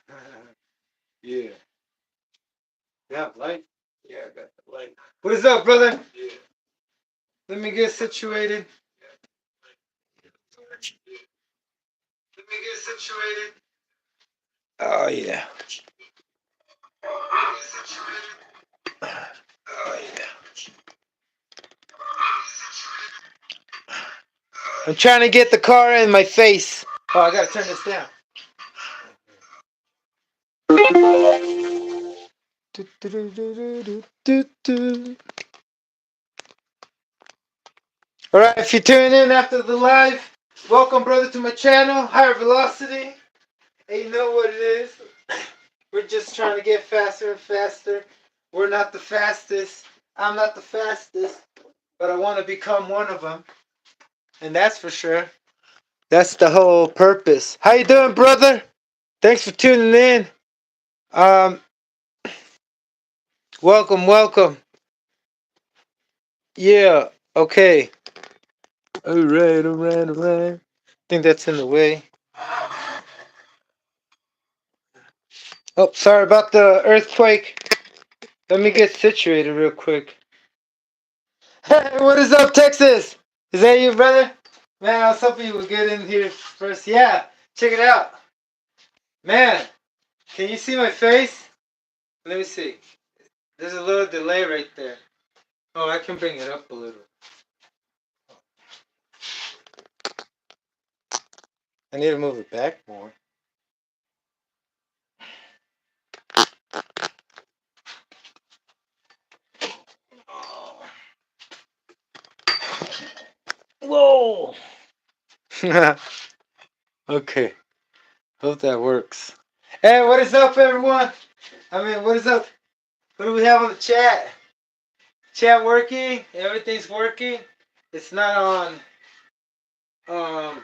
Yeah. You have light? Yeah, I got the light. What is up, brother? Yeah. Let me get situated. Let me get situated. Oh, yeah. Oh, yeah. I'm trying to get the car in my face. Oh, I gotta turn this down. Alright, if you're tuning in after the live, welcome, brother, to my channel, Higher Velocity. And you know what it is. We're just trying to get faster and faster. We're not the fastest. I'm not the fastest. But I want to become one of them. And that's for sure. That's the whole purpose. How you doing, brother? Thanks for tuning in. Um, welcome, welcome. Yeah, okay. Alright, alright, alright. I think that's in the way. Oh, sorry about the earthquake. Let me get situated real quick. Hey, what is up, Texas? Is that you, brother? Man, I was hoping you would get in here first. Yeah, check it out. Man, can you see my face? Let me see. There's a little delay right there. Oh, I can bring it up a little. I need to move it back more. Whoa! Okay, hope that works. Hey, what is up, everyone? What is up? What do we have on the chat? Chat working? Everything's working? It's not on. Um,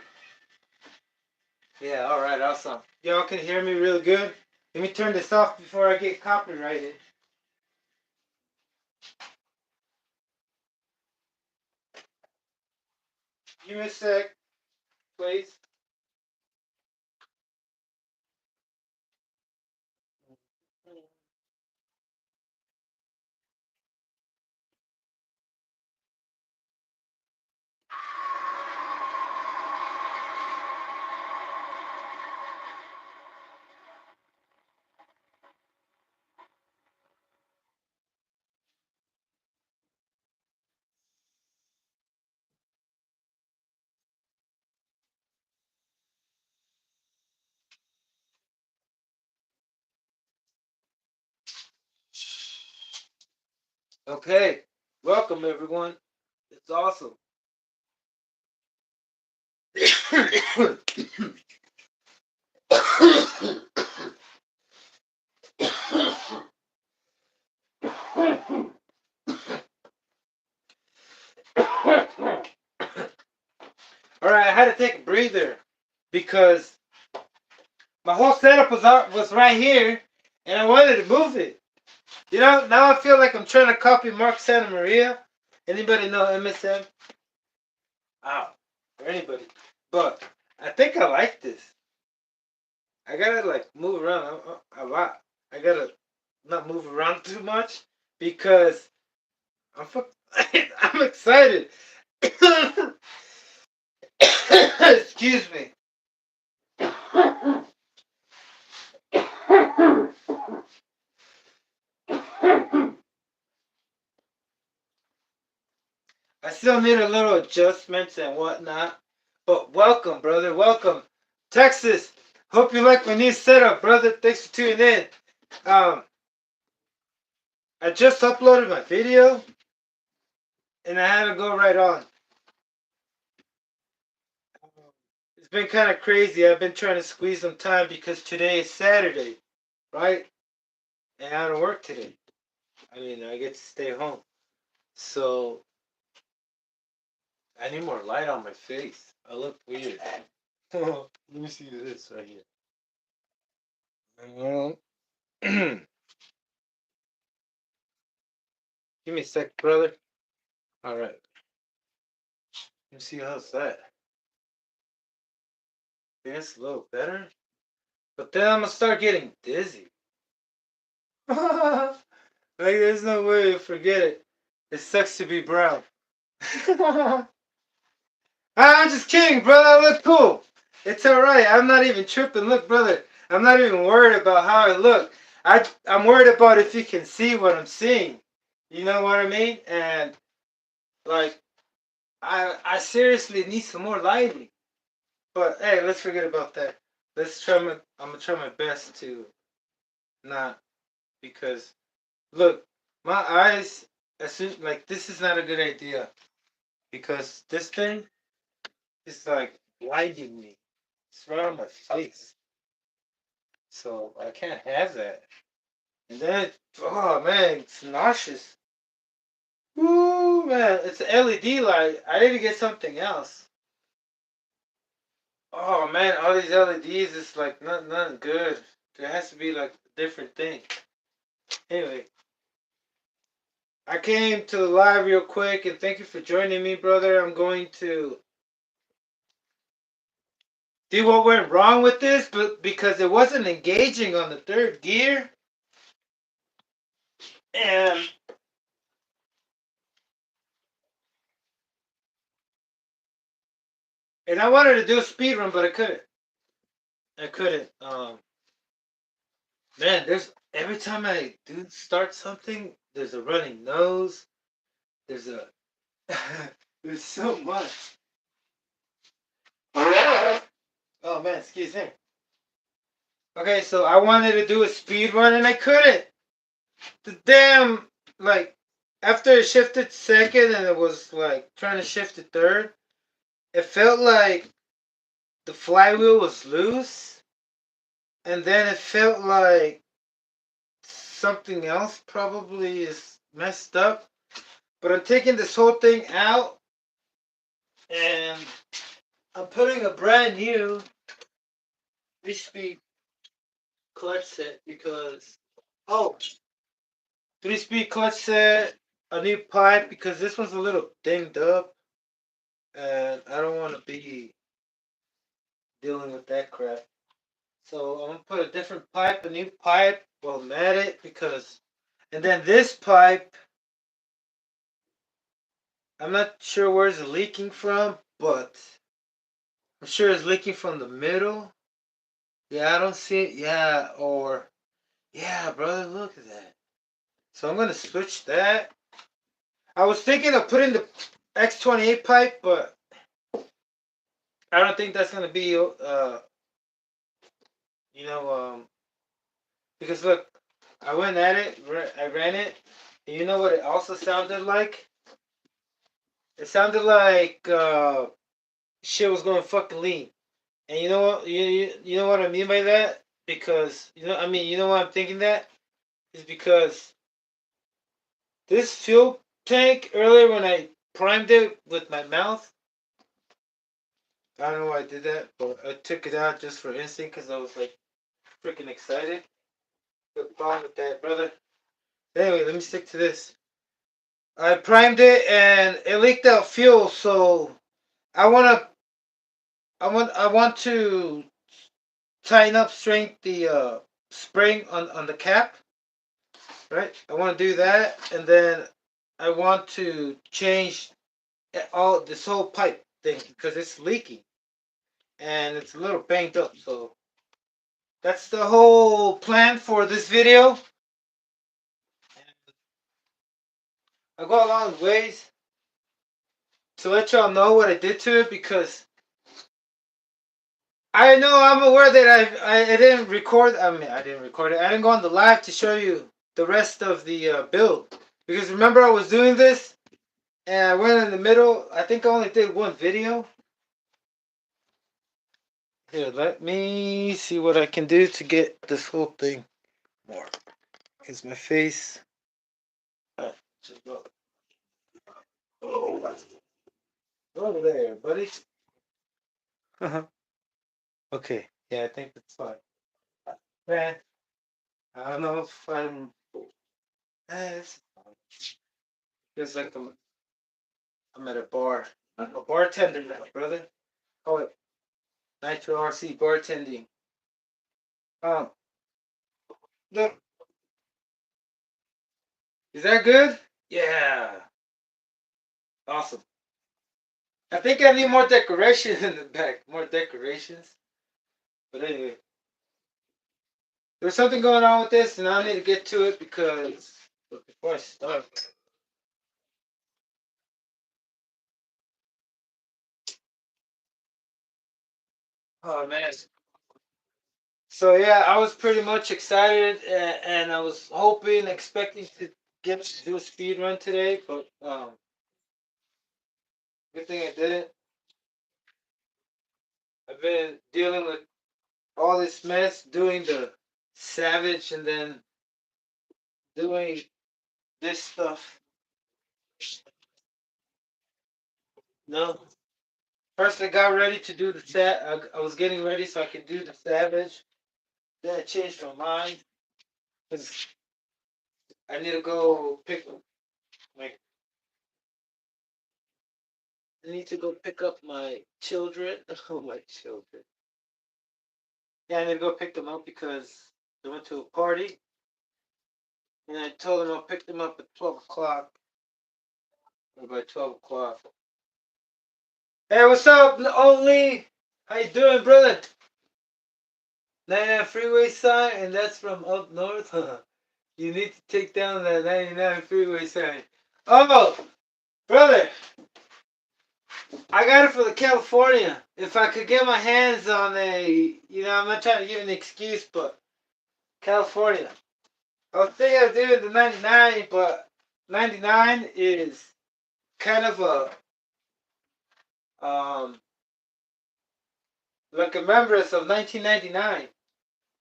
yeah, alright, awesome. Y'all can hear me real good? Let me turn this off before I get copyrighted. Give me a sec, please. Okay, welcome everyone. It's awesome. Alright, I had to take a breather because my whole setup was right here and I wanted to move it. You know, now I feel like I'm trying to copy Mark Santa Maria. Anybody know MSM? Wow, or anybody. But I think I like this. I gotta like move around a lot. I gotta not move around too much because I'm excited. Excuse me. I still need a little adjustments and whatnot. But welcome, brother. Welcome. Texas. Hope you like my new setup, brother. Thanks for tuning in. Um, I just uploaded my video and I had to go right on. It's been kind of crazy. I've been trying to squeeze some time because today is Saturday, right? And I don't work today. I get to stay home. So I need more light on my face. I look weird. Let me see this right here. Give me a sec, brother. All right. Let me see how's that. I think it's a little better. But then I'm gonna start getting dizzy. Like there's no way to forget it. It sucks to be brown. I'm just kidding, brother. I look cool. It's alright. I'm not even tripping. Look, brother, I'm not even worried about how I look. I'm worried about if you can see what I'm seeing. You know what I mean? And like I seriously need some more lighting. But hey, let's forget about that. I'm gonna try my best to not, because look, my eyes, as soon like this is not a good idea, because this thing is like blinding me. It's right on my face. So I can't have that. And then, oh man, it's nauseous. Ooh man, it's an LED light. I need to get something else. Oh man, all these LEDs is like nothing good. There has to be like a different thing. Anyway, I came to the live real quick and thank you for joining me, brother. I'm going to see what went wrong with this, but because it wasn't engaging on the third gear, and I wanted to do a speed run, but I couldn't. I couldn't. Man, there's every time I do start something, there's a running nose. There's a there's so much. Oh man, excuse me. Okay, so I wanted to do a speed run and I couldn't. The damn, like, after it shifted second and it was like trying to shift to third, it felt like the flywheel was loose, and then it felt like something else probably is messed up. But I'm taking this whole thing out and I'm putting a brand new 3-speed clutch set because, oh, 3-speed clutch set, a new pipe because this one's a little dinged up and I don't want to be dealing with that crap. So I'm gonna put a different pipe, a new pipe, well mat it because, and then this pipe, I'm not sure where it's leaking from, but I'm sure it's leaking from the middle. Yeah, I don't see it. Yeah, or yeah, brother, look at that. So I'm gonna switch that. I was thinking of putting the X28 pipe, but I don't think that's gonna be you know, because look, I went at it, I ran it, and you know what it also sounded like? It sounded like shit was going fucking lean. And you know what? You know what I mean by that? Because you know what I'm thinking that is because this fuel tank earlier when I primed it with my mouth, I don't know why I did that, but I took it out just for instinct because I was like freaking excited. Good problem with that, brother. Anyway, let me stick to this. I primed it and it leaked out fuel, so I wanna I want to tighten up, strength the spring on the cap, right? I want to do that, and then I want to change all this whole pipe thing because it's leaking and it's a little banged up. So that's the whole plan for this video. I go a long ways to let y'all know what I did to it because I know I'm aware that I didn't record. I mean, I didn't record it. I didn't go on the live to show you the rest of the build because remember I was doing this and I went in the middle. I think I only did one video. Here, let me see what I can do to get this whole thing more. Because my face. Just go. Oh, over there, buddy. Okay, yeah, I think that's fine. Man, I don't know if I'm. It's feels like I'm at a bar. I'm a bartender now, brother. Oh, wait. Nitro RC bartending. Um, look, is that good? Yeah, awesome. I think I need more decorations in the back, more decorations. But anyway, there's something going on with this, and I need to get to it because before I start. Oh man. So yeah, I was pretty much excited, and I was hoping, expecting to get to do a speed run today, but good thing I didn't. I've been dealing with all this mess, doing the savage, and then doing this stuff. No, first I got ready to do the I was getting ready so I could do the savage. Then I changed my mind because I need to go pick my. I need to go pick up my children. Oh, my children. Yeah, I need to go pick them up because they went to a party, and I told them I'll pick them up at 12 o'clock or by 12 o'clock. Hey, what's up, Oli? How you doing, brother? 99 freeway sign, and that's from up north. You need to take down that 99 freeway sign. Oh, brother, I got it for the California. If I could get my hands on I'm not trying to give an excuse, but California. I was thinking of doing the 99, but 99 is kind of a um like a remembrance of 1999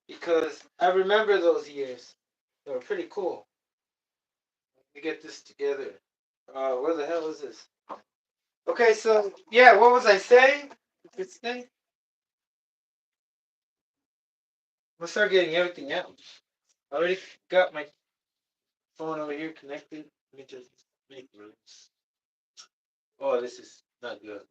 because I remember those years. They were pretty cool. Let me get this together. Where the hell is this? Okay, so yeah, what was I saying? Good thing. I'm gonna start getting everything out. I already got my phone over here connected. Let me just make rooms. Oh, this is not good.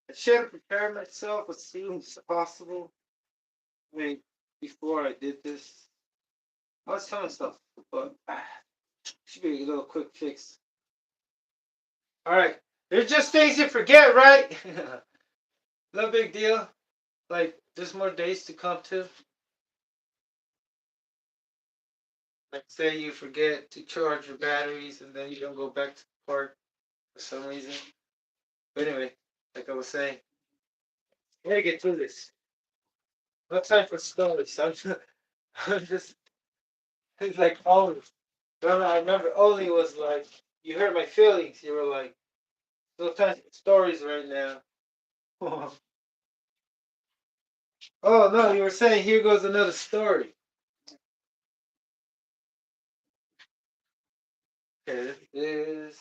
I should have prepared myself as soon as possible. I mean, before I did this, I was telling myself, but should be a little quick fix. All right, there's just things you forget, right? No big deal. Like there's more days to come to. Like say you forget to charge your batteries and then you don't go back to the park for some reason. But anyway, like I was saying, I gotta get through this. No time for stories. I'm just it's like Oli. I remember Oli was like, you hurt my feelings. You were like, no time for stories right now. Oh no, you were saying here goes another story. Okay, this is.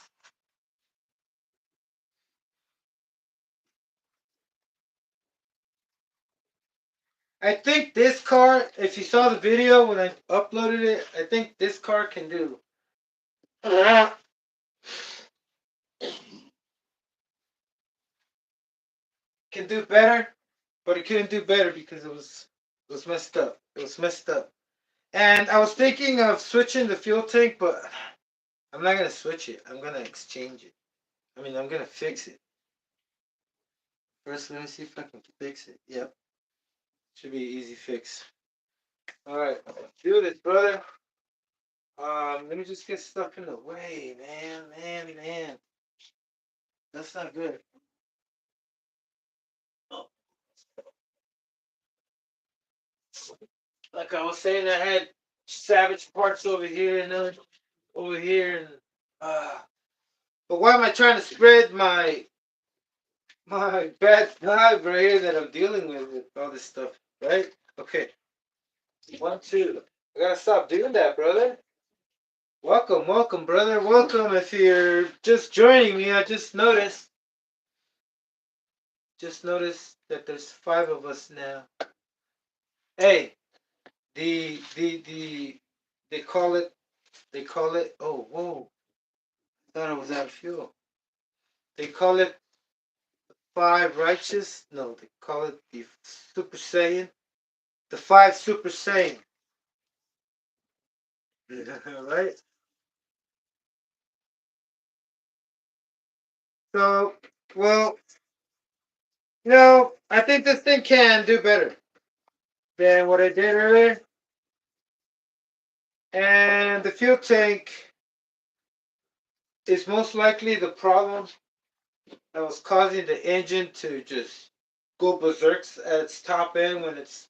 I think this car, if you saw the video when I uploaded it, I think this car can do better, but it couldn't do better because it was messed up. It was messed up. And I was thinking of switching the fuel tank, but I'm not gonna switch it. I'm gonna exchange it. I mean, I'm gonna fix it. First, let me see if I can fix it. Yep, should be an easy fix. All right, do this, brother. Let me just get stuff in the way, man. That's not good. Oh, like I was saying, I had savage parts over here and over here, and uh. But why am I trying to spread my bad vibe right here that I'm dealing with all this stuff, right? Okay, one, two. I gotta stop doing that, brother. Welcome, brother. Welcome. If you're just joining me, I just noticed that there's five of us now. Hey, the they call it They call it. Oh, whoa! I thought it was out of fuel. They call it five righteous. No, they call it the Super Saiyan. The five Super Saiyan. Right. So, well, I think this thing can do better than what I did earlier. And the fuel tank is most likely the problem that was causing the engine to just go berserk at its top end when it's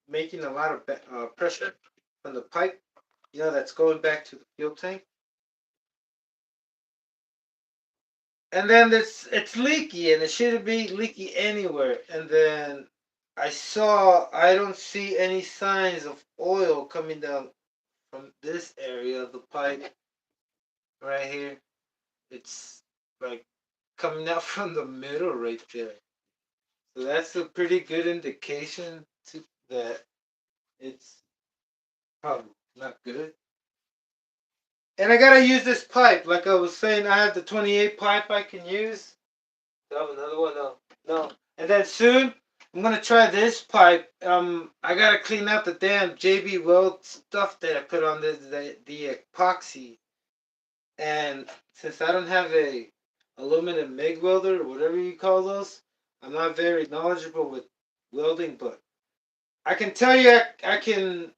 making a lot of pressure from the pipe. That's going back to the fuel tank. And then it's leaky, and it shouldn't be leaky anywhere. And then I don't see any signs of oil coming down from this area of the pipe right here. It's like coming out from the middle right there. So that's a pretty good indication that it's probably not good. And I gotta use this pipe. Like I was saying, I have the 28 pipe I can use. Do I have another one? No. No. And then soon, I'm gonna try this pipe. I gotta clean out the damn JB Weld stuff that I put on the epoxy. And since I don't have a aluminum MIG welder or whatever you call those, I'm not very knowledgeable with welding. But I can tell you, I can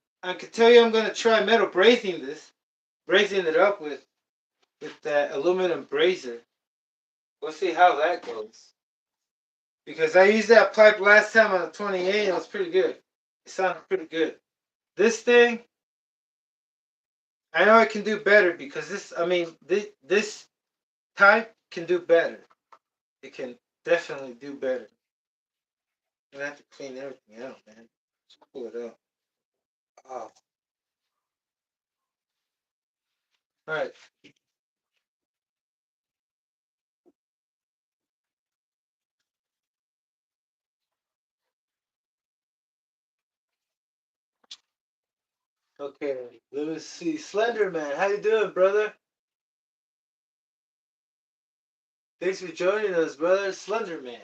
tell you, I'm gonna try metal brazing it up with that aluminum brazier. We'll see how that goes. Because I used that pipe last time on the 28 and it was pretty good. It sounded pretty good. This thing, I know I can do better because this type can do better. It can definitely do better. I'm gonna have to clean everything out, man. Just pull it out. Oh, all right. Okay, let me see. Slender Man, how you doing, brother? Thanks for joining us, brother. Slender Man.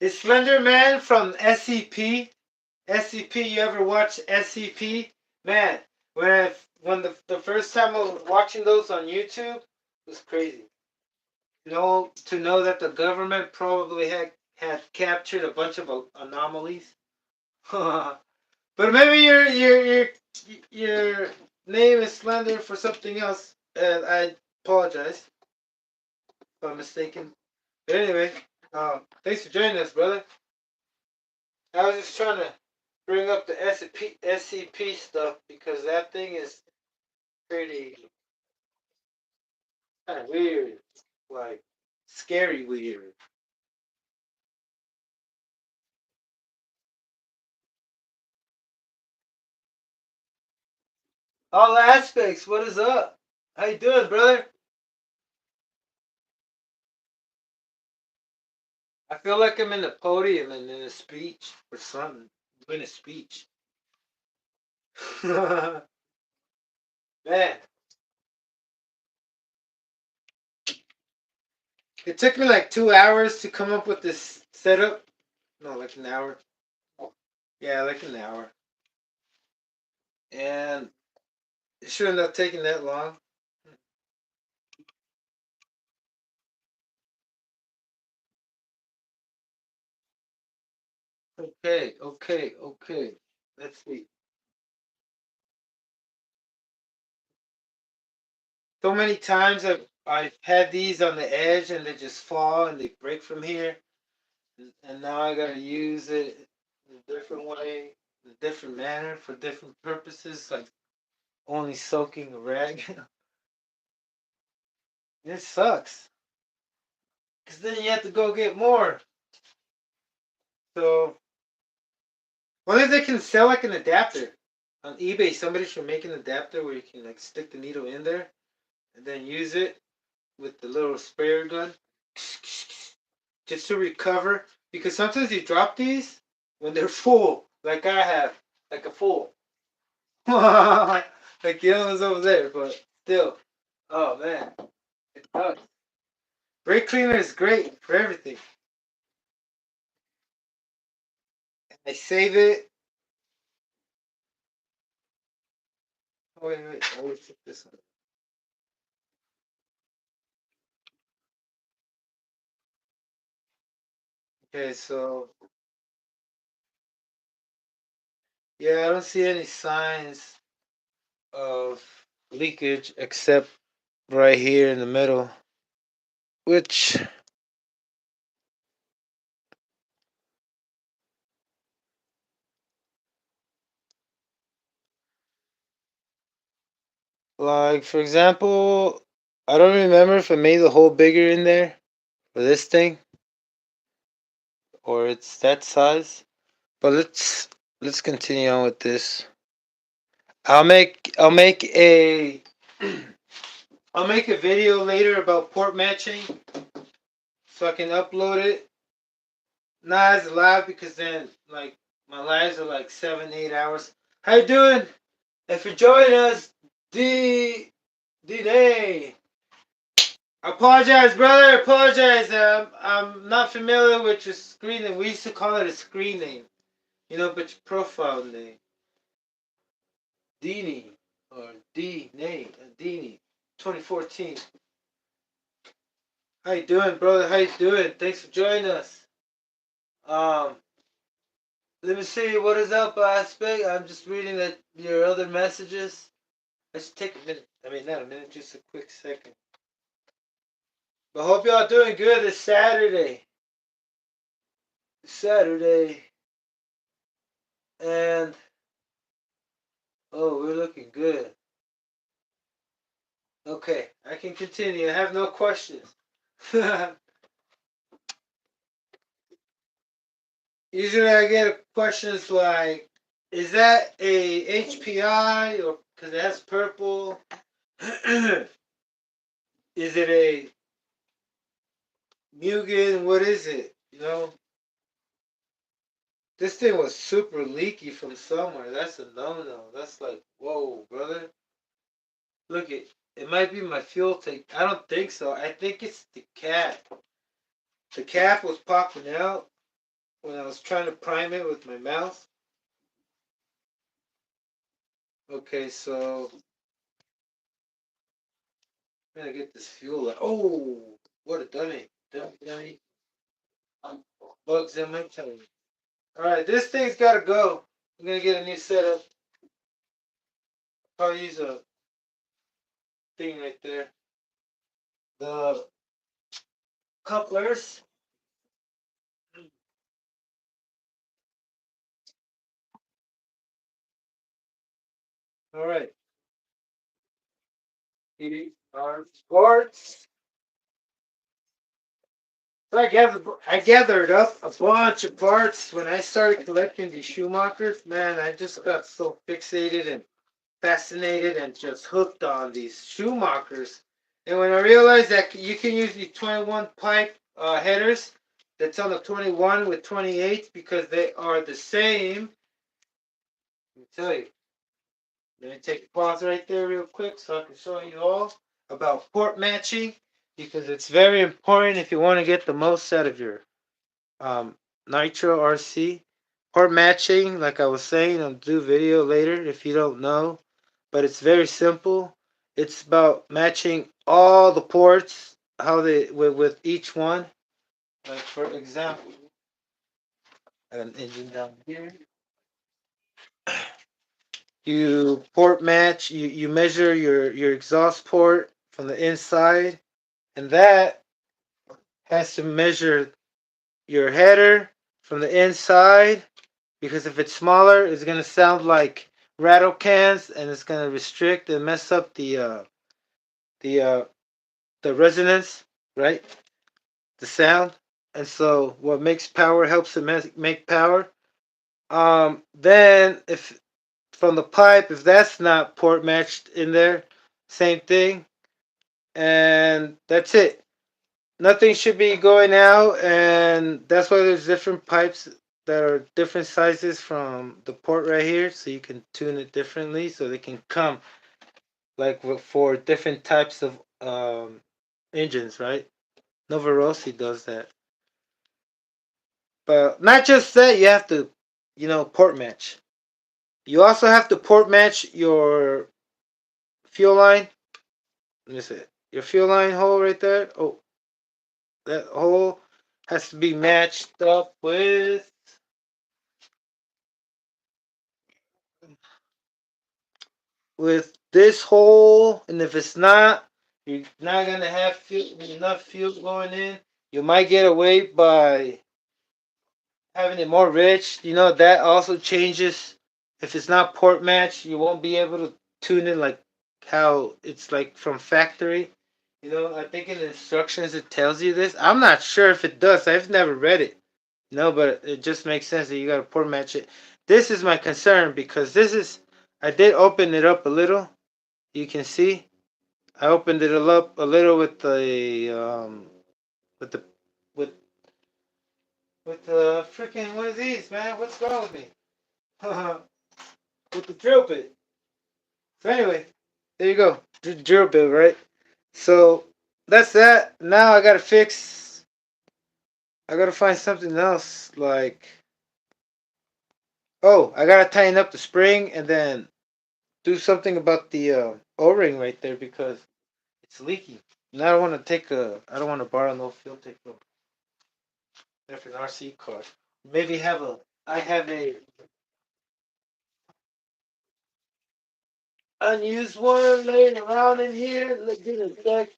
Is Slender Man from SCP? SCP, you ever watch SCP? Man, when the first time I was watching those on YouTube, it was crazy. To know that the government probably had captured a bunch of anomalies. But maybe your name is Slender for something else. And I apologize if I'm mistaken. But anyway, thanks for joining us, brother. I was just trying to bring up the SCP stuff because that thing is pretty kind of weird, like scary weird. All aspects, what is up? How you doing, brother? I feel like I'm in a podium and in a speech or something. Doing a speech. Man, it took me like 2 hours to come up with this setup. No, like an hour. Yeah, like an hour. And it shouldn't have taken that long. Okay, okay, okay. Let's see. So many times I've had these on the edge and they just fall and they break from here, and now I gotta use it in a different way, in a different manner for different purposes, like only soaking a rag. It sucks because then you have to go get more. So, what if they can sell like an adapter on eBay? Somebody should make an adapter where you can like stick the needle in there and then use it with the little sprayer gun just to recover. Because sometimes you drop these when they're full, like I have, like a full. Like the other one's over there, but still. Oh man, it does. Brake cleaner is great for everything. I save it. Oh, wait. I always put this one. Okay, so yeah, I don't see any signs of leakage except right here in the middle, which, like, for example, I don't remember if I made the hole bigger in there for this thing or it's that size. But let's continue on with this. I'll make a I'll make a video later about port matching so I can upload it. Not as live because then like my lives are like 7, 8 hours. How you doing? If you're joining us, D-Day. I apologize, brother. I apologize. I'm not familiar with your screen name. We used to call it a screen name. But your profile name. Dini. Or D-Nay. Dini. 2014. How you doing, brother? How you doing? Thanks for joining us. Um, Let me see what is up, aspect. I'm just reading your other messages. Let's take a minute. I mean, not a minute, just a quick second. But hope y'all doing good this Saturday. Saturday. And, oh, we're looking good. Okay, I can continue. I have no questions. Usually I get questions like, is that a HPI or because it has purple? Is it a Mugen? What is it? This thing was super leaky from somewhere. That's a no-no. That's like, whoa, brother. Look, it might be my fuel tank. I don't think so. I think it's the cap. The cap was popping out when I was trying to prime it with my mouth. Okay, so I'm gonna get this fuel out. Oh, what a dummy. Dummy. Bugs in my tongue. Alright, this thing's gotta go. I'm gonna get a new setup. Probably use a thing right there. The couplers. Alright. Here are parts. So I gathered up a bunch of parts when I started collecting these Schumachers. Man, I just got so fixated and fascinated and just hooked on these Schumachers. And when I realized that you can use the 21 pipe headers that's on the 21 with 28 because they are the same. Let me tell you. Let me take a pause right there real quick so I can show you all about port matching because it's very important if you want to get the most out of your Nitro RC. Port matching, like I was saying, I'll do video later if you don't know, but it's very simple. It's about matching all the ports, how they with each one. Like for example, I got an engine down here. You port match. You measure your exhaust port from the inside, and that has to measure your header from the inside because if it's smaller, it's gonna sound like rattle cans, and it's gonna restrict and mess up the the resonance, right? The sound, and so what makes power helps it make power. Then if from the pipe, if that's not port matched in there, same thing, and that's it. Nothing should be going out, and that's why there's different pipes that are different sizes from the port right here, so you can tune it differently so they can come like for different types of engines, right? Novarosi does that. But not just that, you have to, port match. You also have to port match your fuel line. Let me see. Your fuel line hole right there. Oh, that hole has to be matched up with this hole, and if it's not, you're not gonna have enough fuel going in. You might get away by having it more rich. That also changes. If it's not port match, you won't be able to tune it like how it's like from factory. I think in the instructions it tells you this. I'm not sure if it does. I've never read it. But it just makes sense that you gotta port match it. This is my concern because I did open it up a little. You can see I opened it up a little with the with with the freaking what are these, man? What's wrong with me? With the drill bit. So anyway, there you go. Drill bit, right? So that's that. Now I gotta fix. I gotta find something else. Like, oh, I gotta tighten up the spring and then do something about the O-ring right there because it's leaking. And I don't want to I don't want to borrow no fuel tank from an RC car. Maybe I have a unused one laying around in here. Look at it, sec.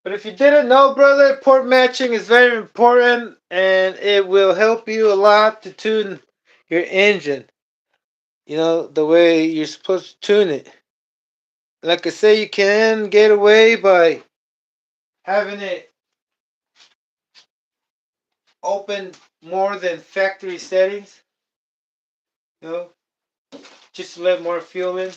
But if you didn't know, brother, port matching is very important and it will help you a lot to tune your engine. The way you're supposed to tune it. Like I say, you can get away by having it open more than factory settings, you know, just to let more fuel in.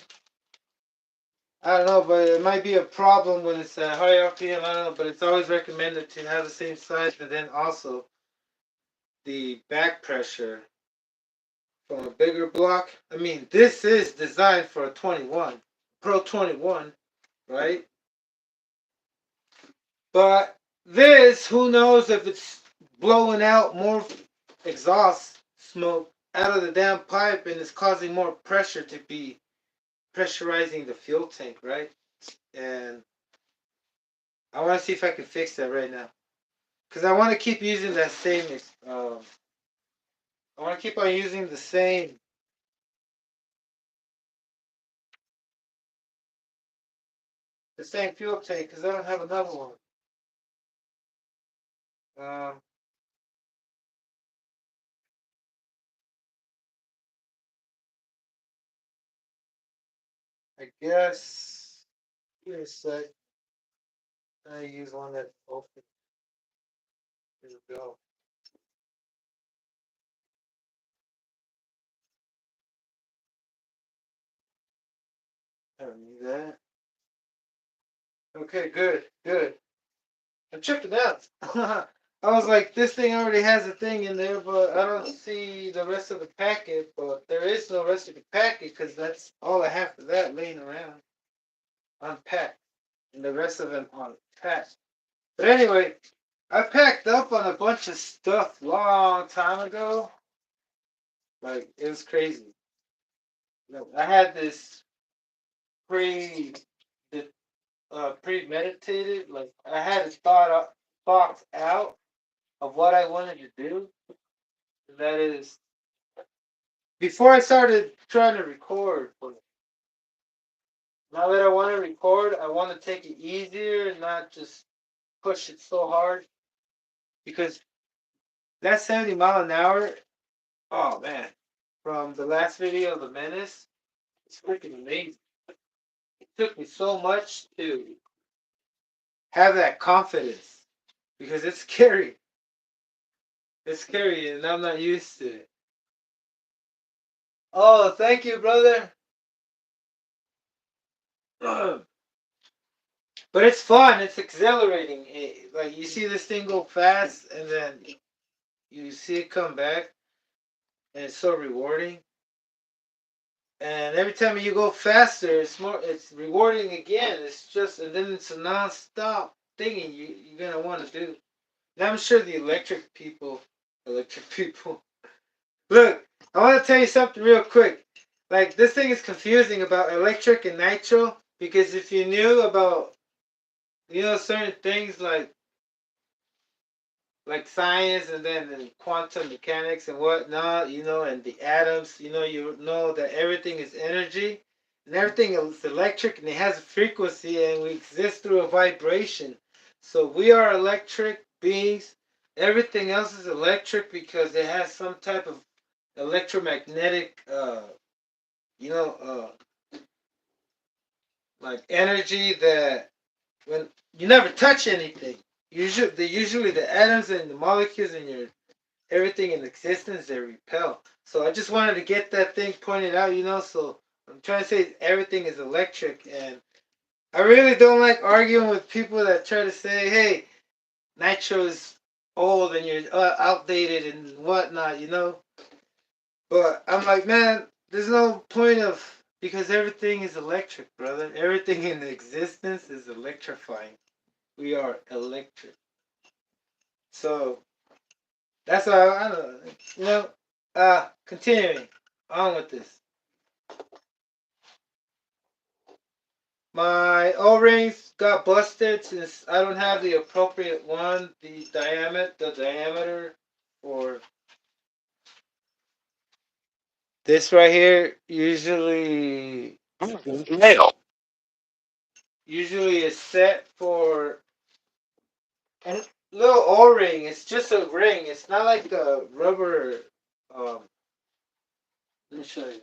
I don't know, but it might be a problem when it's a high RPM. I don't know, but it's always recommended to have the same size, and then also the back pressure from a bigger block. I mean, this is designed for a 21, Pro 21, right? But this, who knows if it's blowing out more exhaust smoke out of the damn pipe and it's causing more pressure to be pressurizing the fuel tank, right? And I want to see if I can fix that right now. Because I want to keep using that same, I want to keep on using the same fuel tank because I don't have another one. Um, I guess, give me a sec. I use one that open. Here we go. I don't need that. Okay, good, good. I checked it out. I was like, this thing already has a thing in there, but I don't see the rest of the packet. But there is no rest of the packet because that's all I have for that laying around unpacked, and the rest of them unpacked. But anyway, I packed up on a bunch of stuff long time ago. Like it was crazy. I had this pre premeditated. Like I had it thought out of what I wanted to do. That is before I started trying to record. But now that I want to record, I want to take it easier and not just push it so hard because that 70 mile an hour. Oh man, from the last video, the menace, it's freaking amazing. It took me so much to have that confidence because it's scary. It's scary, and I'm not used to it. Oh, thank you, brother. But it's fun. It's exhilarating. Like you see this thing go fast, and then you see it come back, and it's so rewarding. And every time you go faster, it's more. It's rewarding again. It's just, and then it's a non-stop thing, and you're gonna want to do. And I'm sure the electric people. Look, I want to tell you something real quick. Like this thing is confusing about electric and nitro because if you knew about certain things like science and then quantum mechanics and whatnot, and the atoms, you know that everything is energy and everything is electric and it has a frequency and we exist through a vibration. So we are electric beings. Everything else is electric because it has some type of electromagnetic, you know, like energy that when you never touch anything, usually the atoms and the molecules in your everything in existence they repel. So I just wanted to get that thing pointed out, So I'm trying to say everything is electric, and I really don't like arguing with people that try to say, "Hey, nitro is old and you're outdated and whatnot." But I'm like, man, there's no point of because everything is electric, brother. Everything in existence is electrifying. We are electric. So that's why I don't know. Continuing on with this. My O-rings got busted since I don't have the appropriate one, the diameter for this right here. Usually is set for a little O-ring. It's just a ring. It's not like a rubber. Um, let me show you.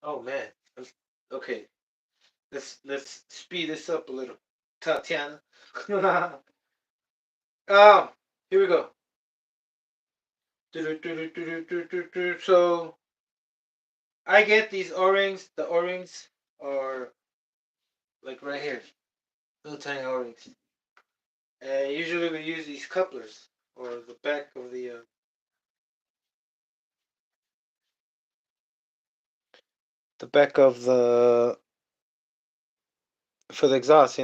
Oh man. Okay. Let's speed this up a little, Tatiana. um, Here we go. So I get these O-rings. The O-rings are like right here, little tiny O-rings. And usually we use these couplers or the back of the for the exhaust.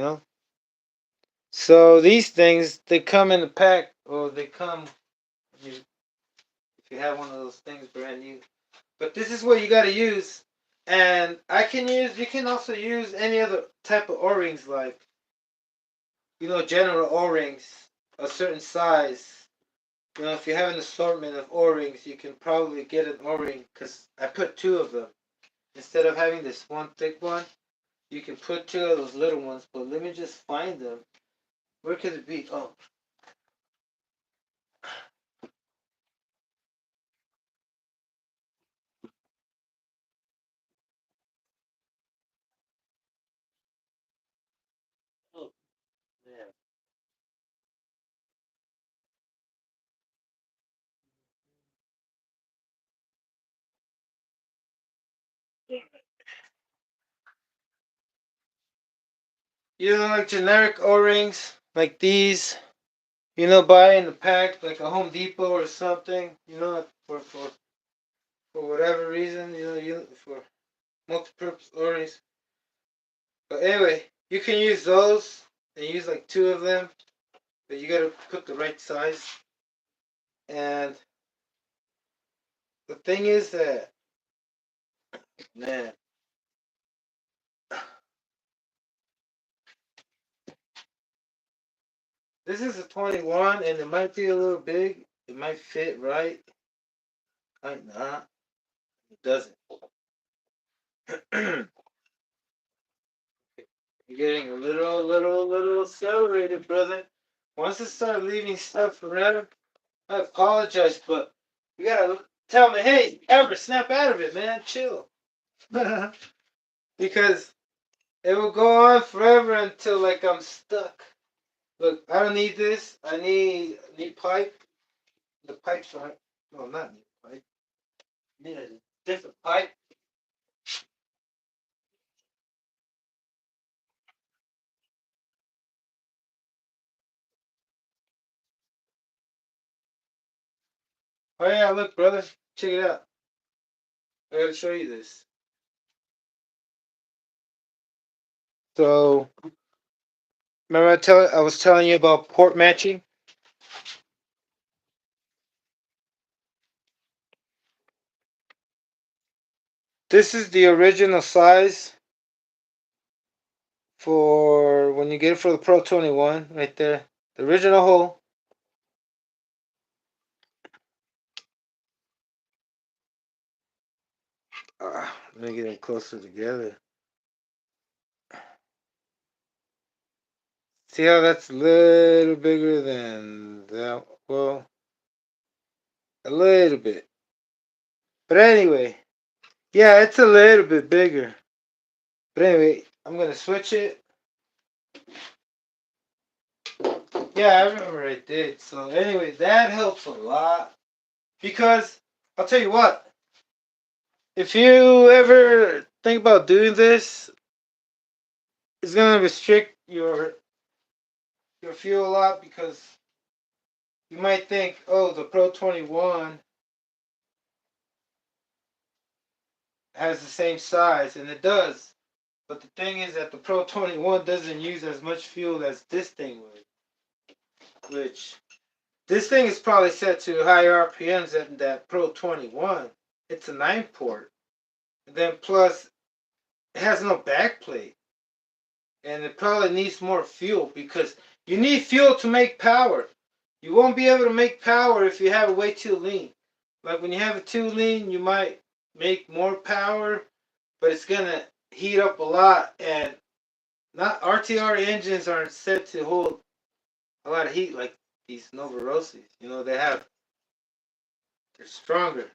So these things they come in a pack, or they come if you have one of those things brand new. But this is what you got to use. And you can also use any other type of O-rings, like, general O-rings, a certain size. If you have an assortment of O-rings, you can probably get an O-ring, because I put two of them. Instead of having this one thick one, you can put two of those little ones. But let me just find them. Where could it be? Oh. Oh, man. Like generic O-rings, like these. Buy in the pack, like a Home Depot or something. For whatever reason, for multi-purpose O-rings. But anyway, you can use those and use like two of them, but you gotta put the right size. And the thing is that, man, this is a 21 and it might be a little big. It might fit right. Might not. It doesn't. You're getting a little accelerated, brother. Once it starts leaving stuff around, I apologize, but you gotta tell me, hey, ever snap out of it, man. Chill. Because It will go on forever until like I'm stuck. Look, I don't need this. I need pipe. The pipes aren't. No, not need pipe. I need a different pipe. Oh yeah, look, brother, check it out. I gotta show you this. So remember I was telling you about port matching. This is the original size for when you get it for the Pro 21, right there. The original hole. Let me get them closer together. See how that's a little bigger than that? Well, a little bit. But anyway, yeah, it's a little bit bigger. But anyway, I'm gonna switch it. Yeah, I remember I did. So anyway, that helps a lot because I'll tell you what. If you ever think about doing this, it's gonna restrict your fuel a lot because you might think, oh, the Pro 21 has the same size, and it does. But the thing is that the Pro 21 doesn't use as much fuel as this thing would, which this thing is probably set to higher RPMs than that Pro 21. It's a 9 port. And then plus, it has no backplate. And it probably needs more fuel because you need fuel to make power. You won't be able to make power if you have it way too lean. Like when you have it too lean, you might make more power, but it's gonna heat up a lot. And not RTR engines aren't set to hold a lot of heat like these Novarossis. You know, they're stronger.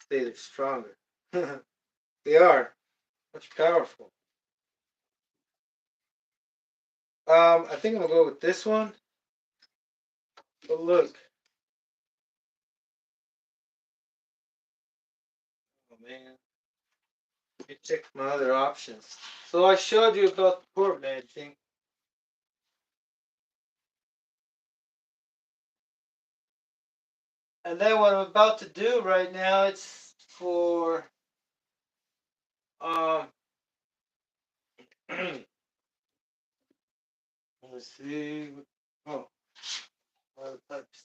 They're stronger. They are much powerful. I think I'm gonna go with this one. But look, oh man, let me check my other options. So I showed you about the port matching. And then what I'm about to do right now, it's for um let's see. Oh, what are the types?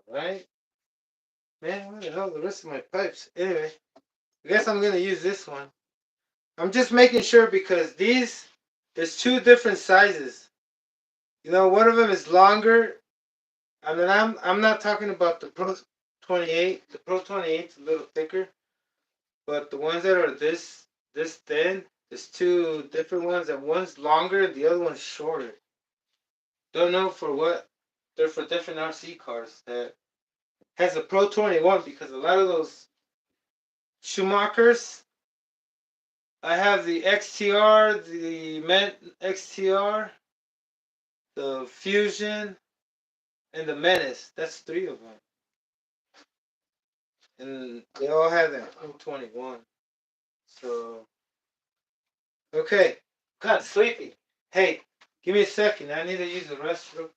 Alright. Man, where the hell are the rest of my pipes? Anyway, I guess I'm gonna use this one. I'm just making sure because there's two different sizes. You know, one of them is longer. I mean, I'm not talking about the Pro 28. The Pro 28 is a little thicker, but the ones that are this thin, there's two different ones. And one's longer, the other one's shorter. Don't know for what. They're for different RC cars. That has a Pro 21 because a lot of those Schumachers. I have the XTR, the XTR, the Fusion, and the Menace. That's three of them. And they all have that Pro 21. So, okay. God, sleepy. Hey, give me a second. I need to use the restroom.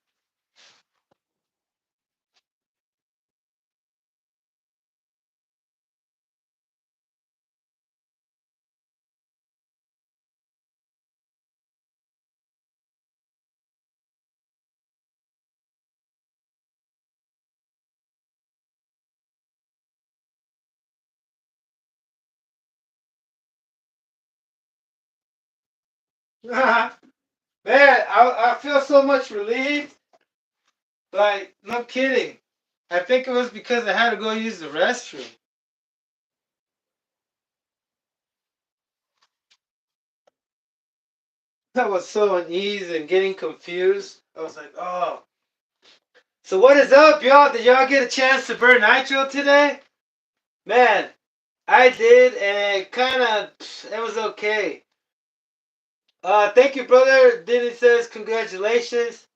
Man, I feel so much relieved. Like, no kidding. I think it was because I had to go use the restroom. I was so uneasy and getting confused. I was like, oh. So what is up, y'all? Did y'all get a chance to burn nitro today? Man, I did, and it was okay. Thank you, brother. Denny says congratulations.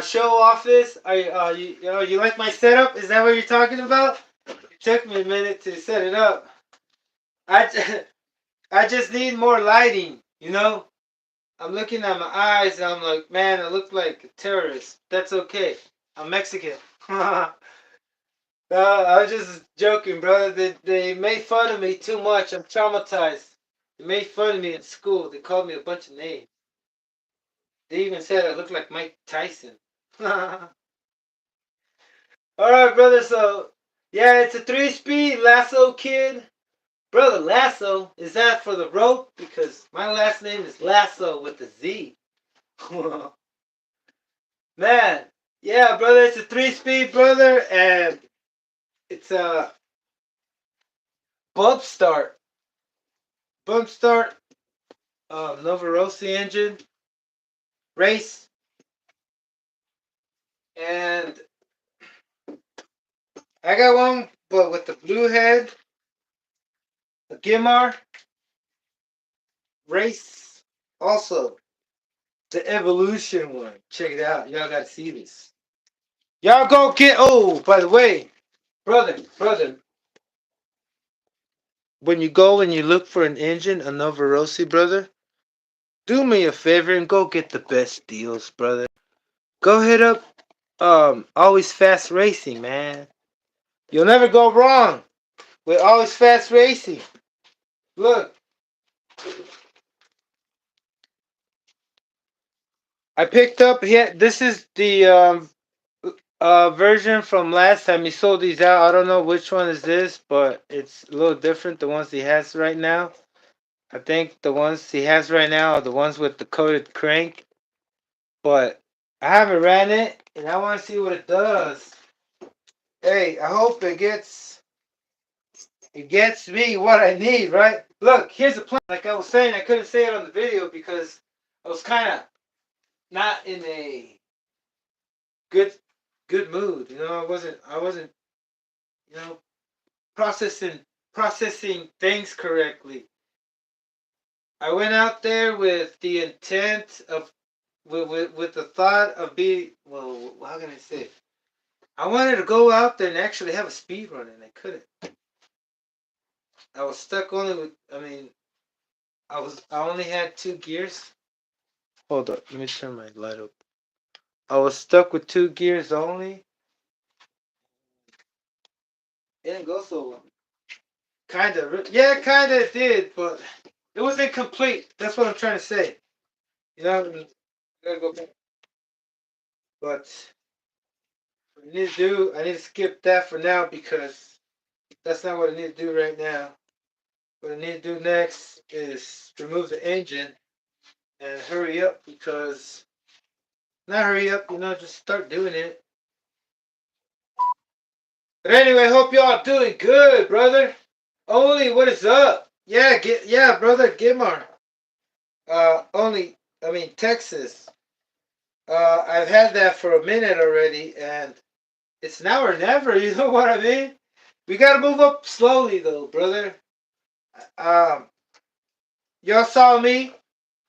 Show office. You like my setup? Is that what you're talking about? It took me a minute to set it up. I, I just need more lighting, you know? I'm looking at my eyes and I'm like, man, I look like a terrorist. That's okay. I'm Mexican. I was just joking, brother. They made fun of me too much. I'm traumatized. They made fun of me in school. They called me a bunch of names. They even said I look like Mike Tyson. All right, brother. So, yeah, it's a 3-speed Lasso Kid. Brother, Lasso, is that for the rope? Because my last name is Lasso with a Z. Man, yeah, brother, it's a 3-speed, brother, and it's a bump start. Bump start, Novorossi engine, race, and I got one, but with the blue head, a Gimar, race, also the Evolution one. Check it out. Y'all gotta see this. Y'all go get, oh, by the way, brother, when you go and you look for an engine, a Novorossi, brother, do me a favor and go get the best deals, brother. Go hit up Always Fast Racing, man. You'll never go wrong with Always Fast Racing. Look, I picked up here. This is the version from last time he sold these out. I don't know which one is this, but it's a little different. The ones he has right now. I think the ones he has right now are the ones with the coated crank. But I haven't ran it, and I want to see what it does. Hey, I hope it gets me what I need, right? Look, here's the plan. Like I was saying, I couldn't say it on the video because I was kind of not in a good good mood. You know, I wasn't, you know, processing things correctly. I went out there with the intent of with the thought of being, well, how can I say it? I wanted to go out there and actually have a speed run, and I couldn't. I was stuck only with. I mean, I only had 2 gears. Hold up, let me turn my light up. I was stuck with 2 gears only. It didn't go so well. Kinda, yeah, kinda it did, but it was incomplete. That's what I'm trying to say. You know, I gotta go back. But what I need to do, I need to skip that for now because that's not what I need to do right now. What I need to do next is remove the engine and hurry up because not hurry up, just start doing it. But anyway, hope y'all doing good, brother. Only, what is up? Yeah, brother, Gimar. Texas. I've had that for a minute already, and it's now or never. You know what I mean? We gotta move up slowly, though, brother. Um, y'all saw me.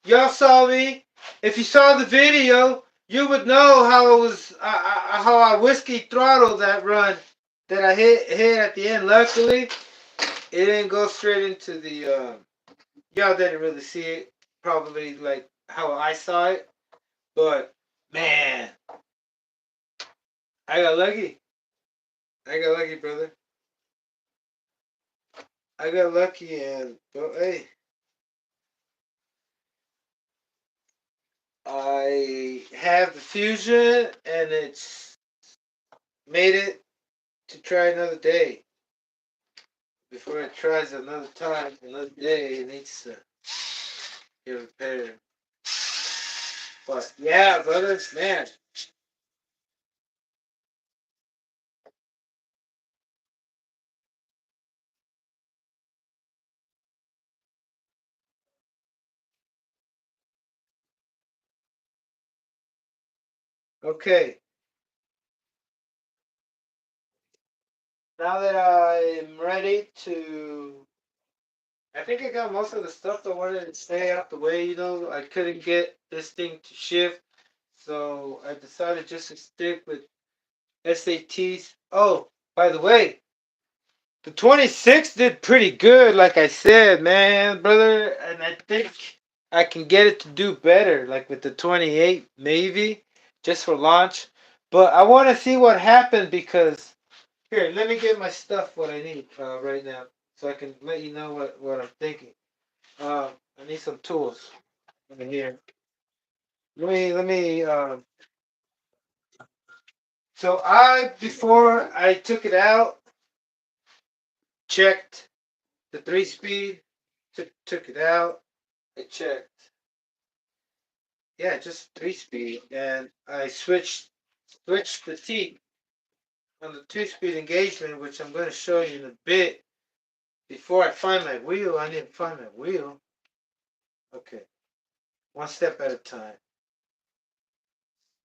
Y'all saw me. If you saw the video, you would know how it was. How I whiskey throttled that run that I hit at the end. Luckily, it didn't go straight into the. Y'all didn't really see it, probably like how I saw it, but man, I got lucky. I got lucky, brother. I got lucky, and well, hey, I have the fusion, and it's made it to try another day. Before it tries another time, another day, it needs to get repaired. But yeah, brothers, man. Okay, now that I'm ready to, I think I got most of the stuff that I wanted to stay out the way. I couldn't get this thing to shift, so I decided just to stick with SATs. Oh, by the way, the 26 did pretty good, like I said, man, brother, and I think I can get it to do better, like with the 28, maybe, just for launch. But I want to see what happened because here, let me get my stuff, what I need right now, so I can let you know what I'm thinking. I need some tools in here. Let me. So before I took it out, checked the 3 speed, took it out. I checked, yeah, just 3 speed, and I switched the T on the 2 speed engagement, which I'm going to show you in a bit. Before I find my wheel, I need to find my wheel. Okay, one step at a time.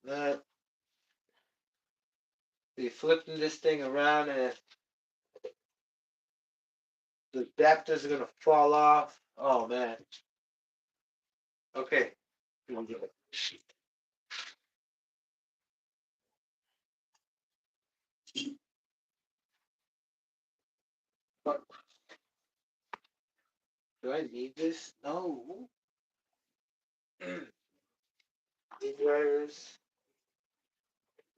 Not be flipping this thing around and the adapters are gonna fall off. Oh man. Okay. Do I need this? No. These wires.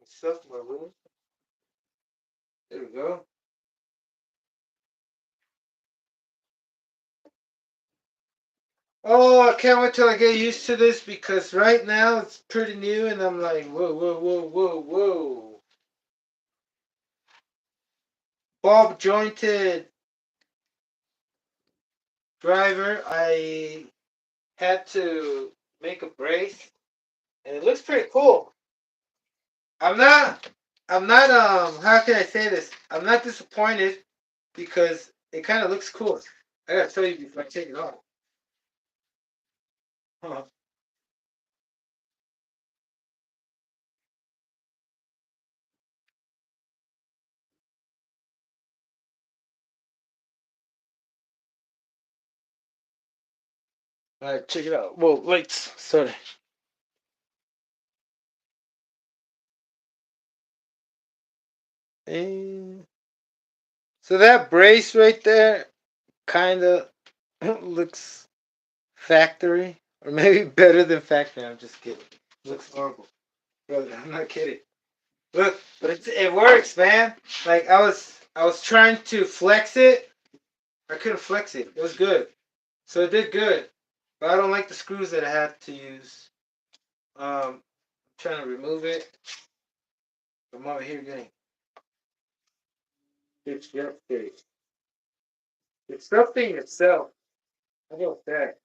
Stuff my room. There we go. Oh, I can't wait till I get used to this because right now it's pretty new and I'm like, whoa, whoa, whoa, whoa, whoa. Bulb jointed driver. I had to make a brace and it looks pretty cool. I'm not, how can I say this? I'm not disappointed because it kind of looks cool. I gotta tell you before I take it off. Huh. All right, check it out. Whoa, wait, sorry. And so that brace right there kind of looks factory, or maybe better than factory. I'm just kidding. Looks horrible, brother. I'm not kidding. Look, but it works, man. Like I was trying to flex it. I couldn't flex it. It was good, so it did good. But I don't like the screws that I had to use. I'm trying to remove it. I'm over here getting it's update. It's something itself. How about that?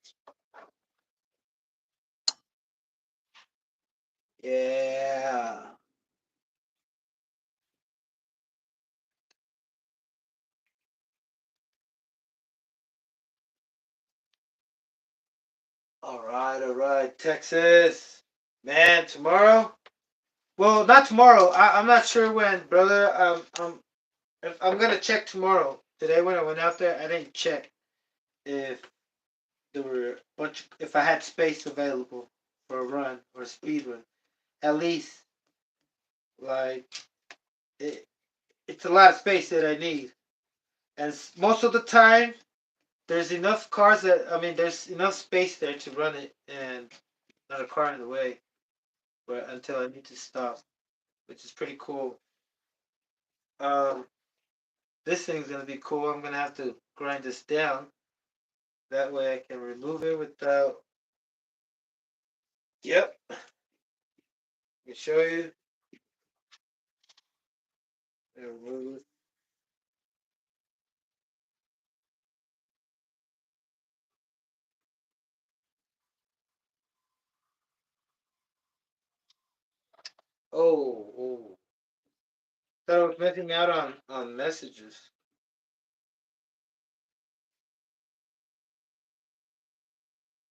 Yeah. All right, Texas. Man, tomorrow? Well, not tomorrow. I'm not sure when, brother. I'm gonna check tomorrow. Today when I went out there, I didn't check if there were a bunch. If I had space available for a run or a speed run. At least, like it, it's a lot of space that I need, and most of the time there's enough cars that I mean there's enough space there to run it, and not a car in the way. But until I need to stop, which is pretty cool. Um, this thing's gonna be cool. I'm gonna have to grind this down. That way I can remove it without. Yep, I can show you. Remove. Oh. Thought I was missing out on messages.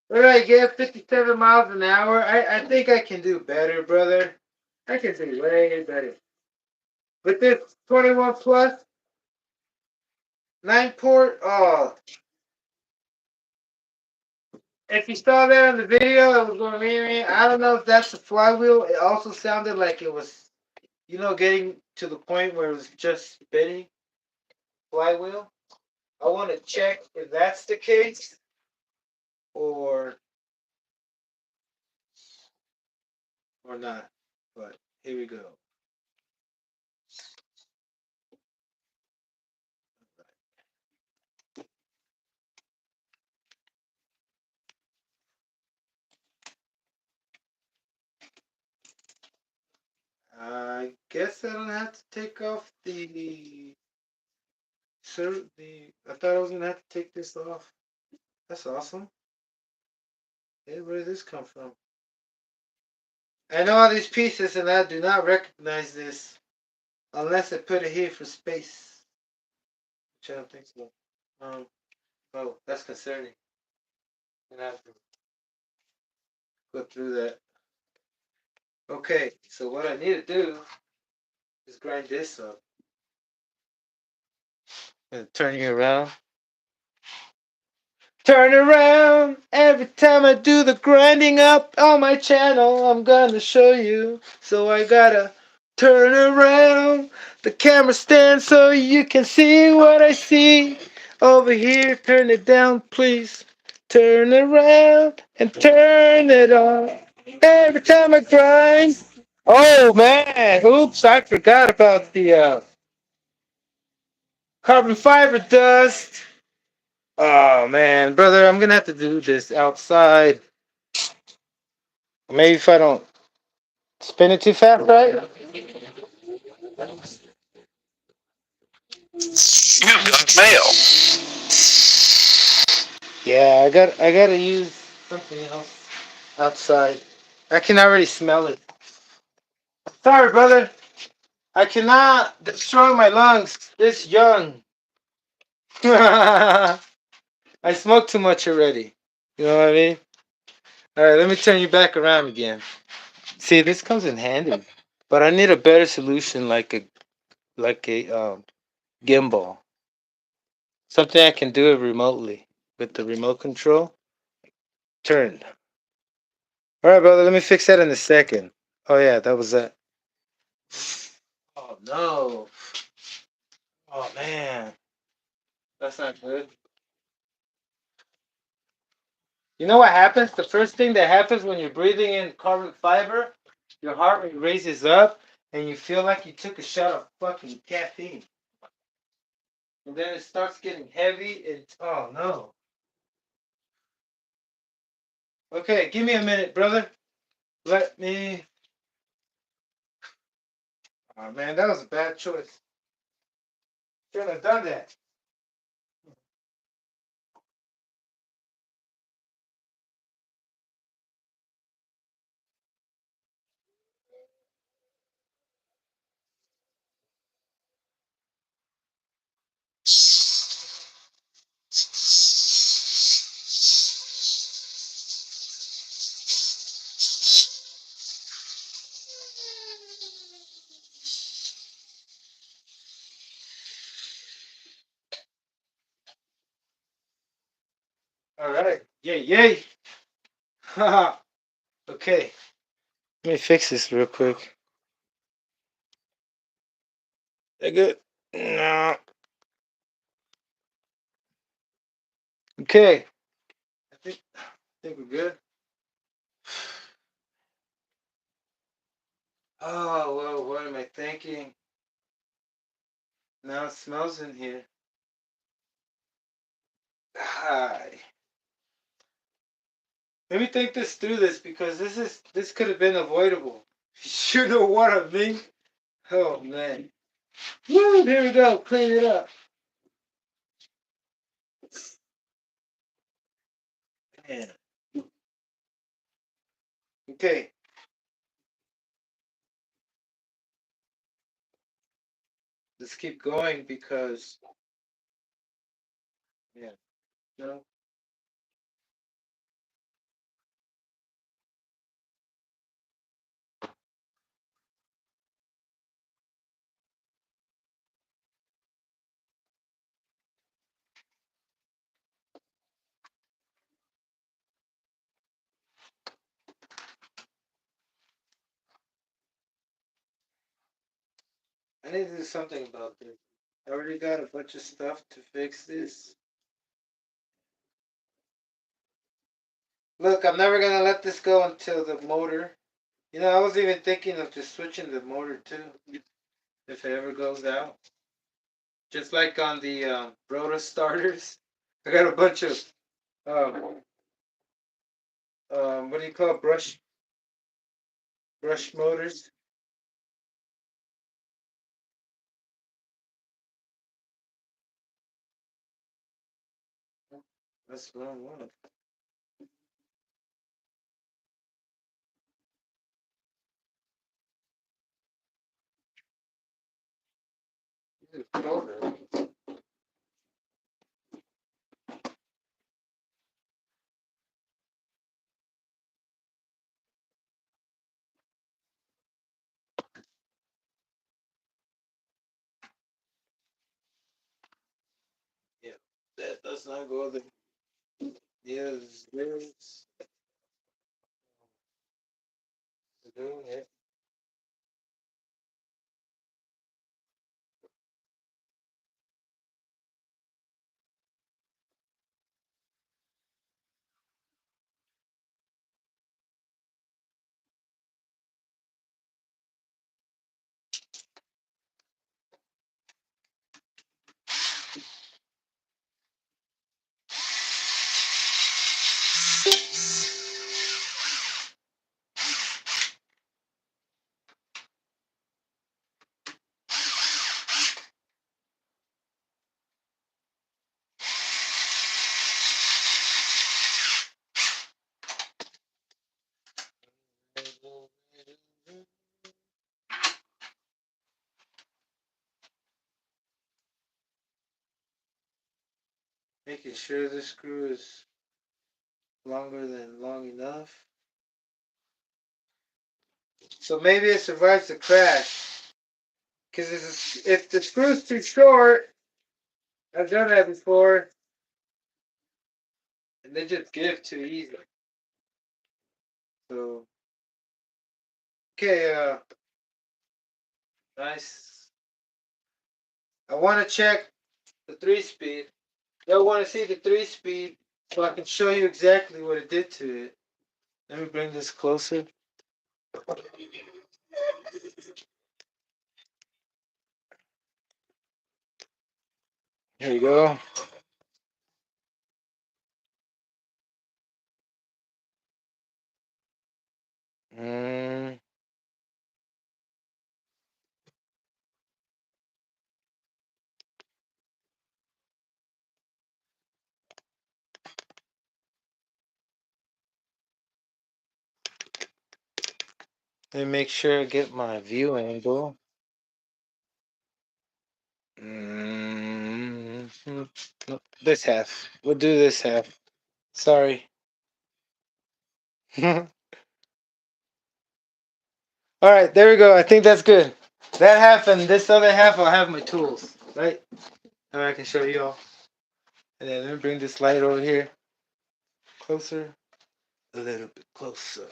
What did I get? 57 miles an hour? I think I can do better, brother. I can do way better. With this 21 plus 9 port, oh, if you saw that in the video, it was going me. I don't know if that's the flywheel. It also sounded like it was, getting to the point where it was just spinning flywheel. I want to check if that's the case or not. But here we go. I guess I don't have to take off the sir. The I thought I was gonna have to take this off. That's awesome. Hey, where did this come from? I know all these pieces, and I do not recognize this unless I put it here for space. Which I don't think so. Um. Oh, that's concerning. And I have to go through that. Okay, so what I need to do is grind this up. And turn you around. Turn around every time I do the grinding up on my channel. I'm gonna show you. So I gotta turn around the camera stand so you can see what I see. Over here, turn it down, please. Turn around and turn it on. Every time I grind. Oh man, oops, I forgot about the carbon fiber dust. Oh man, brother, I'm gonna have to do this outside. Maybe if I don't spin it too fast, right? You've got mail. Yeah, I gotta use something else outside. I can already smell it. Sorry, brother. I cannot destroy my lungs this young. I smoked too much already. You know what I mean? All right, let me turn you back around again. See, this comes in handy, but I need a better solution, like a gimbal. Something I can do it remotely with the remote control. Turned. All right, brother. Let me fix that in a second. Oh yeah, that was that. Oh no. Oh man, that's not good. You know what happens? The first thing that happens when you're breathing in carbon fiber, your heart rate raises up, and you feel like you took a shot of fucking caffeine. And then it starts getting heavy. And oh no. Okay, give me a minute, brother. Let me. Oh man, that was a bad choice. Shouldn't have done that. All right. Yay, yay. Okay. Let me fix this real quick. That good? No. Okay. I think we're good. Oh, well, what am I thinking? Now it smells in here. Hi. Let me think this through because this could have been avoidable. You know what I mean? Oh man. Woo, here we go. Clean it up. Man. Okay. let's keep going because yeah, you know, I need to do something about this. I already got a bunch of stuff to fix this. Look, I'm never gonna let this go until the motor. You know, I was even thinking of just switching the motor too, if it ever goes out. Just like on the rotor starters. I got a bunch of um, what do you call it? Brush motors. That's the wrong one. Yeah, that does not go there. Yes, there's doing it. Making sure the screw is longer than long enough. So maybe it survives the crash. Because if the screw's too short, I've done that before, and they just give too easy. So, okay, nice. I want to check the 3-speed. You'll want to see the 3-speed so I can show you exactly what it did to it. Let me bring this closer. Here you go. Mm, let me make sure I get my view angle. Mm, no, this half. We'll do this half. Sorry. All right, there we go. I think that's good. That half and this other half, I'll have my tools, right? And I can show you all. And then let me bring this light over here closer. A little bit closer.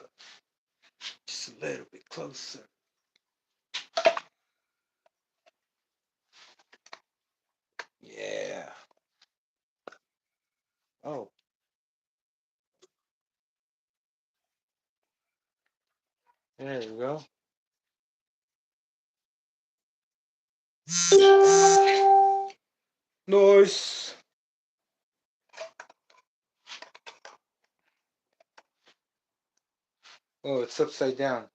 Just a little bit closer. Yeah. Oh, there we go. Nice. Oh, it's upside down.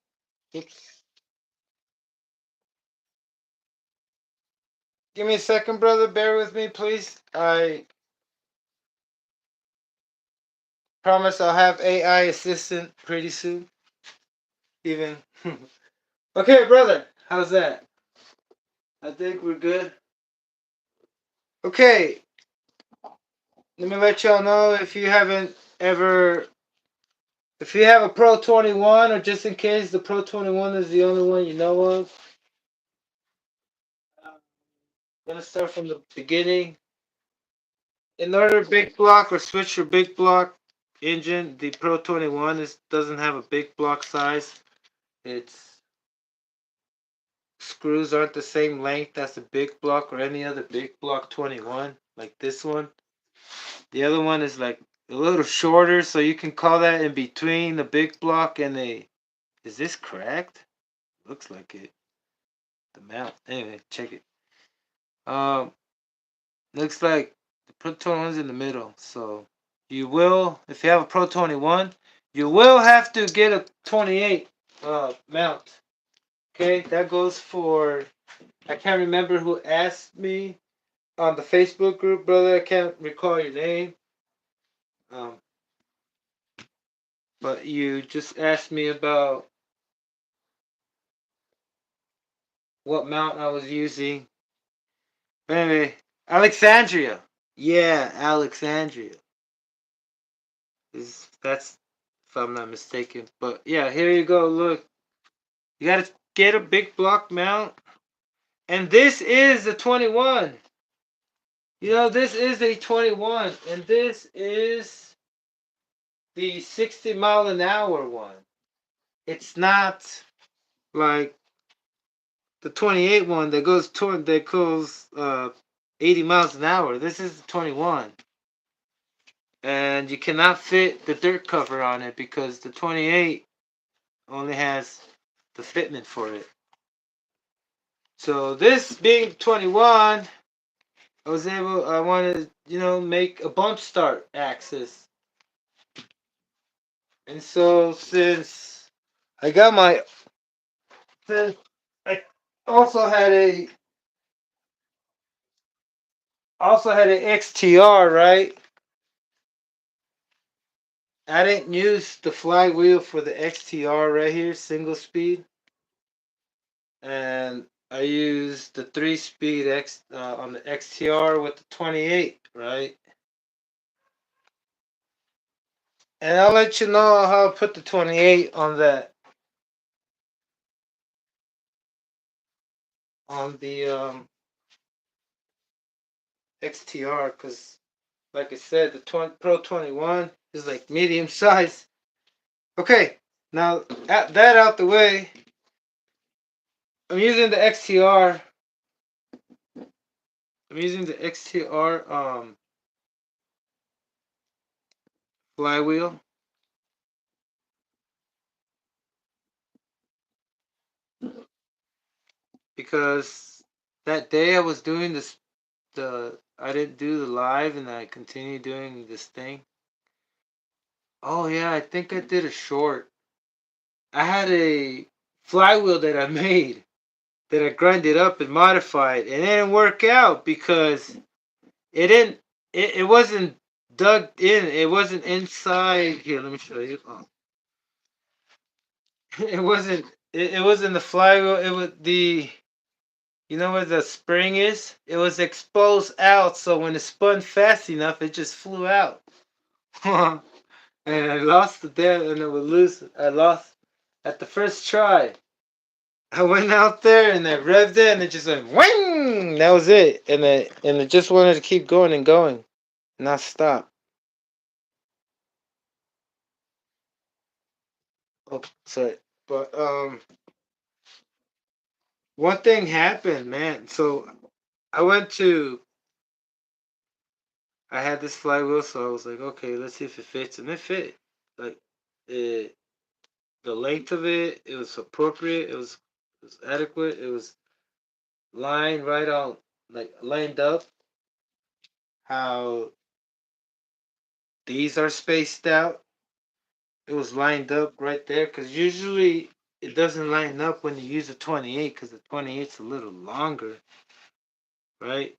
Oops. Give me a second, brother. Bear with me, please. I promise I'll have AI assistant pretty soon. Even. Okay, brother. How's that? I think we're good. Okay, let me let y'all know if you have a Pro 21, or just in case the Pro 21 is the only one you know of. I'm gonna start from the beginning. In order to big block or switch your big block engine, the Pro 21 doesn't have a big block size. Its screws aren't the same length as the big block or any other big block 21, like this one. The other one is like a little shorter, so you can call that in between the big block and a. Is this cracked? Looks like it. The mount. Anyway, check it. Um, looks like the Pro 21's in the middle. So you will, if you have a Pro 21, you will have to get a 28 mount. Okay, that goes for. I can't remember who asked me on the Facebook group, brother. I can't recall your name. Um, but you just asked me about what mount I was using. But anyway, Alexandria. Yeah, Alexandria. That's if I'm not mistaken. But yeah, here you go. Look, you gotta get a big block mount, and this is the 21. You know, this is a 21, and this is the 60-mile-an-hour one. It's not like the 28 one that goes 80 miles an hour. This is the 21, and you cannot fit the dirt cover on it because the 28 only has the fitment for it. So this being 21, I wanted to, make a bump start axis. And so I got my, since I also had a, an XTR, right? I didn't use the flywheel for the XTR right here, single speed. And I used the 3-speed on the XTR with the 28, right? And I'll let you know how I put the 28 on the XTR, because like I said, the Pro 21 is like medium size. Okay, now that out the way, I'm using the XTR. I'm using the XTR flywheel because that day I was doing I didn't do the live and I continued doing this thing. Oh yeah, I think I did a short. I had a flywheel that I made that I grinded up and modified, and it didn't work out because it didn't. It wasn't dug in. It wasn't inside. Here, let me show you. Oh. It wasn't. It wasn't the flywheel. It was the. You know where the spring is? It was exposed out, so when it spun fast enough, it just flew out. And I lost it there, and it would lose. I lost at the first try. I went out there and I revved it, and it just went wing. That was it, and it just wanted to keep going and going, not stop. Oh, sorry, but one thing happened, man. So I went to. I had this flywheel, so I was like, okay, let's see if it fits, and it fit. Like it, the length of it, it was appropriate. It was adequate. It was lined right on, like lined up. How these are spaced out. It was lined up right there because usually it doesn't line up when you use a 28 because the 28's a little longer, right?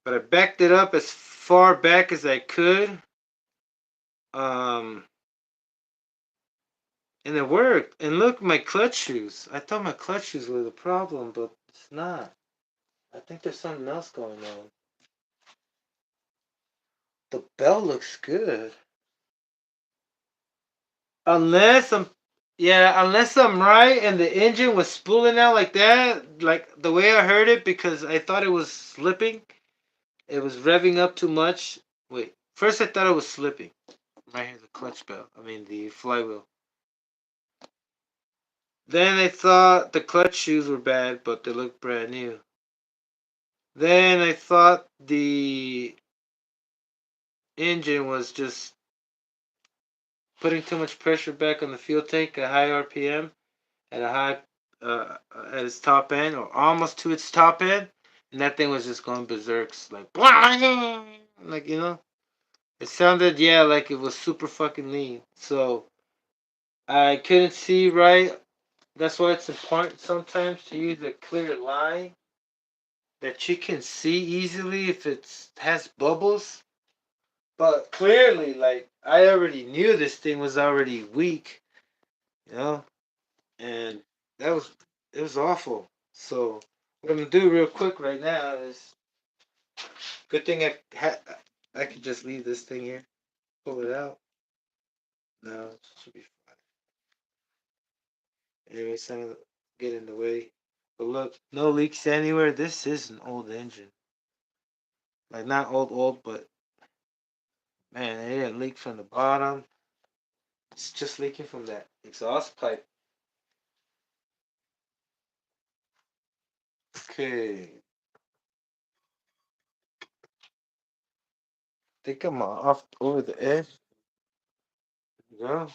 But I backed it up as far back as I could. Um, and it worked. And look, my clutch shoes. I thought my clutch shoes were the problem, but it's not. I think there's something else going on. The bell looks good. Unless I'm, yeah, unless I'm right and the engine was spooling out like that, like the way I heard it, because I thought it was slipping. It was revving up too much. Wait, first I thought it was slipping. Right here's the clutch bell. I mean the flywheel. Then I thought the clutch shoes were bad, but they looked brand new. Then I thought the engine was just putting too much pressure back on the fuel tank at high RPM, at a high at its top end, or almost to its top end, and that thing was just going berserks, like it sounded, yeah, like it was super fucking lean. So I couldn't see right. That's why it's important sometimes to use a clear line that you can see easily if it has bubbles. But clearly, like I already knew this thing was already weak, you know, and that was it was awful. So what I'm gonna do real quick right now is good thing I could just leave this thing here, pull it out. No, it should be fine. Anyway, it's not gonna get in the way. But look, no leaks anywhere. This is an old engine, like not old, but man, it didn't leak from the bottom. It's just leaking from that exhaust pipe. Okay, think I'm off over the edge. Yeah.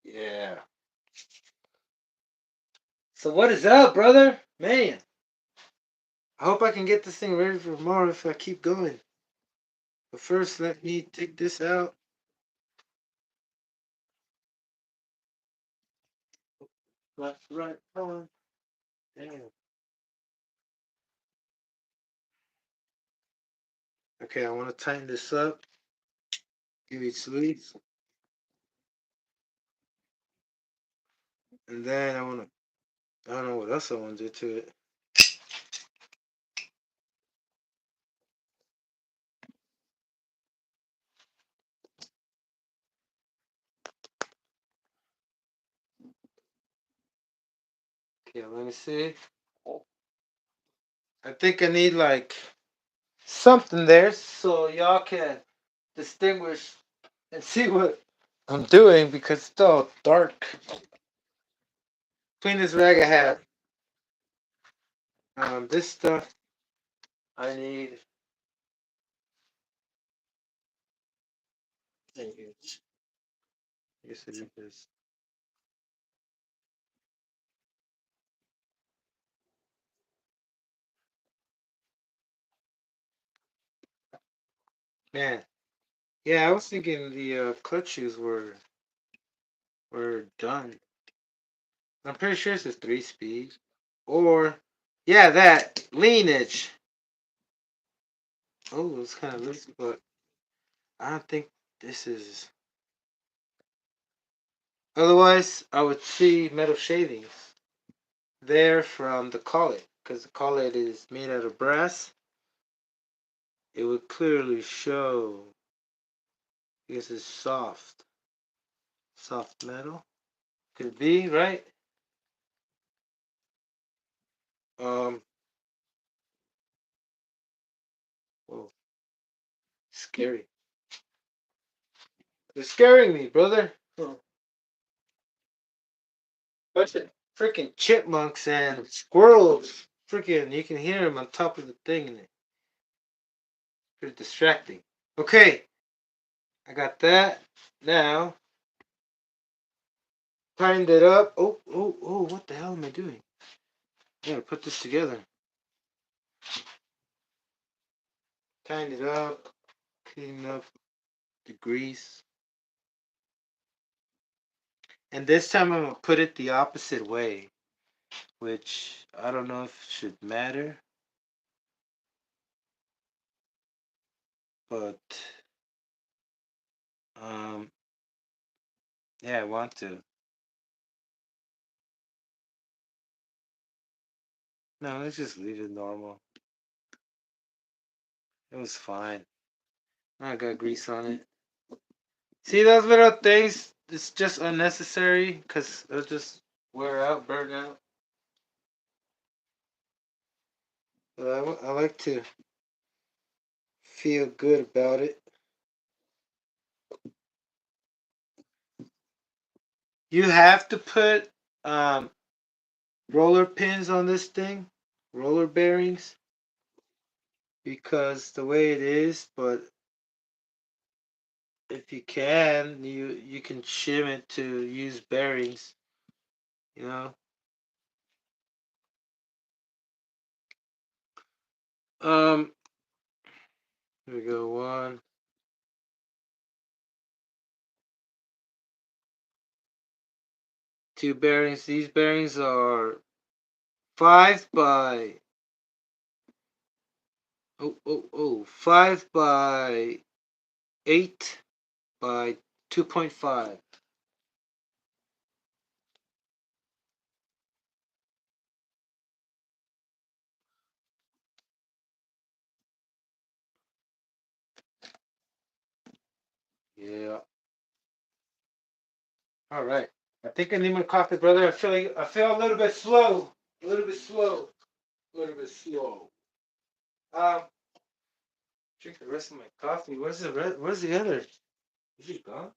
Yeah. So what is up, brother? Man, I hope I can get this thing ready for tomorrow if I keep going. But first, let me take this out. Left, right, on. Damn. Okay, I want to tighten this up. Give it sleeves. And then I don't know what else I want to do to it. Okay, let me see. I think I need like something there so y'all can distinguish and see what I'm doing because it's all dark. Cleanest rag I have. This stuff I need. I guess it is. Man, yeah, I was thinking the clutch shoes were done. I'm pretty sure it's a 3 speed. Or yeah, that lineage. Oh, it's kind of loose, but I don't think this is. Otherwise, I would see metal shavings there from the collet, because the collet is made out of brass. It would clearly show. Because it's soft metal. Could be right. Um, whoa, scary. They're scaring me, brother. Bunch of freaking chipmunks and squirrels. Freaking, you can hear them on top of the thing, and it's pretty distracting. Okay, I got that. Now, tightened it up. Oh, what the hell am I doing? I gotta put this together. Tighten it up, clean up the grease. And this time I'm gonna put it the opposite way, which I don't know if it should matter, but um, yeah, I want to. No, let's just leave it normal. It was fine. I got grease on it. See those little things? It's just unnecessary because it'll just wear out, burn out. But I like to feel good about it. You have to put um, roller pins on this thing, roller bearings, because the way it is. But if you can, you can shim it to use bearings. You know. Um. Here we go. One, two bearings. These bearings are 5 by 5 by 8 by 2.5. Yeah. All right. I think I need my coffee, brother. I feel a little bit slow. A little bit slow. A little bit slow. Um, drink the rest of my coffee. Where's the other? Is it gone?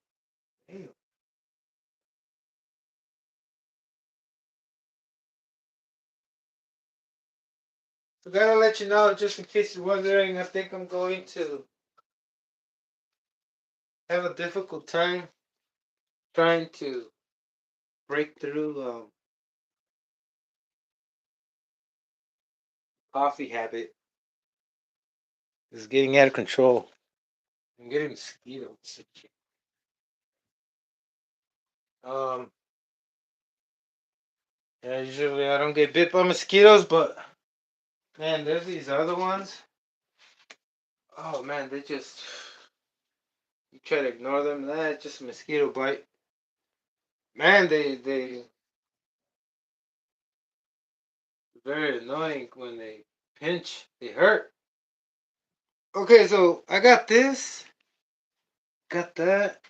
Damn. So gotta let you know, just in case you're wondering, I think I'm going to have a difficult time trying to break through coffee habit. It's getting out of control. I'm getting mosquitoes. Um, yeah, usually I don't get bit by mosquitoes, but man, there's these other ones. Oh man, they just you try to ignore them. That's just a mosquito bite. Man, they very annoying when they pinch. They hurt. Okay, so I got this. Got that.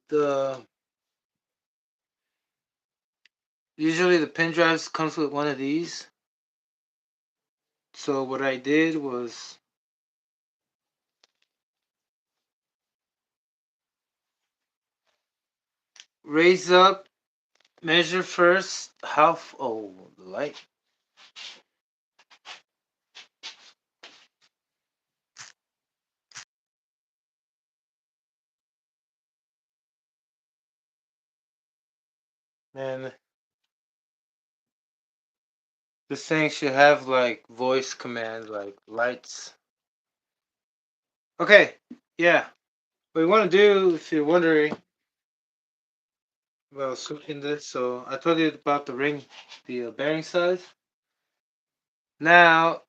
The usually the pen drives comes with one of these. So what I did was raise up, measure first how. Oh, the light. Man, this thing should have like voice command, like lights. Okay, yeah. What you want to do, if you're wondering, well, switching this. So I told you about the ring, the bearing size. Now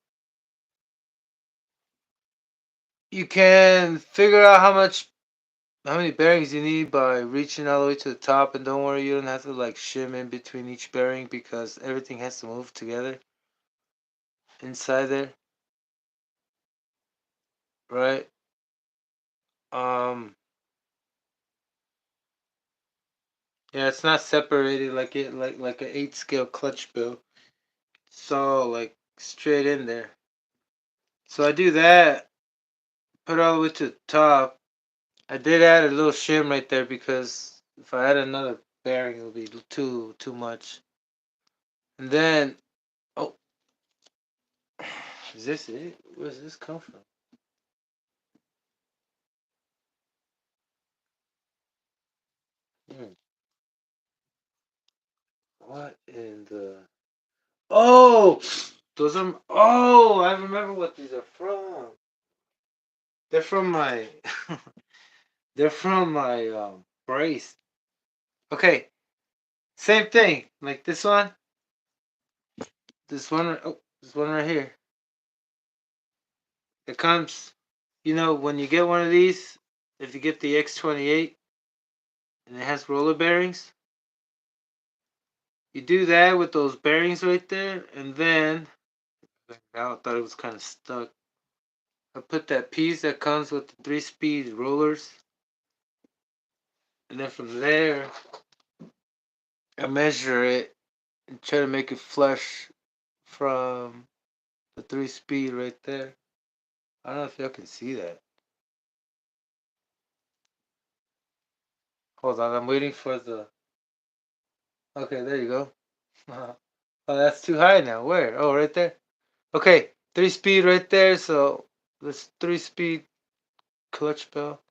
you can figure out how many bearings you need by reaching all the way to the top, and don't worry, you don't have to like shim in between each bearing because everything has to move together inside there, right? Um, yeah, it's not separated like it like an 8 scale clutch bill. It's all like straight in there. So I do that, put it all the way to the top. I did add a little shim right there because if I add another bearing, it'll be too much. And then, oh, is this it? Where does this come from? Hmm. What in the? Oh, those are. Oh, I remember what these are from. They're from my. They're from my brace. Okay, same thing. Like this one. This one. Oh, this one right here. It comes. You know, when you get one of these, if you get the X28 and it has roller bearings, You do that with those bearings right there, and then I thought it was kind of stuck. I put that piece that comes with the 3-speed rollers, and then from there, I measure it and try to make it flush from the 3-speed right there. I don't know if y'all can see that. Hold on, I'm waiting for the. Okay, there you go. Oh, that's too high now. Where? Oh, right there. Okay, 3-speed right there. So this 3-speed clutch bell,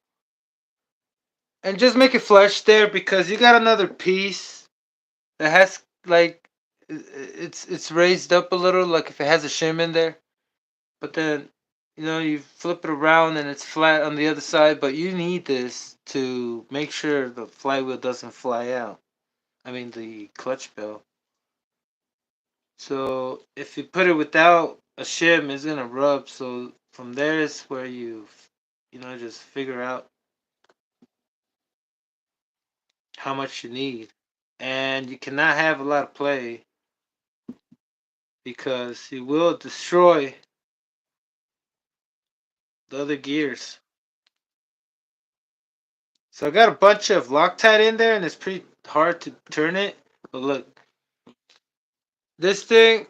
and just make it flush there because you got another piece that has like it's raised up a little, like if it has a shim in there. But then you flip it around and it's flat on the other side. But you need this to make sure the flywheel doesn't fly out. I mean the clutch bell. So if you put it without a shim, it's gonna rub. So from there is where you just figure out how much you need, and you cannot have a lot of play because you will destroy the other gears. So I got a bunch of Loctite in there, and it's pretty hard to turn it. But look, this thing.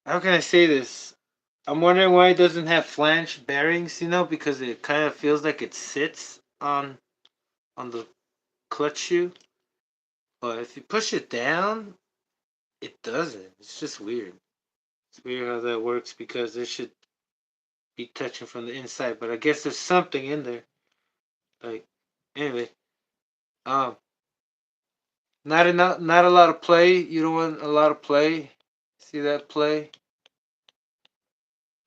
How can I say this? I'm wondering why it doesn't have flange bearings. Because it kind of feels like it sits on the clutch shoe. But if you push it down, it doesn't. It's just weird. It's weird how that works because it should be touching from the inside. But I guess there's something in there. Like, anyway, um, not a lot of play. You don't want a lot of play. See that play?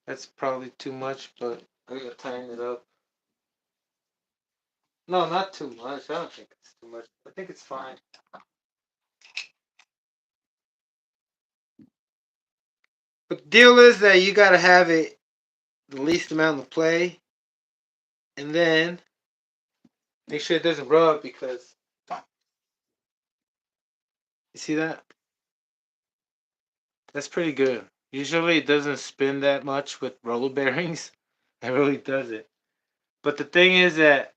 That's probably too much, but I gotta tighten it up. No, not too much. I don't think it's too much. I think it's fine. But the deal is that you gotta have it the least amount of play, and then make sure it doesn't rub because you see that? That's pretty good. Usually it doesn't spin that much with roller bearings. It really doesn't. But the thing is that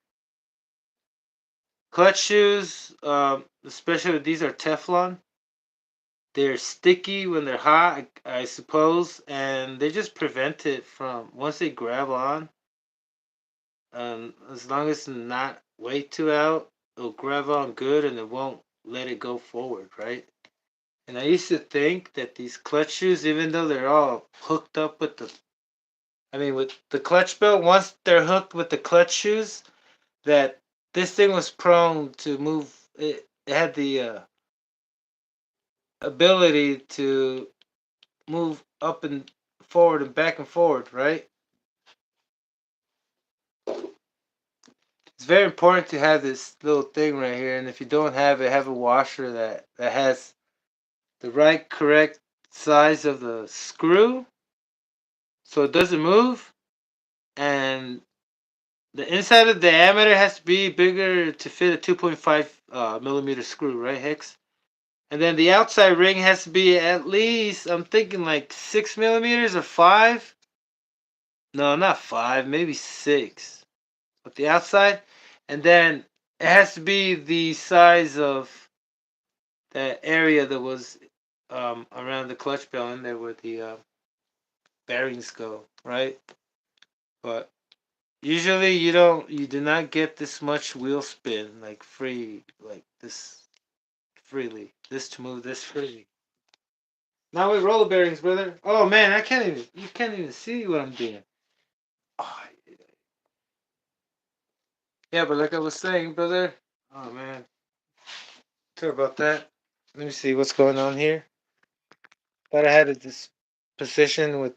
clutch shoes, especially these are Teflon. They're sticky when they're hot, I suppose, and they just prevent it from once they grab on. As long as it's not way too out, it'll grab on good and it won't let it go forward, right? And I used to think that these clutch shoes, even though they're all hooked up with with the clutch belt, once they're hooked with the clutch shoes, that this thing was prone to move. It had the ability to move up and back and forward, right? It's very important to have this little thing right here, and if you don't have it, have a washer that has the right correct size of the screw so it doesn't move, and the inside of the diameter has to be bigger to fit a 2.5 millimeter screw, right, Hicks? And then the outside ring has to be at least, I'm thinking like 6 millimeters or 5. No, not 5, maybe 6. With the outside. And then it has to be the size of that area that was around the clutch bell in there where the bearings go, right? But usually you do not get this much wheel spin like free, like this freely. This to move this freely. Now with roller bearings, brother. Oh man, you can't even see what I'm doing. Oh, yeah, but like I was saying, brother. Oh man, sorry about that. Let me see what's going on here. Thought I had this position with.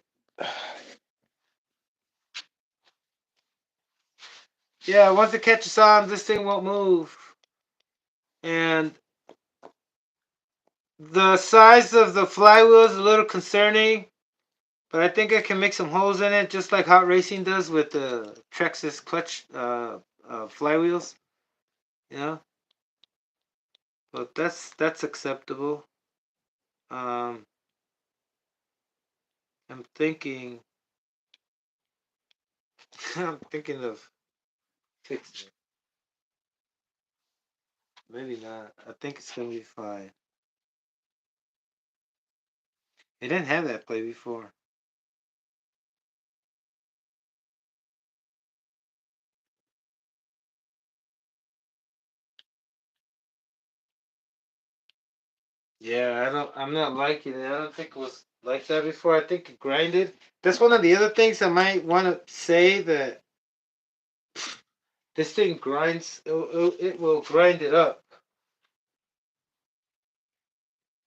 Yeah, once it catches on, this thing won't move. And the size of the flywheel is a little concerning, but I think I can make some holes in it, just like Hot Racing does with the Trexus clutch flywheels. You know, But that's acceptable. Um, I'm thinking, I'm thinking of fixing it. Maybe not. I think it's gonna be fine. It didn't have that play before. Yeah, I'm not liking it. I don't think it was like that before. I think it grinded. That's one of the other things I might want to say, that this thing grinds. It will grind it up.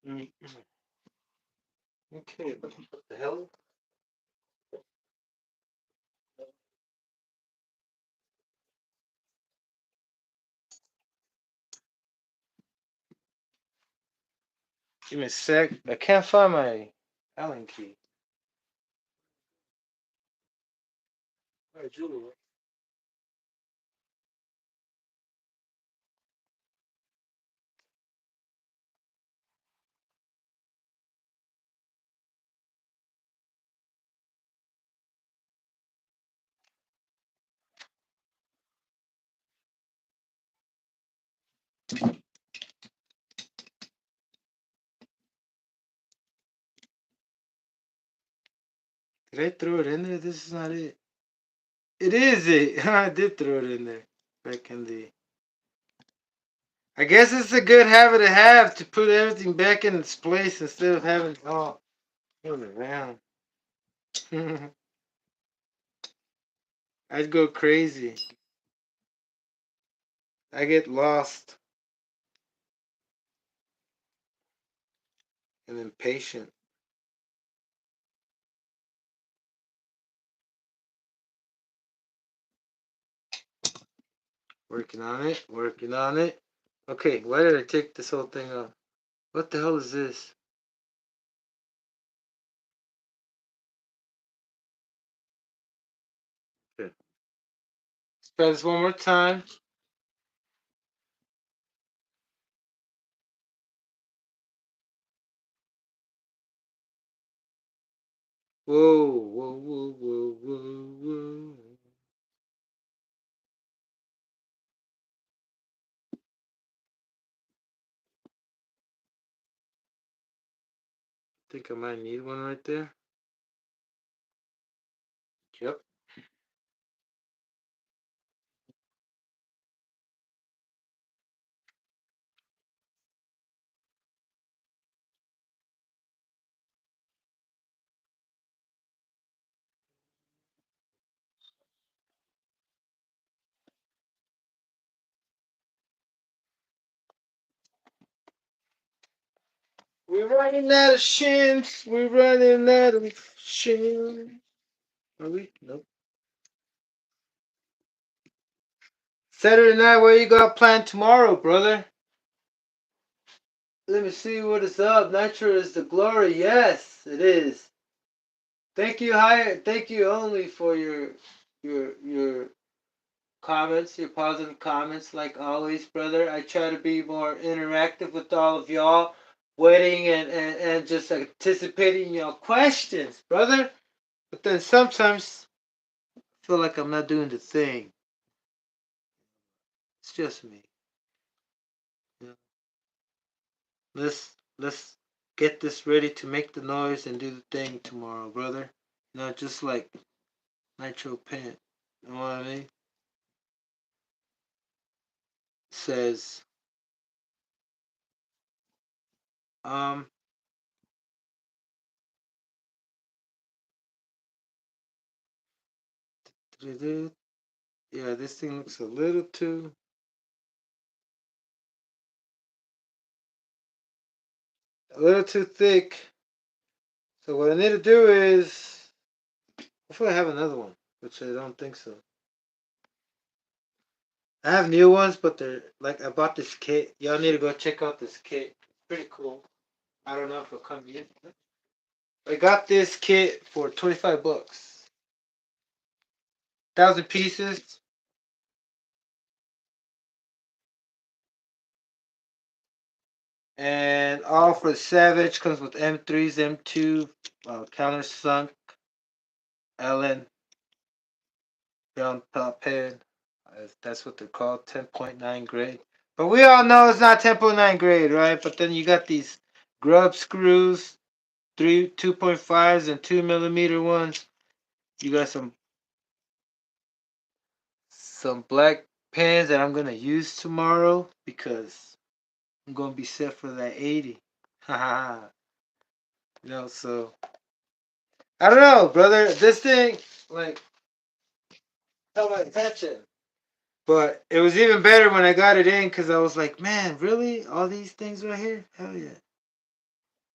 Mm. Okay, what the hell? Give me a sec. I can't find my Allen key. All right, Julie. Did I throw it in there? This is not it. It is it. I did throw it in there. Back in the. I guess it's a good habit to have, to put everything back in its place instead of having it all moving around. I'd go crazy. I get lost and impatient. Working on it. Working on it. Okay, why did I take this whole thing off? What the hell is this? Okay. Let's try this one more time. Whoa, whoa, whoa, whoa, whoa, whoa. Think I might need one right there. Yep. We're running out of shins. We're running out of shins. Are we? Nope. Saturday night, where you got planned tomorrow, brother? Let me see what is up. Nitro is the glory. Yes, it is. Thank you, higher. Thank you only for your comments, your positive comments. Like always, brother. I try to be more interactive with all of y'all, waiting and just anticipating your questions, brother. But then sometimes I feel like I'm not doing the thing. It's just me. You know, let's get this ready to make the noise and do the thing tomorrow, brother. You know, just like Nitro Pant. You know what I mean? Says, um, yeah, this thing looks a little too thick. So what I need to do is, hopefully I have another one, which I don't think so. I have new ones, but they're like, I bought this kit. Y'all need to go check out this kit. It's pretty cool. I don't know if it'll come in. I got this kit for $25. 1,000 pieces. And all for the Savage comes with M3s, M2, countersunk, Allen, ground top head. That's what they're called, 10.9 grade. But we all know it's not 10.9 grade, right? But then you got these grub screws, 2.5s and 2 millimeter ones. You got some black pens that I'm gonna use tomorrow because I'm gonna be set for that 80. Haha. So I don't know, brother. This thing like held my attention. But it was even better when I got it in because I was like, man, really? All these things right here? Hell yeah.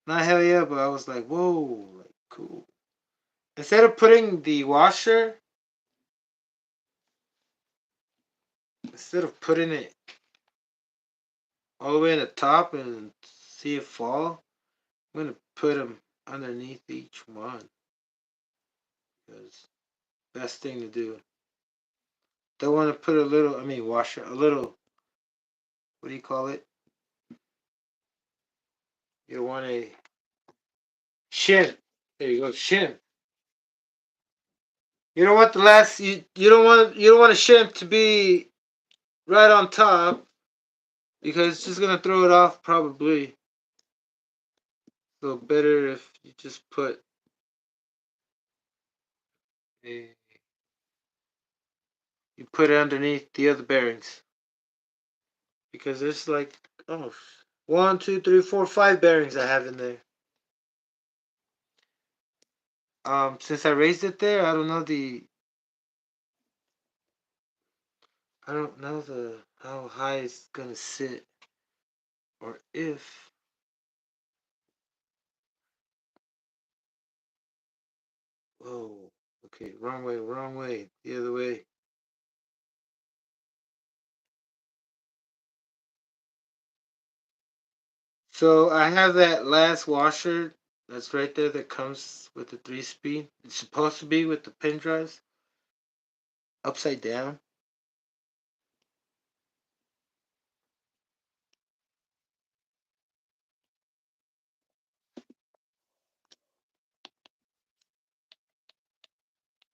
Not hell yeah, but I was like, whoa, like cool. Instead of putting the washer, instead of putting it all the way in the top and see it fall, I'm gonna put them underneath each one because best thing to do. Don't want to put a little, washer, a little, what do you call it? You want a shim. There you go, shim. You don't want the last, you don't want a shim to be right on top because it's just gonna throw it off probably. So better if you just put a, you put it underneath the other bearings because there's like oh 1, 2, 3, 4, 5 bearings I have in there. Since I raised it there, I don't know the how high it's gonna sit or if. Whoa. Okay, wrong way, wrong way. The other way. So I have that last washer that's right there that comes with the 3-speed. It's supposed to be with the pin drives upside down.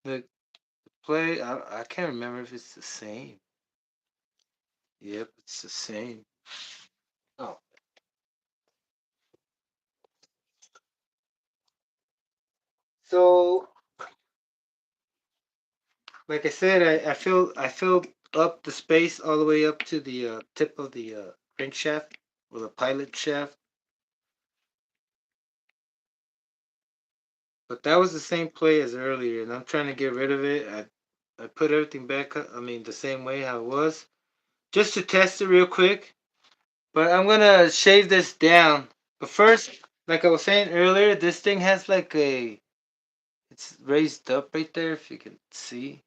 The play, I can't remember if it's the same. Yep, it's the same. Oh, so like I said, I filled up the space all the way up to the tip of the crankshaft or the pilot shaft. But that was the same play as earlier, and I'm trying to get rid of it. I put everything back. The same way how it was, just to test it real quick. But I'm gonna shave this down. But first, like I was saying earlier, this thing has like it's raised up right there if you can see.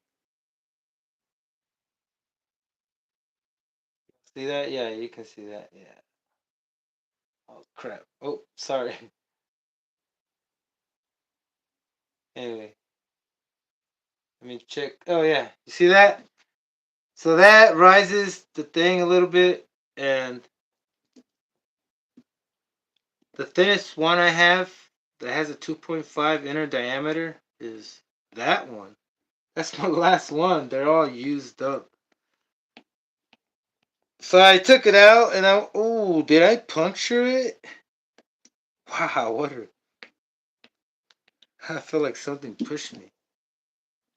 See that? Yeah, you can see that. Yeah. Oh crap. Oh, sorry. Anyway, let me check. Oh yeah, you see that? So that rises the thing a little bit, and the thinnest one I have that has a 2.5 inner diameter is that one. That's my last one. They're all used up. So I took it out and did I puncture it? Wow, I feel like something pushed me.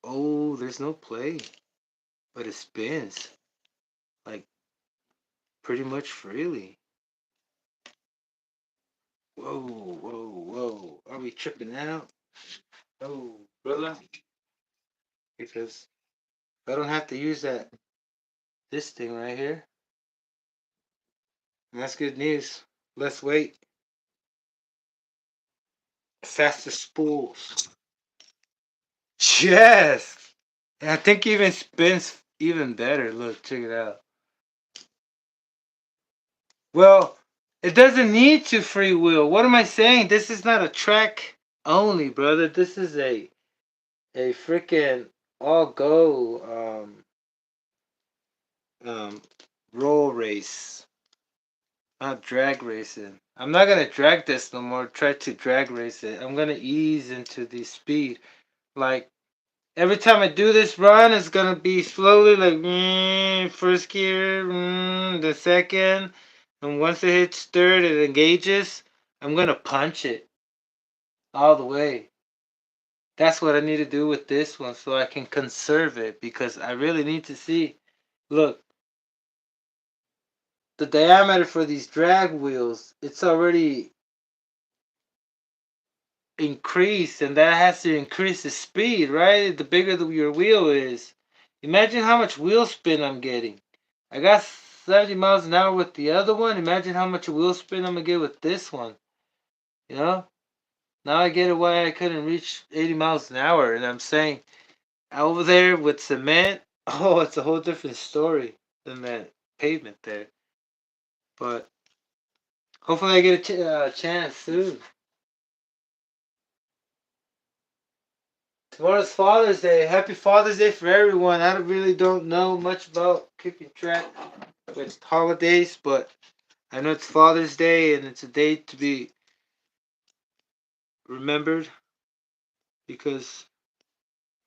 Oh, there's no play, but it spins like pretty much freely. Whoa, whoa, whoa. Are we tripping out? Oh, brother. Because I don't have to use this thing right here. And that's good news. Less weight. Faster spools. Yes! And I think even spins even better. Look, check it out. Well, it doesn't need to freewheel. What am I saying? This is not a track only, brother. This is a freaking all go um roll race. Not drag racing. I'm not gonna drag this no more. Try to drag race it. I'm gonna ease into the speed. Like every time I do this run, it's gonna be slowly like first gear, the second, and once it hits third, it engages. I'm gonna punch it all the way. That's what I need to do with this one so I can conserve it because I really need to see. Look, the diameter for these drag wheels, it's already increased, and that has to increase the speed, right? The bigger your wheel is. Imagine how much wheel spin I'm getting. I got 70 miles an hour with the other one. Imagine how much wheel spin I'm gonna get with this one. You know? Now I get it why I couldn't reach 80 miles an hour. And I'm saying over there with cement, oh, it's a whole different story than that pavement there. But hopefully I get a chance soon. Tomorrow's Father's Day. Happy Father's Day for everyone. I really don't know much about keeping track with holidays, but I know it's Father's Day and it's a day to be remembered because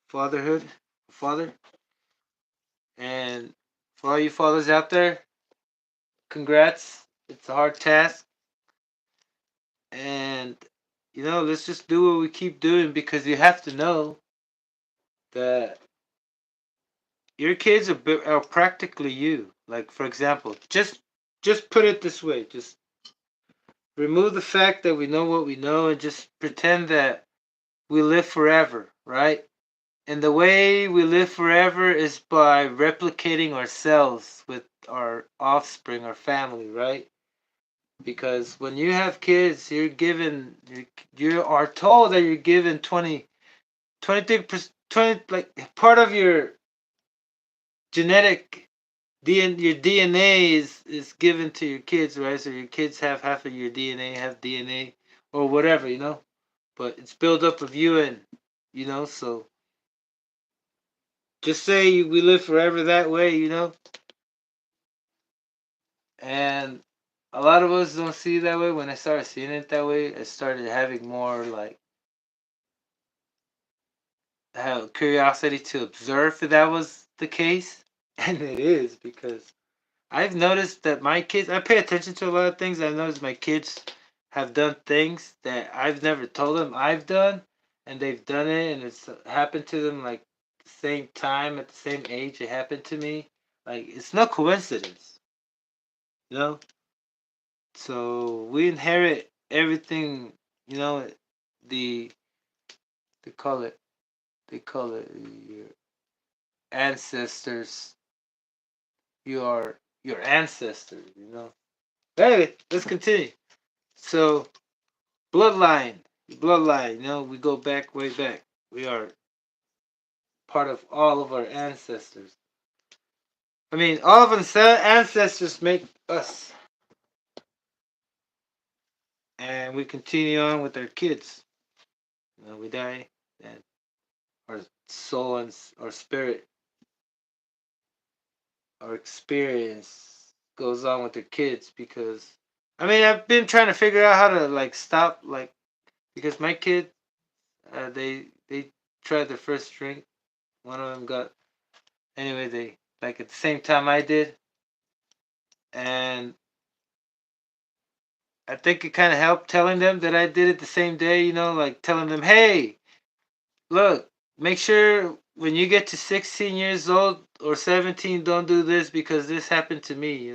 fatherhood, father. And for all you fathers out there, congrats. It's a hard task. And, let's just do what we keep doing because you have to know that your kids are practically you. Like, for example, just put it this way. Just remove the fact that we know what we know and just pretend that we live forever, right? And the way we live forever is by replicating ourselves with our offspring, our family, right? Because when you have kids, you are told that you're given 23%, 20, like part of your genetic your DNA is given to your kids, right? So your kids have half of your DNA, have DNA or whatever. But it's built up of you so just say we live forever that way. And a lot of us don't see it that way. When I started seeing it that way, I started having more like have curiosity to observe if that was the case. And it is because I've noticed that my kids, I pay attention to a lot of things. I've noticed my kids have done things that I've never told them I've done, and they've done it, and it's happened to them like the same time at the same age it happened to me. Like it's no coincidence, you know. So we inherit everything, you know. The they call it your ancestors. Your ancestors. Anyway, let's continue. So bloodline, bloodline. We go back way back. We are part of all of our ancestors. I mean, all of our ancestors make us, and we continue on with our kids. We die, and our soul and our spirit, our experience goes on with their kids because. I mean, I've been trying to figure out how to like stop because my kid, they tried their first drink. One of them got anyway. They like at the same time I did, and I think it kind of helped telling them that I did it the same day. Like telling them, hey, look, make sure when you get to 16 years old or 17, don't do this because this happened to me.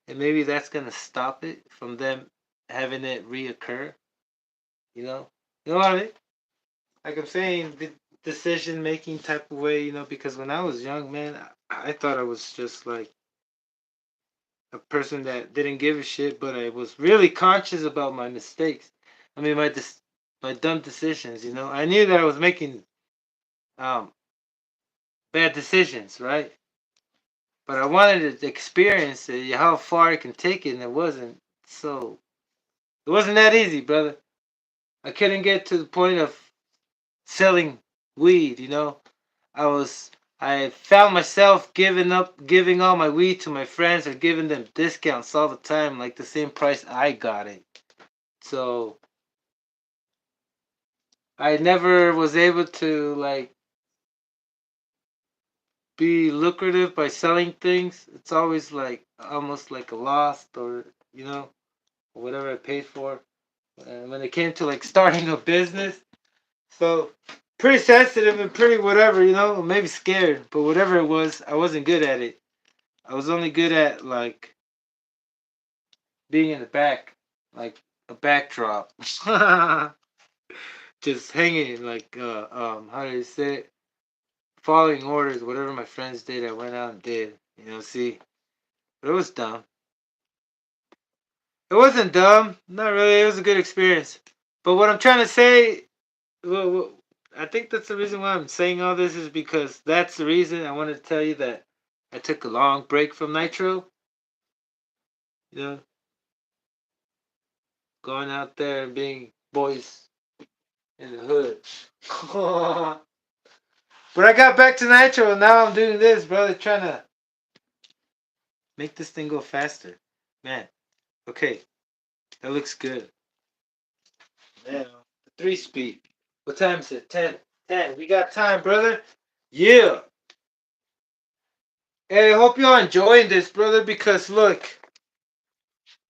And maybe that's gonna stop it from them having it reoccur. You know what I mean? Like I'm saying, the decision making type of way. Because when I was young, man, I thought I was just like a person that didn't give a shit, but I was really conscious about my mistakes. I mean, my dumb decisions. I knew that I was making um bad decisions, right? But I wanted to experience it, how far I can take it, and it wasn't. So it wasn't that easy, brother. I couldn't get to the point of selling weed. I was I found myself giving all my weed to my friends or giving them discounts all the time, like the same price I got it. So I never was able to like be lucrative by selling things. It's always like almost like a loss or whatever I paid for. And when it came to like starting a business, so pretty sensitive and pretty whatever, maybe scared, but whatever it was, I wasn't good at it. I was only good at like being in the back, like a backdrop, just hanging like how do you say it? Following orders, whatever my friends did, I went out and did. See, but it was dumb. It wasn't dumb, not really. It was a good experience. But what I'm trying to say, well, I think that's the reason why I'm saying all this is because that's the reason I wanted to tell you that I took a long break from Nitro. You know, going out there and being boys in the hood. But I got back to Nitro and now I'm doing this, brother, trying to make this thing go faster. Man, okay, that looks good. Man, the 3-speed. What time is it? 10. 10. We got time, brother. Yeah. Hey, I hope you're enjoying this, brother, because look,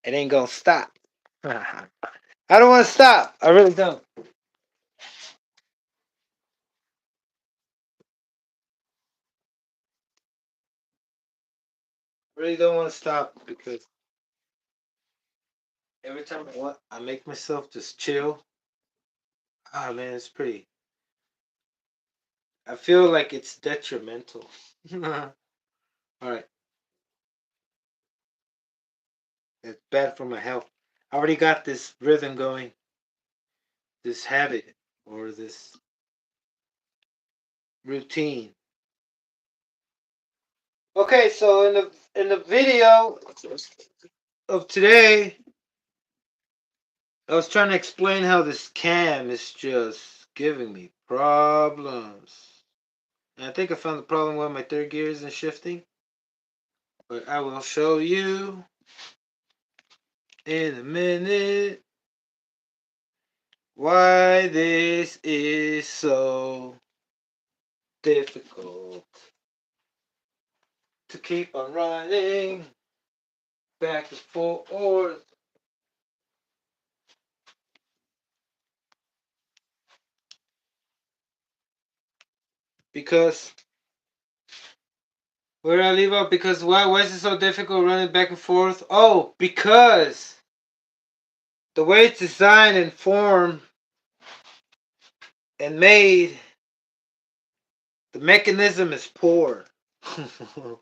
it ain't gonna stop. I don't want to stop. I really don't. I really don't want to stop because every time I make myself just chill. Ah, man, it's pretty. I feel like it's detrimental. All right, it's bad for my health. I already got this rhythm going, this habit or this routine. Okay, so in the video of today, I was trying to explain how this cam is just giving me problems. And I think I found the problem why my third gear isn't shifting. But I will show you in a minute why this is so difficult to keep on running back and forth. Because where did I leave off? Because why is it so difficult running back and forth? Oh, because the way it's designed and formed and made, the mechanism is poor. Let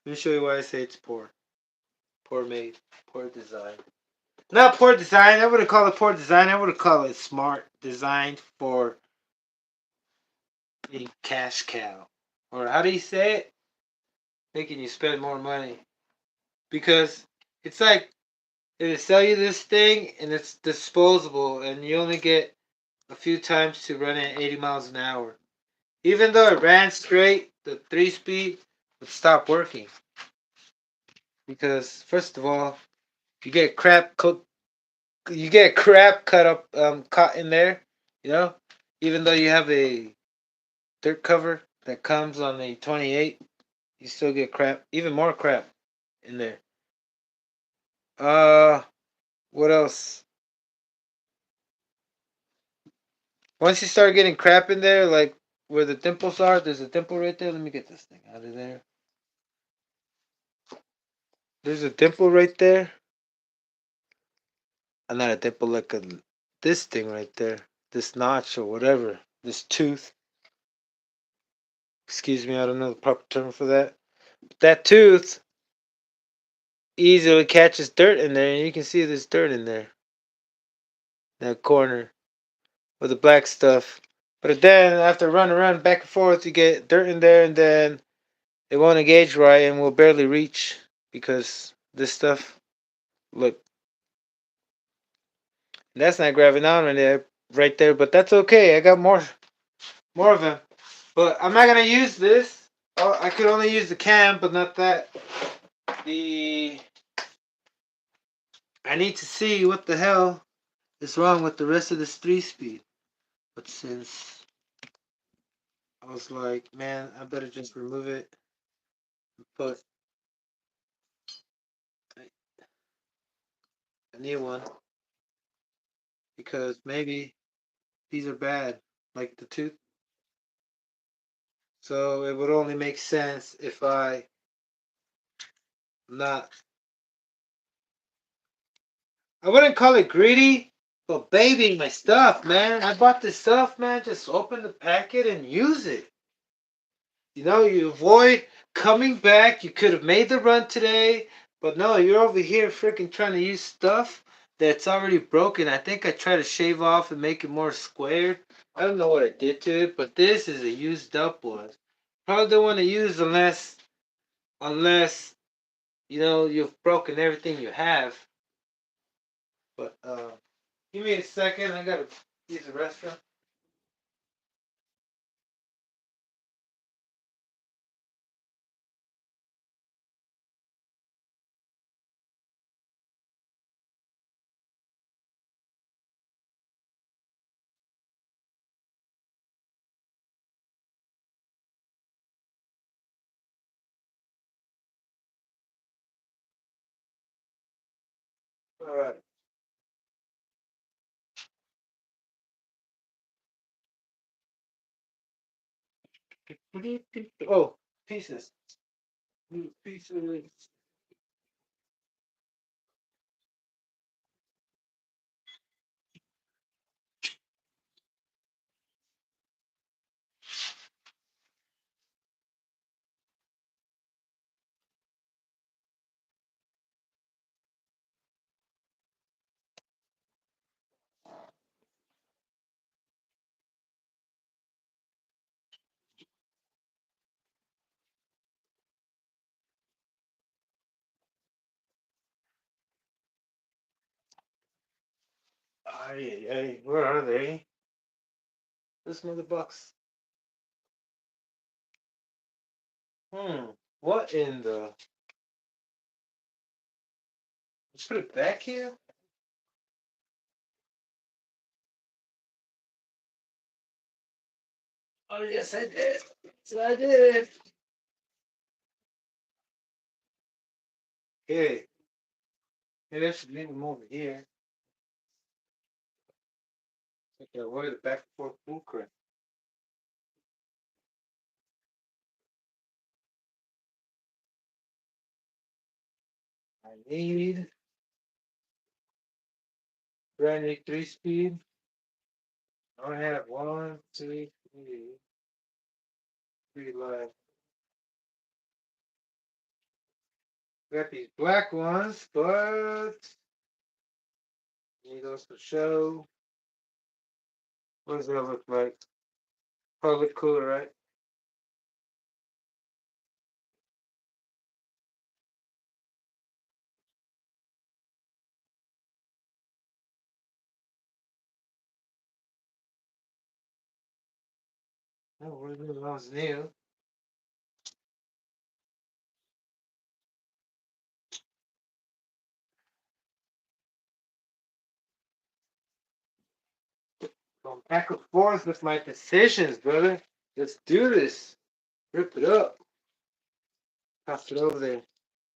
me show you why I say it's poor. Poor made, poor design. Not poor design. I wouldn't call it poor design. I would call it smart design for a cash cow. Or how do you say it? Making you spend more money. Because it's like they sell you this thing and it's disposable and you only get a few times to run it at 80 miles an hour. Even though it ran straight, the 3-speed would stop working. Because first of all, you get crap cut up caught in there, you know? Even though you have a dirt cover that comes on the 28, you still get crap, even more crap in there. Uh, what else? Once you start getting crap in there, like where the dimples are, there's a dimple right there. Let me get this thing out of there. There's a dimple right there. Not a dimple, like this thing right there. This notch or whatever. This tooth. Excuse me, I don't know the proper term for that. That tooth easily catches dirt in there, and you can see there's dirt in there. That corner with the black stuff. But then after running around back and forth, you get dirt in there, and then it won't engage right and will barely reach because this stuff. Look, that's not grabbing on right there, but that's okay. I got more of them. But I'm not gonna use this. Oh, I could only use the cam, but not that. The I need to see what the hell is wrong with the rest of this 3-speed. But since I was like, man, I better just remove it and put a new one because maybe these are bad, like the tooth. So it would only make sense if I not. I wouldn't call it greedy, but babying my stuff, man. I bought this stuff, man. Just open the packet and use it. You know, you avoid coming back. You could have made the run today, but no, you're over here freaking trying to use stuff that's already broken. I think I tried to shave off and make it more squared. I don't know what I did to it, but this is a used up one. Probably don't want to use unless you know you've broken everything you have. But give me a second. I gotta use the restroom. All right. Oh, pieces. Pieces. Ay, where are they? This mother box. What in the? Put it back here? Oh, yes, I did. Yes, I did. Okay. Maybe I should leave them over here. I can avoid the back and forth bullcrap. I need brand new 3-speed. I have one, two, three left. Got these black ones, but need those for show. What does that look like? Probably look cooler, right? Oh, what are those new? Going back and forth with my decisions, brother. Let's do this. Rip it up. Pass it over there.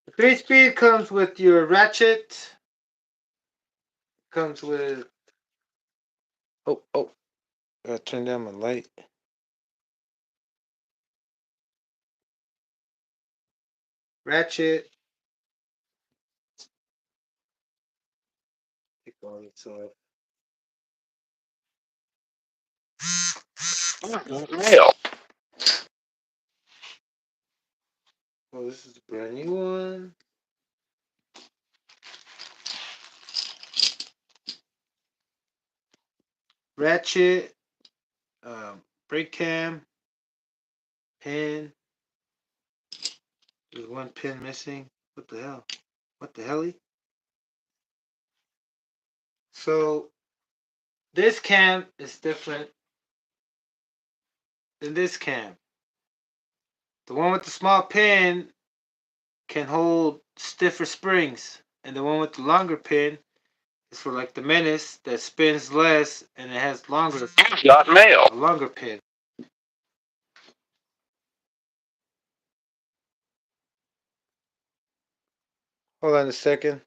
The 3-speed comes with your ratchet. Comes with. Oh. Gotta turn down my light. Ratchet. Take all this off. Nail. Oh, this is a brand new one. Ratchet. Brake cam. Pin. There's one pin missing. What the hell? What the hell? So this cam is different. than this cam. The one with the small pin can hold stiffer springs, and the one with the longer pin is for like the Menace that spins less and it has longer. Got mail. A longer pin. Hold on a second.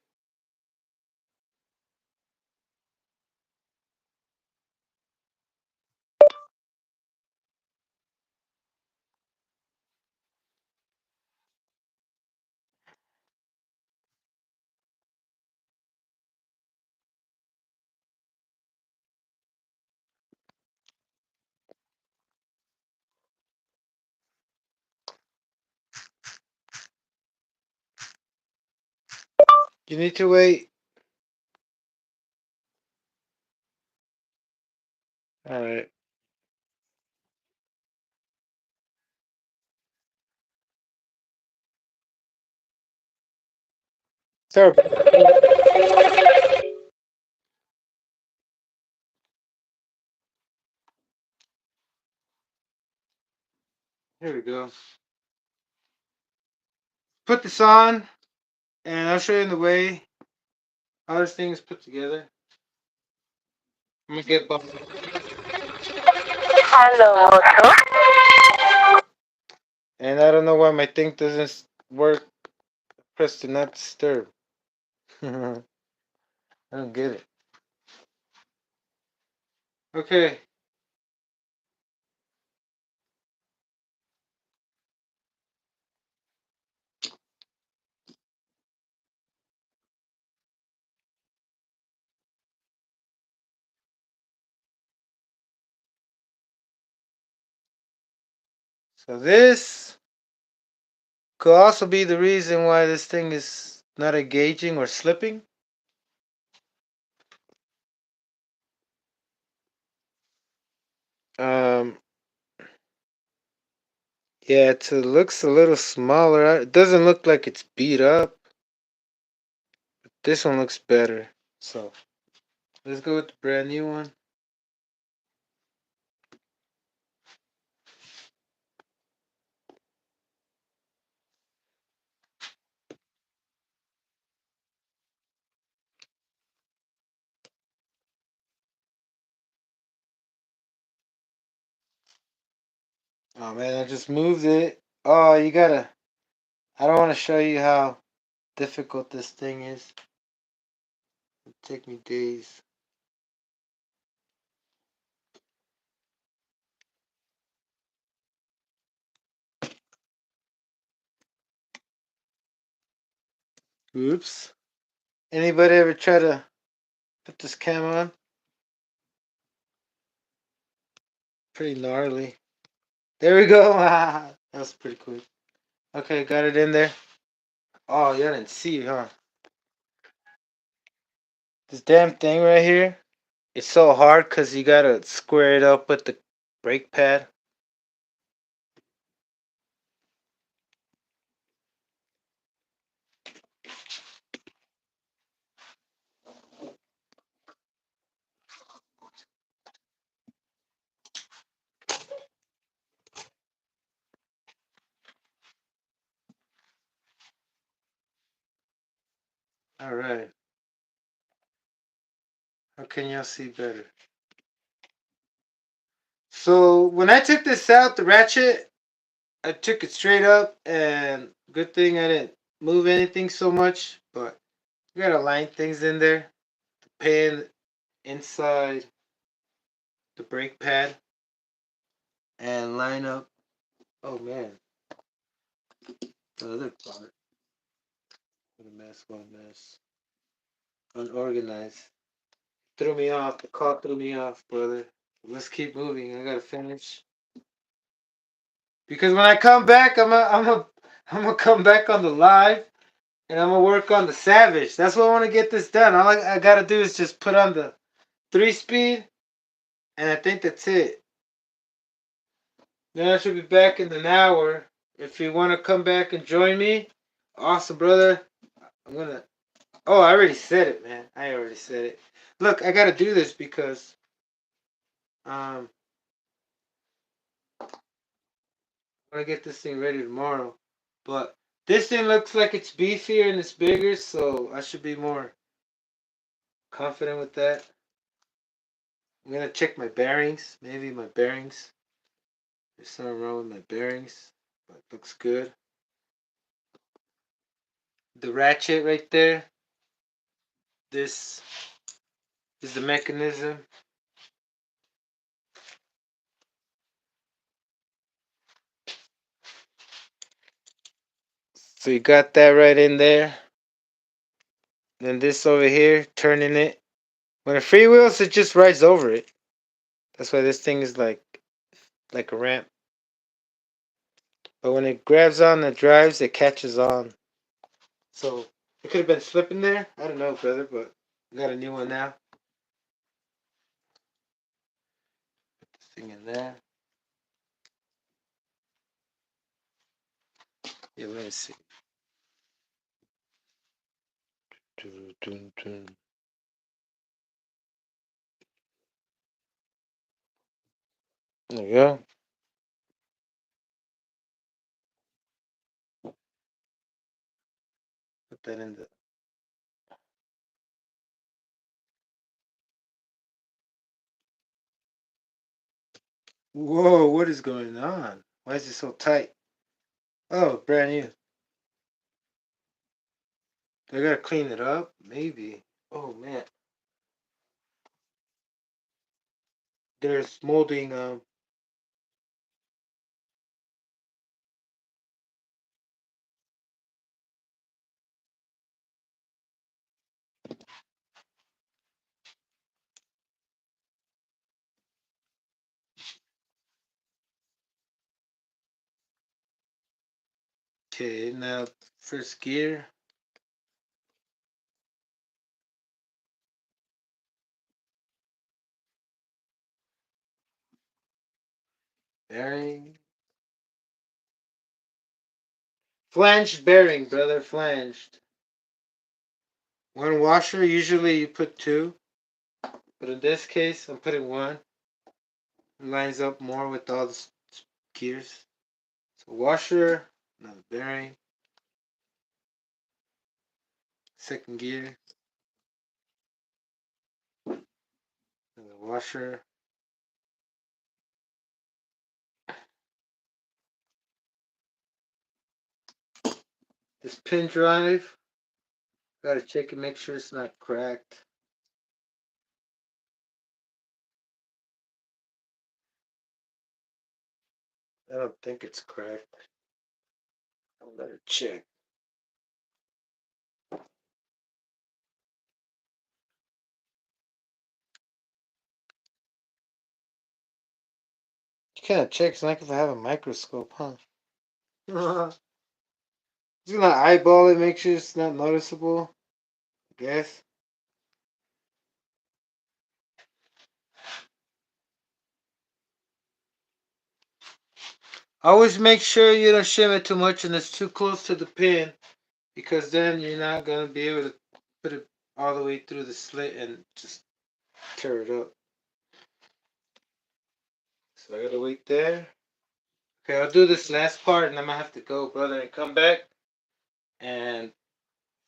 You need to wait. All right. Sorry. Here we go. Put this on, and I'll show you in the way how this thing is put together. I'm gonna get bumped. Hello, motor. And I don't know why my thing doesn't work. Press to not disturb. I don't get it. Okay. So this could also be the reason why this thing is not engaging or slipping. Um, yeah, it looks a little smaller. It doesn't look like it's beat up. But this one looks better. So let's go with the brand new one. Oh man, I just moved it. Oh, you gotta. I don't want to show you how difficult this thing is. It'll take me days. Oops. Anybody ever try to put this cam on? Pretty gnarly. There we go. That was pretty quick. Okay, got it in there. Oh, you didn't see it, huh? This damn thing right here. It's so hard because you gotta square it up with the brake pad. Alright. How can y'all see better? So when I took this out, the ratchet, I took it straight up, and good thing I didn't move anything so much, but you gotta line things in there. The pin inside the brake pad and line up. Oh man, the other part. What a mess, what a mess. Unorganized. Threw me off. The call threw me off, brother. Let's keep moving. I gotta finish. Because when I come back, I'm gonna come back on the live, and I'm gonna work on the Savage. That's what I want to get this done. All I gotta do is just put on the 3-speed, and I think that's it. Then I should be back in an hour. If you want to come back and join me, awesome, brother. I'm gonna. Oh, I already said it, man. I already said it. Look, I gotta do this because um I'm gonna get this thing ready tomorrow. But this thing looks like it's beefier and it's bigger, so I should be more confident with that. I'm gonna check my bearings. Maybe my bearings. There's something wrong with my bearings, but it looks good. The ratchet right there. This is the mechanism. So you got that right in there. Then this over here, turning it. When it freewheels, it just rides over it. That's why this thing is like a ramp. But when it grabs on the drives, it catches on. So it could have been slipping there. I don't know, brother, but I got a new one now. Put this thing in there. Yeah, let me see. There you go. Put that in the. Whoa, what is going on? Why is it so tight? Oh, brand new. I gotta clean it up? Maybe. Oh man. There's molding okay, now first gear. Bearing. Flanged bearing, brother, flanged. One washer, usually you put two, but in this case, I'm putting one. It lines up more with all the gears. So washer, another bearing, second gear, another washer. This pin drive, gotta check and make sure it's not cracked. I don't think it's cracked. I'll let her check. You can't check, it's like if I have a microscope, huh? Just gonna eyeball it, make sure it's not noticeable. I guess. Always make sure you don't shim it too much and it's too close to the pin because then you're not gonna be able to put it all the way through the slit and just tear it up. So I gotta wait there. Okay, I'll do this last part and I'm gonna have to go, brother, and come back and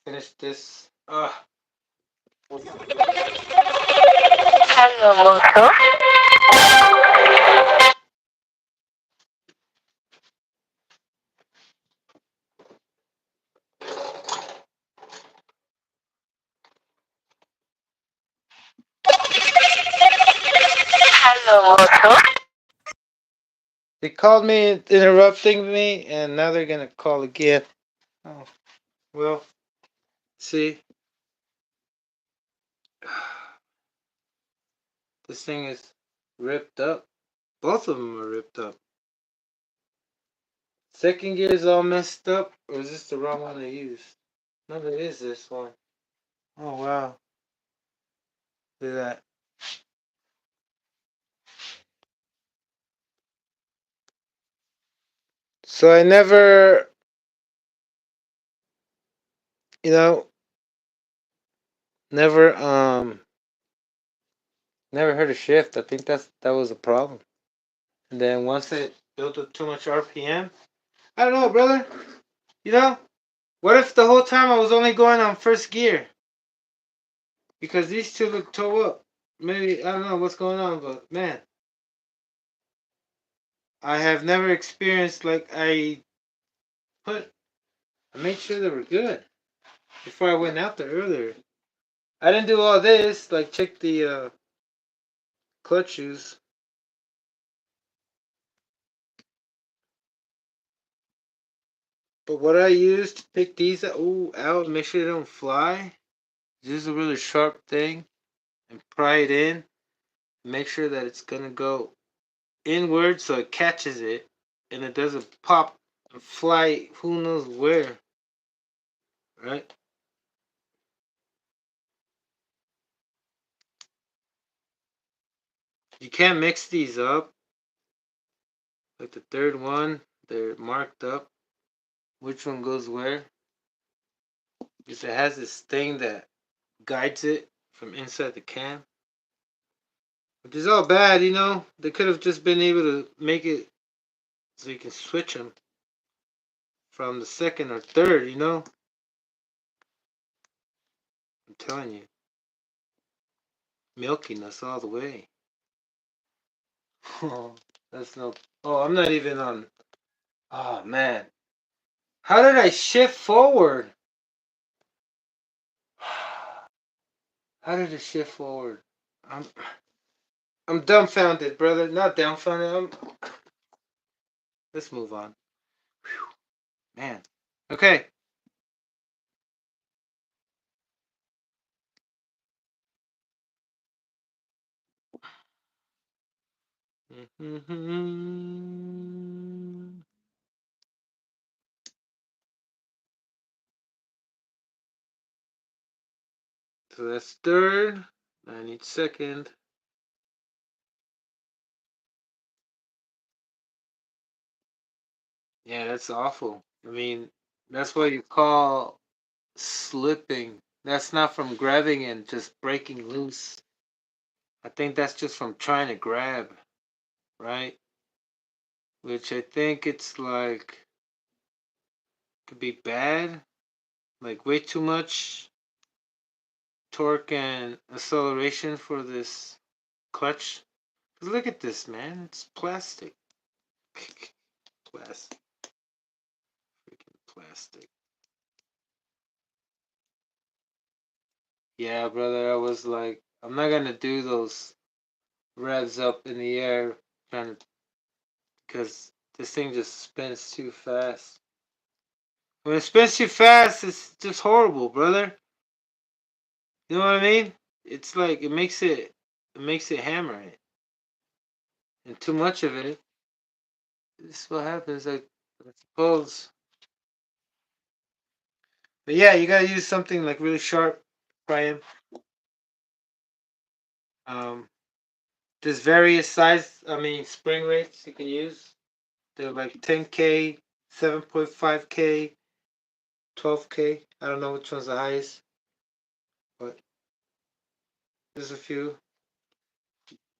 finish this. Hello, motor. Hello, motor. They called me interrupting me and now they're gonna call again. Oh, well, see, this thing is ripped up. Both of them are ripped up. Second gear is all messed up, or is this the wrong one I used? No, it is this one. Oh wow, look at that. So I never, you know, never never heard a shift. I think that was a problem. And then once it built up too much RPM. I don't know, brother. You know, what if the whole time I was only going on first gear? Because these two look toe up. Maybe, I don't know what's going on, but man, I have never experienced like put, I made sure they were good before I went out there earlier. I didn't do all this, like check the clutch shoes. But what I use to pick these out, make sure they don't fly. Use a really sharp thing and pry it in. Make sure that it's gonna go inward so it catches it and it doesn't pop and fly who knows where. Right? You can't mix these up. Like the third one, they're marked up. Which one goes where? Because it has this thing that guides it from inside the cam. Which is all bad, you know. They could have just been able to make it so you can switch them from the second or third, you know. I'm telling you, milking us all the way. Oh, that's no. Oh, I'm not even on. Oh man, how did I shift forward? How did it shift forward? I'm I'm dumbfounded, brother. Not dumbfounded. Let's move on. Man. Okay. So that's third. I need second. Yeah, that's awful. I mean, that's what you call slipping. That's not from grabbing and just breaking loose. I think that's just from trying to grab, right? Which I think it's like could be bad, like way too much torque and acceleration for this clutch. Look at this, man. It's plastic. Plastic. Freaking plastic. Yeah, brother, I was like, I'm not gonna do those revs up in the air trying to, because this thing just spins too fast. When it spins too fast, it's just horrible, brother. You know what I mean? It's like it makes it hammer it, and too much of it. This is what happens. I suppose. But yeah, you gotta use something like really sharp, Brian. Um, there's various size. I mean, spring rates you can use. They're like 10K, 7.5K, 12K. I don't know which one's the highest, but there's a few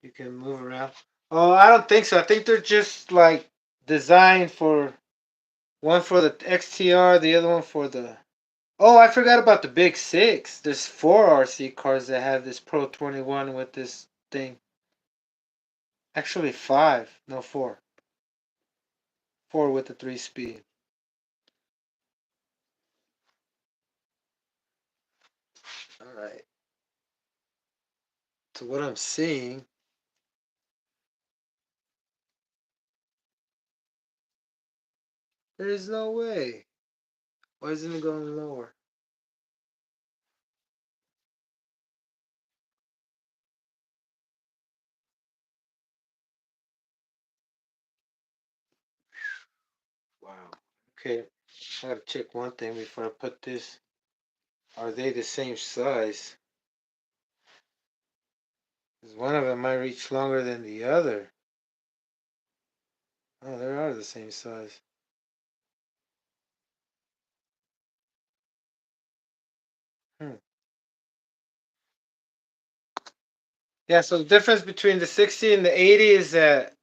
you can move around. Oh, I don't think so. I think they're just like designed for one for the XTR, the other one for the. Oh, I forgot about the Big Six. There's four RC cars that have this Pro 21 with this thing. Actually, five. No, four. Four with the 3 speed. All right. So what I'm seeing, there is no way. Why isn't it going lower? Wow. Okay. I gotta check one thing before I put this. Are they the same size? Because one of them might reach longer than the other. Oh, they are the same size. Hmm. Yeah, so the difference between the 60 and the 80 is that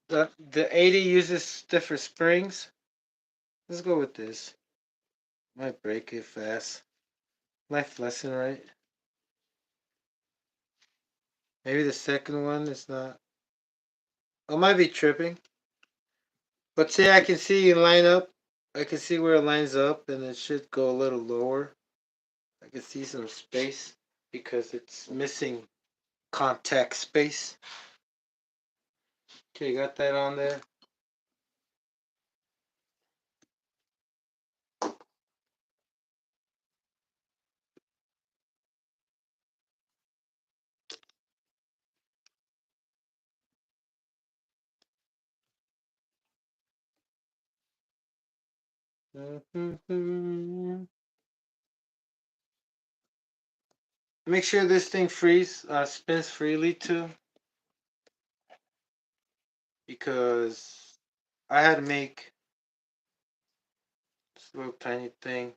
The 80 uses different springs. Let's go with this. Might break it fast. Life lesson, right? Maybe the second one is not. I might be tripping. But see, I can see it line up. I can see where it lines up, and it should go a little lower. I can see some space because it's missing contact space. Okay, got that on there. Make sure this thing spins freely too, because I had to make this little tiny thing.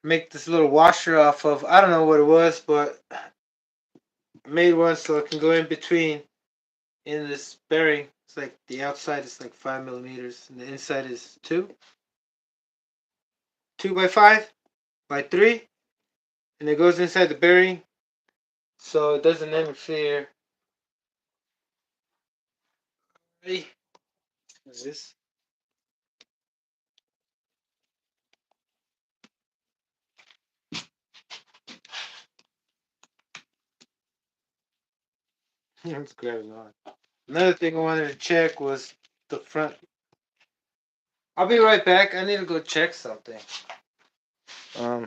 Make this little washer off of, I don't know what it was, but I made one so it can go in between in this bearing. It's like the outside is like 5 millimeters and the inside is 2 by 5 by 3, and it goes inside the bearing so it doesn't interfere. Ready? What's this? I'm just grabbing on. Another thing I wanted to check was the front. I'll be right back. I need to go check something. Um.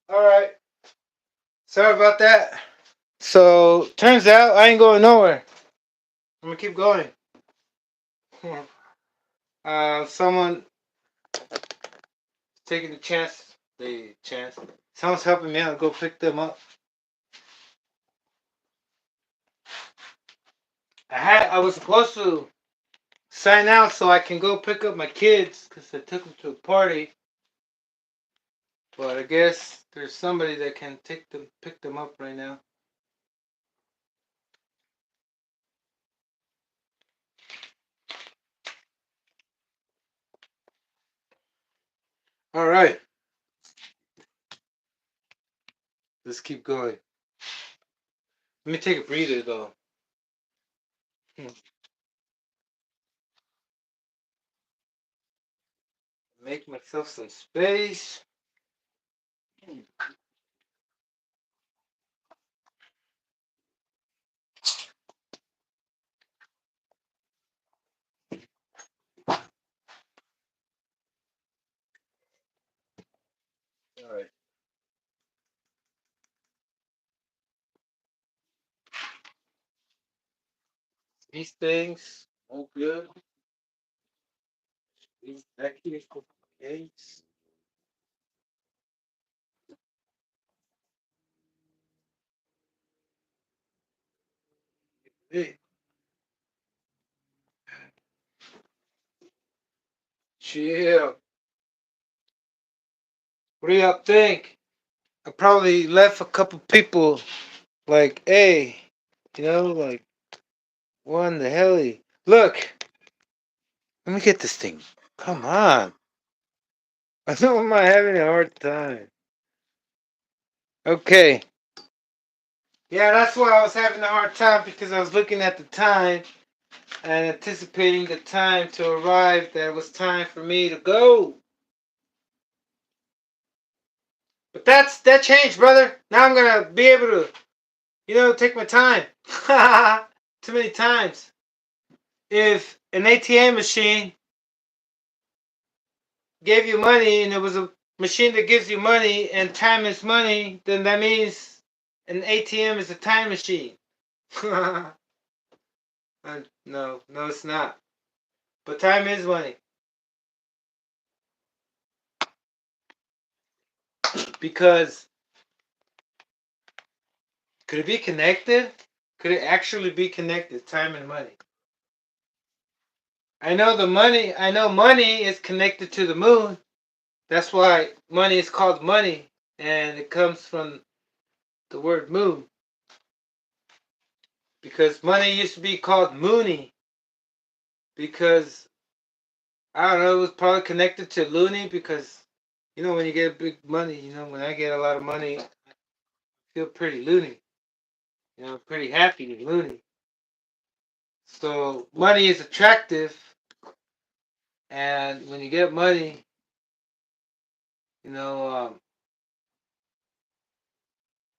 All right. Sorry about that. So turns out I ain't going nowhere. I'm gonna keep going. Someone taking the chance. The chance. Someone's helping me out. Go pick them up. I was supposed to sign out so I can go pick up my kids because I took them to a party. But I guess there's somebody that can pick them up right now. All right, let's keep going. Let me take a breather though. Make myself some space. All right. These things all good. These technical case. Hey, chill. What do y'all think? I probably left a couple people like, hey, like, what in the hell? Look, let me get this thing. Come on. I know I'm having a hard time. Okay. Yeah, that's why I was having a hard time because I was looking at the time and anticipating the time to arrive that it was time for me to go. But that changed, brother. Now I'm gonna be able to, take my time. Too many times. If an ATM machine gave you money and it was a machine that gives you money and time is money, then that means an ATM is a time machine. No, it's not. But time is money. Because could it be connected? Could it actually be connected? Time and money. I know money is connected to the moon. That's why money is called money. And it comes from the word moon. Because money used to be called Mooney. Because, I don't know, it was probably connected to Looney. Because, when you get big money, when I get a lot of money, I feel pretty loony. Pretty happy and loony. So money is attractive, and when you get money, you know, um,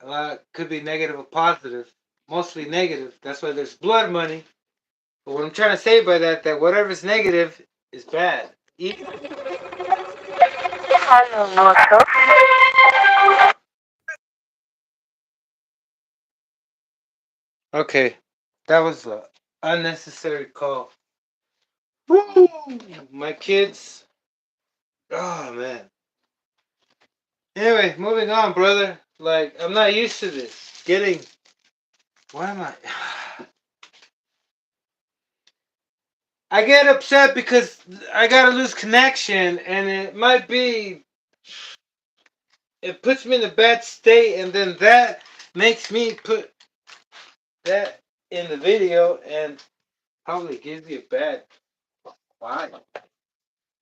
a lot could be negative or positive. Mostly negative. That's why there's blood money. But what I'm trying to say by that whatever's negative is bad. Okay, that was an unnecessary call. Woo! My kids. Oh man. Anyway, moving on, brother. Like I'm not used to this. Getting. Why am I? I get upset because I gotta lose connection, and it might be. It puts me in a bad state, and then that makes me put that in the video, and probably gives you a bad vibe.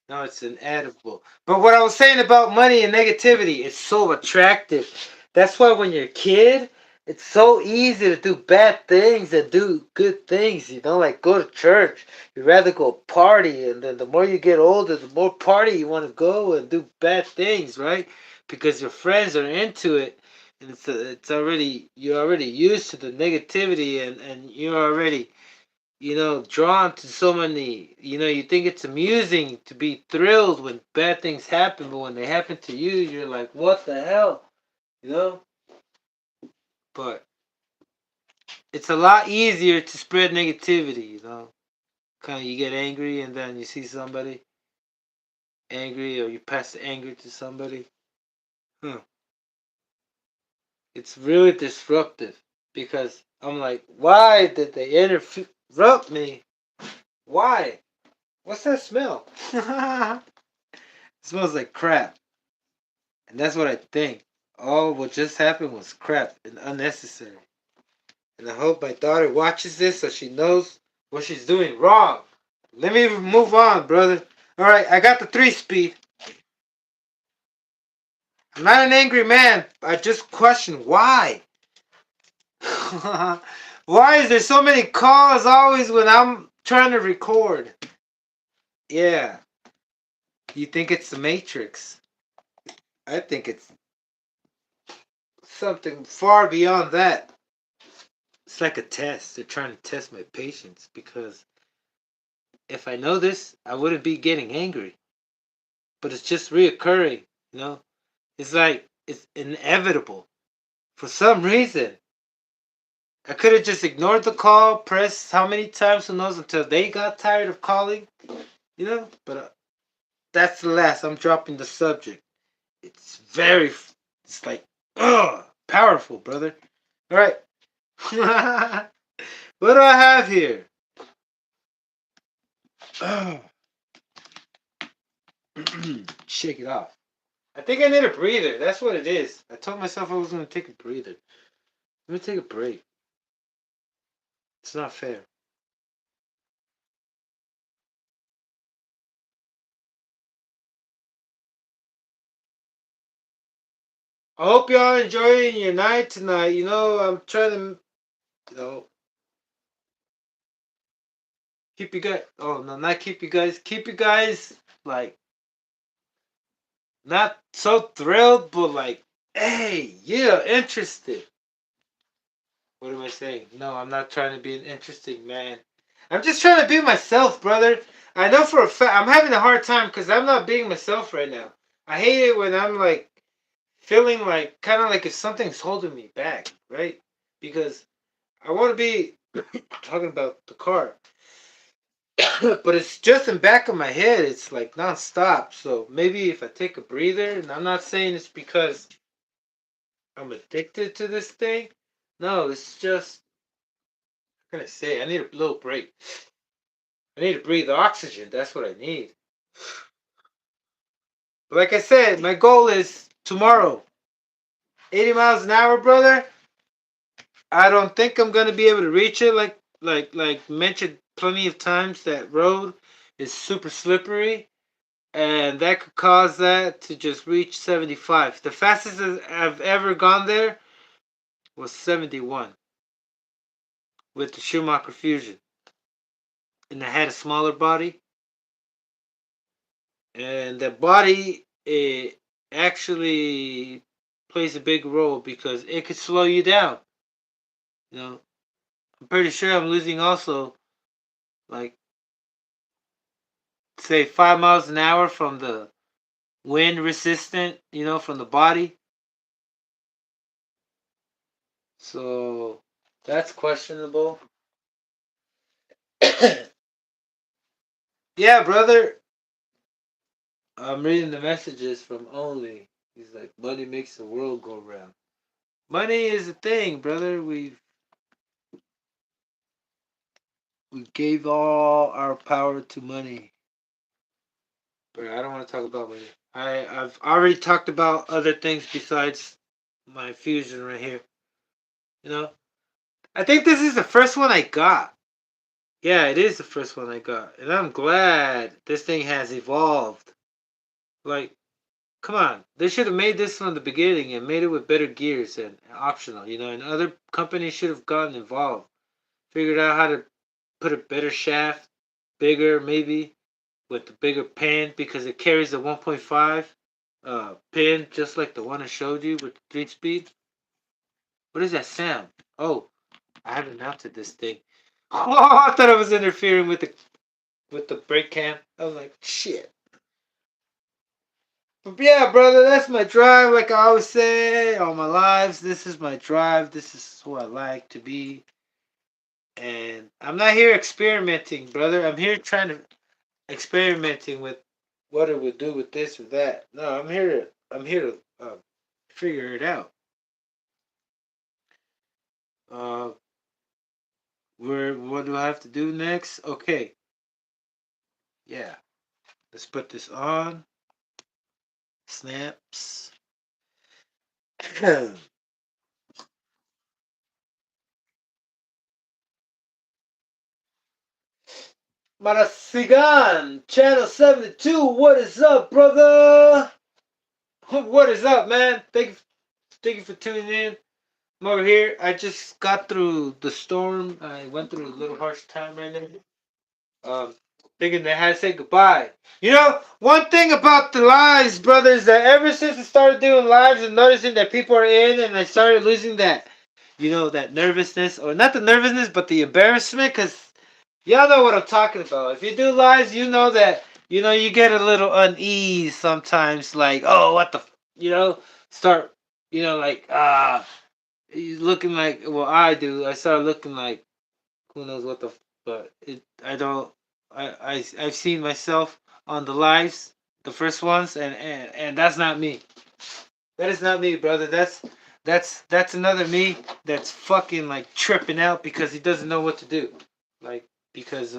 No, it's inedible. But what I was saying about money and negativity, it's so attractive. That's why when you're a kid, it's so easy to do bad things and do good things, like go to church. You'd rather go party, and then the more you get older, the more party you want to go and do bad things, right? Because your friends are into it, and it's already you're already used to the negativity, and you're already drawn to so many, you think it's amusing to be thrilled when bad things happen, but when they happen to you, you're like, what the hell? You know? But it's a lot easier to spread negativity. Kind of you get angry and then you see somebody angry or you pass the anger to somebody. Huh. It's really disruptive because I'm like, why did they interrupt me? Why? What's that smell? It smells like crap. And that's what I think. All what just happened was crap and unnecessary. And I hope my daughter watches this so she knows what she's doing wrong. Let me move on, brother. Alright, I got the 3-speed. I'm not an angry man. I just question why. Why is there so many calls always when I'm trying to record? Yeah. You think it's the Matrix. I think it's something far beyond that. It's like a test. They're trying to test my patience because if I know this, I wouldn't be getting angry. But it's just reoccurring. It's like it's inevitable. For some reason, I could have just ignored the call, pressed how many times, who knows, until they got tired of calling, But that's the last. I'm dropping the subject. It's very, it's like, powerful, brother. All right. What do I have here? Shake it off. I think I need a breather. That's what it is. I told myself I was going to take a breather. Let me take a break. It's not fair. I hope y'all enjoying your night tonight. I'm trying to, you know, keep you guys. Oh no, not keep you guys. Keep you guys like not so thrilled, but like, hey, yeah, interested. What am I saying? No, I'm not trying to be an interesting man. I'm just trying to be myself, brother. I know for a fact I'm having a hard time because I'm not being myself right now. I hate it when I'm like feeling like kind of like if something's holding me back, right? Because I want to be talking about the car, but it's just in back of my head. It's like nonstop. So maybe if I take a breather, and I'm not saying it's because I'm addicted to this thing. No, it's just what can I say? I need a little break. I need to breathe oxygen. That's what I need. But like I said, my goal is tomorrow. 80 miles an hour, brother. I don't think I'm gonna be able to reach it. Like mentioned plenty of times, that road is super slippery, and that could cause that to just reach 75. The fastest I've ever gone there was 71 with the Schumacher Fusion, and I had a smaller body, and the body it actually plays a big role because it could slow you down. You know, I'm pretty sure I'm losing also like say 5 miles an hour from the wind resistant, from the body. So that's questionable. Yeah, brother. I'm reading the messages from Only. He's like, money makes the world go round. Money is a thing, brother. We gave all our power to money. But I don't want to talk about money. I've already talked about other things besides my fusion right here. You know, I think this is the first one I got. Yeah, it is the first one I got, and I'm glad this thing has evolved. Like, come on, they should have made this from the beginning and made it with better gears and optional. And other companies should have gotten involved, figured out how to put a better shaft, bigger maybe, with the bigger pan because it carries a 1.5 pin just like the one I showed you with the 3 speed. What is that sound? Oh, I haven't mounted this thing. Oh, I thought I was interfering with the brake cam. I was like, shit. But yeah, brother, that's my drive. Like I always say, all my lives, this is my drive. This is who I like to be. And I'm not here experimenting, brother. I'm here trying to experimenting with what it would do with this or that. No, I'm here to figure it out. Uh, what do I have to do next? Okay, yeah. Let's put this on. Snaps. Marasigan, Channel 72, what is up, brother? What is up, man? Thank you for tuning in. I'm over here. I just got through the storm. I went through a little harsh time right now. Thinking they had to say goodbye. One thing about the lives, brothers, that ever since I started doing lives and noticing that people are in and I started losing that nervousness, or not the nervousness, but the embarrassment, because y'all know what I'm talking about. If you do lives, you know that, you get a little unease sometimes, like, oh, what the, start, like, he's looking like, well, I do. I started looking like who knows what the, but it. I don't. I've seen myself on the lives, the first ones, and that's not me. That is not me, brother. That's another me that's fucking like tripping out because he doesn't know what to do. Like because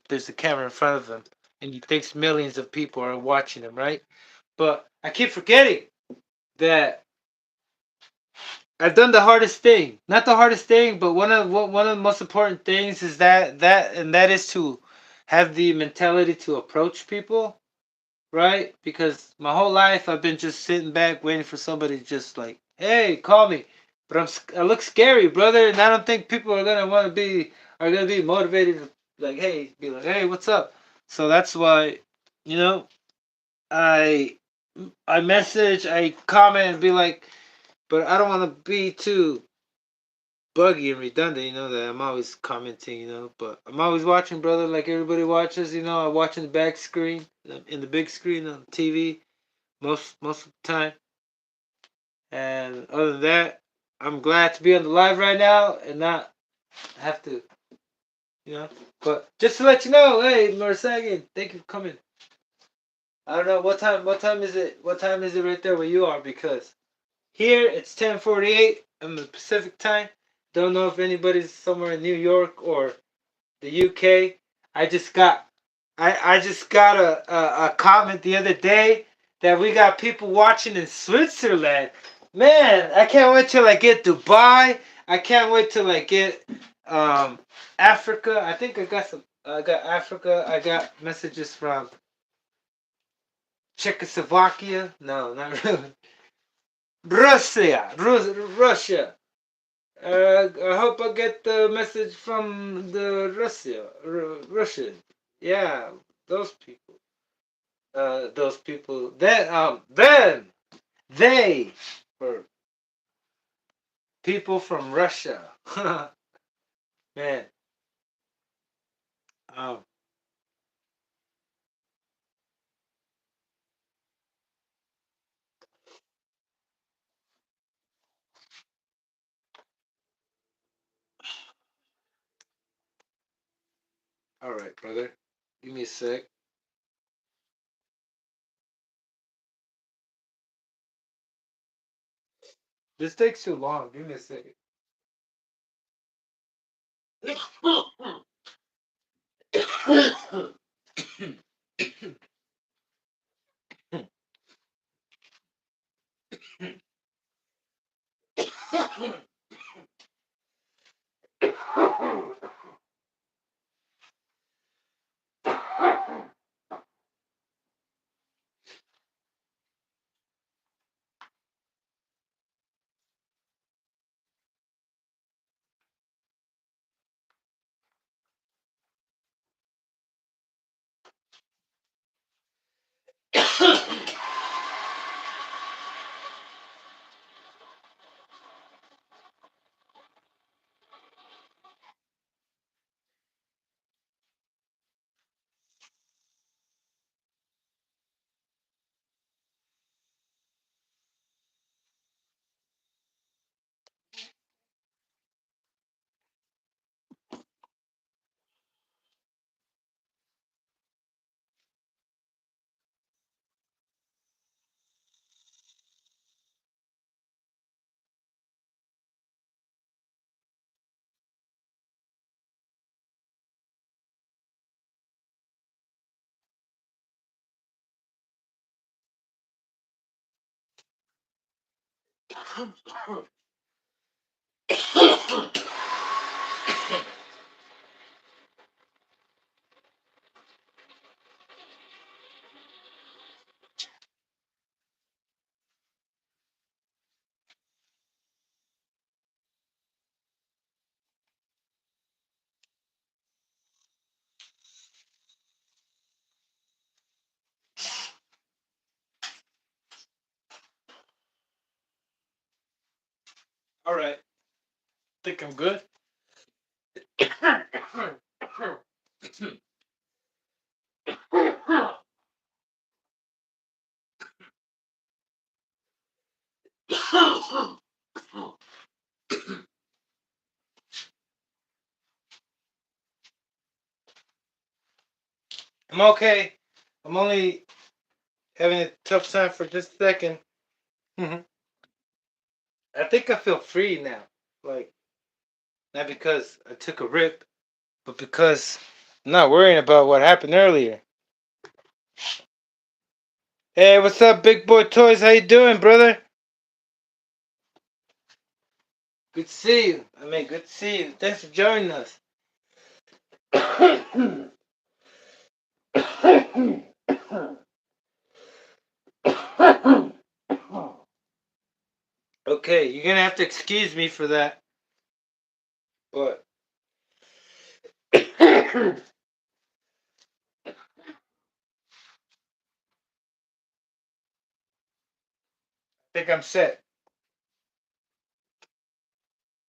there's a camera in front of him and he thinks millions of people are watching him, right? But I keep forgetting that I've done the hardest thing. Not the hardest thing, but one of the most important things is that is to have the mentality to approach people, right? Because my whole life I've been just sitting back waiting for somebody to just like, hey, call me. But I look scary, brother, and I don't think people are gonna be motivated to like, hey, be like, hey, what's up? So that's why, you know, I I message, I comment, and be like, but I don't want to be too buggy and redundant. You know that I'm always commenting, but I'm always watching, brother, like everybody watches. I watch in the back screen, in the big screen on TV most of the time. And other than that, I'm glad to be on the live right now and not have to, you know. But just to let you know, hey, Marsagan, thank you for coming. I don't know what time. What time is it? What time is it right there where you are? Because here it's 10:48 in the Pacific time. Don't know if anybody's somewhere in New York or the UK. I just got I just got a comment the other day that we got people watching in Switzerland. Man, I can't wait till I get Dubai. I can't wait till I get Africa. I think I got Africa. I got messages from Czechoslovakia. No, not really. Russia. I hope I get the message from the Russian. Yeah, those people. Those people. Then they were people from Russia. Man. Um. All right, brother. Give me a sec. This takes too long. Give me a second. All right. Think I'm good. I'm okay. I'm only having a tough time for just a second. I think I feel free now. Like, not because I took a rip, but because I'm not worrying about what happened earlier. Hey, what's up, Big Boy Toys? How you doing, brother? Good to see you. Good to see you. Thanks for joining us. Okay, you're gonna have to excuse me for that, but I think I'm set.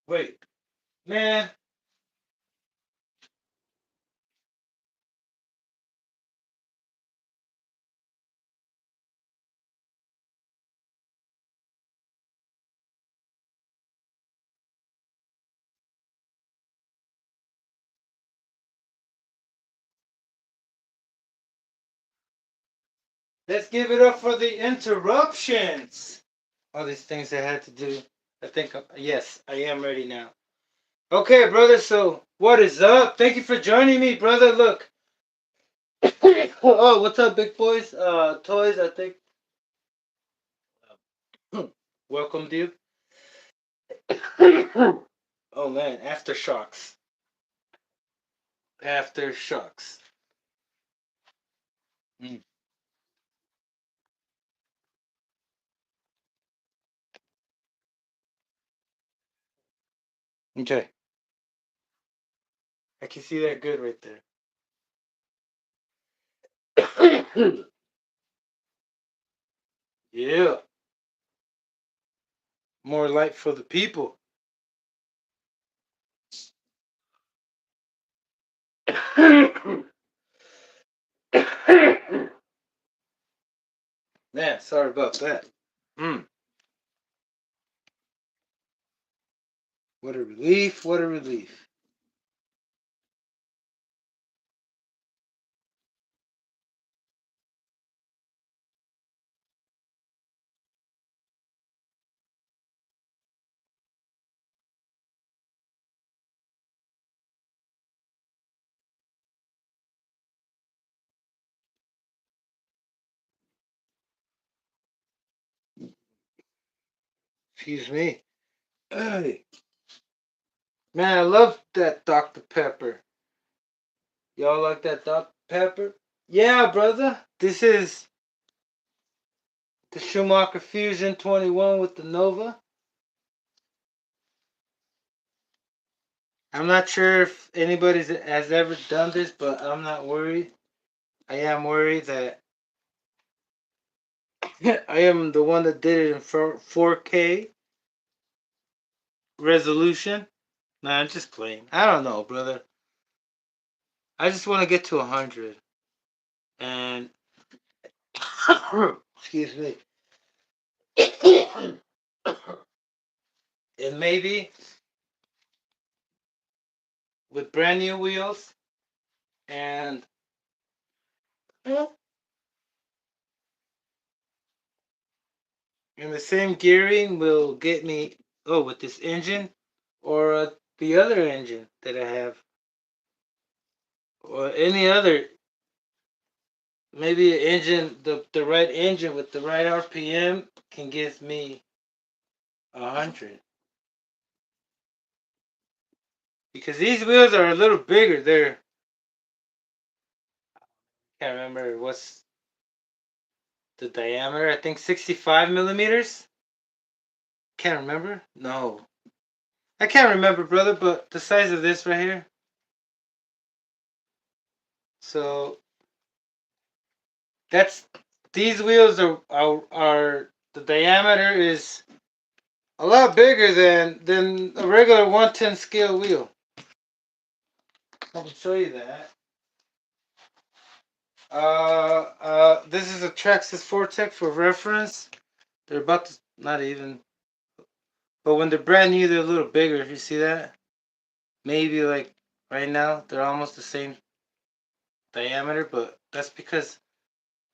Wait, man. Let's give it up for the interruptions. All these things I had to do. Yes, I am ready now. Okay, brother, so what is up? Thank you for joining me, brother. Look. Oh, what's up, big boys? Toys, I think. Welcomed you. Oh, man, aftershocks. Aftershocks. Mm. Okay. I can see that good right there. Yeah. More light for the people. Man, sorry about that. Mm. What a relief. What a relief. Excuse me. Hey. Man, I love that Dr. Pepper. Y'all like that Dr. Pepper? Yeah, brother. This is the Schumacher Fusion 21 with the Nova. I'm not sure if anybody has ever done this, but I'm not worried. I am worried that I am the one that did it in 4K resolution. Nah, I'm just playing. I don't know, brother. I just want to get to 100. And, excuse me. And maybe with brand new wheels and the same gearing will get me, oh, with this engine or the other engine that I have or any other, maybe an engine, the right engine with the right RPM can give me 100. Because these wheels are a little bigger. Can't remember what's the diameter. I think 65 millimeters. Can't remember. No, I can't remember, brother. But the size of this right here. So that's these wheels are the diameter is a lot bigger than a regular 110 scale wheel. I can show you that. This is a Traxxas Vortex for reference. They're about to, not even, but when they're brand new, they're a little bigger. If you see that, maybe like right now, they're almost the same diameter, but That's because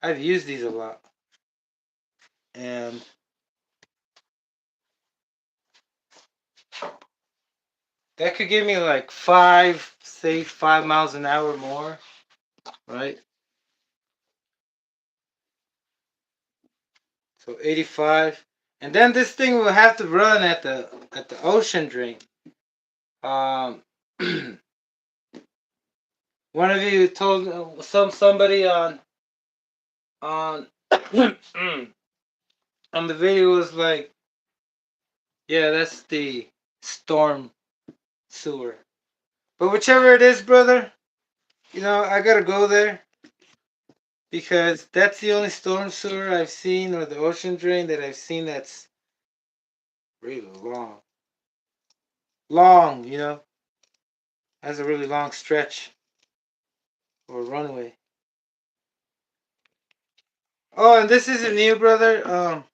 I've used these a lot. And that could give me like 5 miles an hour more, right? So 85. And then this thing will have to run at the ocean drain. Um, one of you told somebody on on the video was like, yeah, that's the storm sewer. But whichever it is, brother, I gotta go there because that's the only storm sewer I've seen, or the ocean drain that I've seen that's really long. Long, has a really long stretch or runway. Oh, and this isn't new, brother.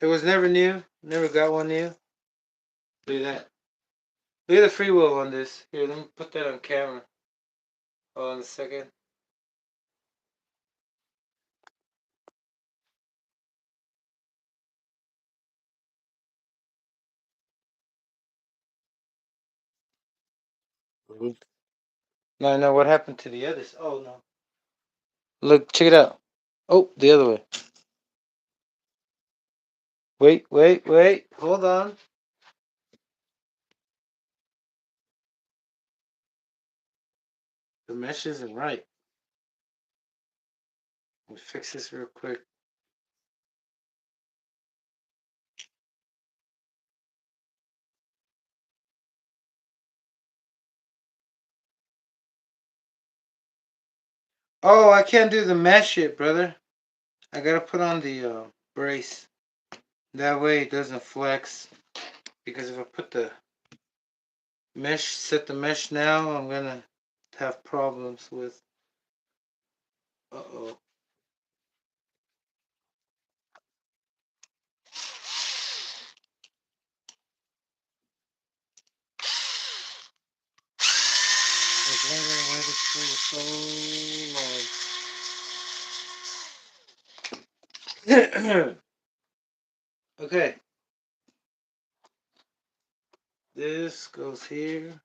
It was never new. Never got one new. Look at that. Look at the free will on this. Here, let me put that on camera. Hold on a second. No, what happened to the others? Oh, no. Look, check it out. Oh, the other way. Wait. Hold on. The mesh isn't right. Let me fix this real quick. Oh, I can't do the mesh yet, brother. I gotta put on the brace. That way it doesn't flex. Because if I put the set the mesh now, I'm gonna have problems with. Uh-oh. Okay. This goes here.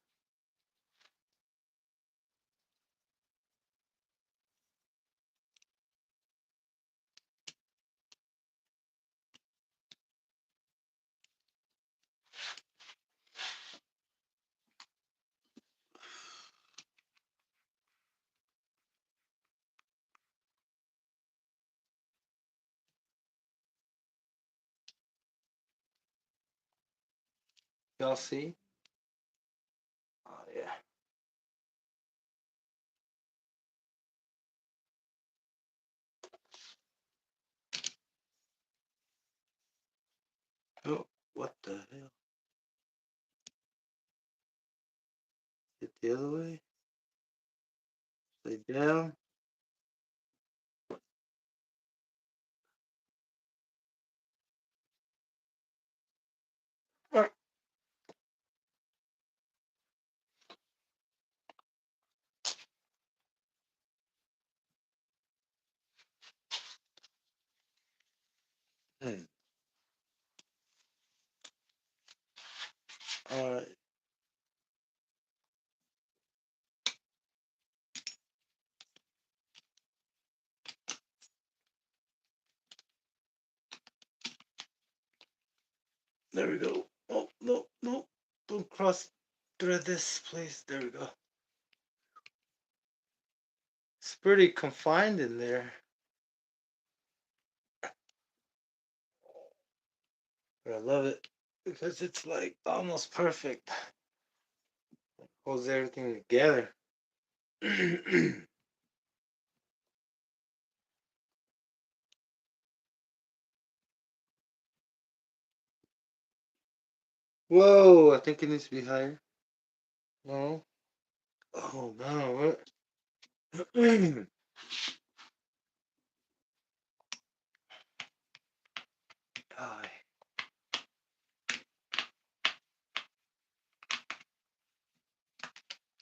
Y'all see? Oh, yeah. Oh, what the hell? Hit the other way. Lay down. Hmm. All right. There we go. Oh, no. Don't cross thread this, please. There we go. It's pretty confined in there. But I love it because it's like almost perfect. Holds everything together. Whoa, I think it needs to be higher. No. Oh no, what? Die.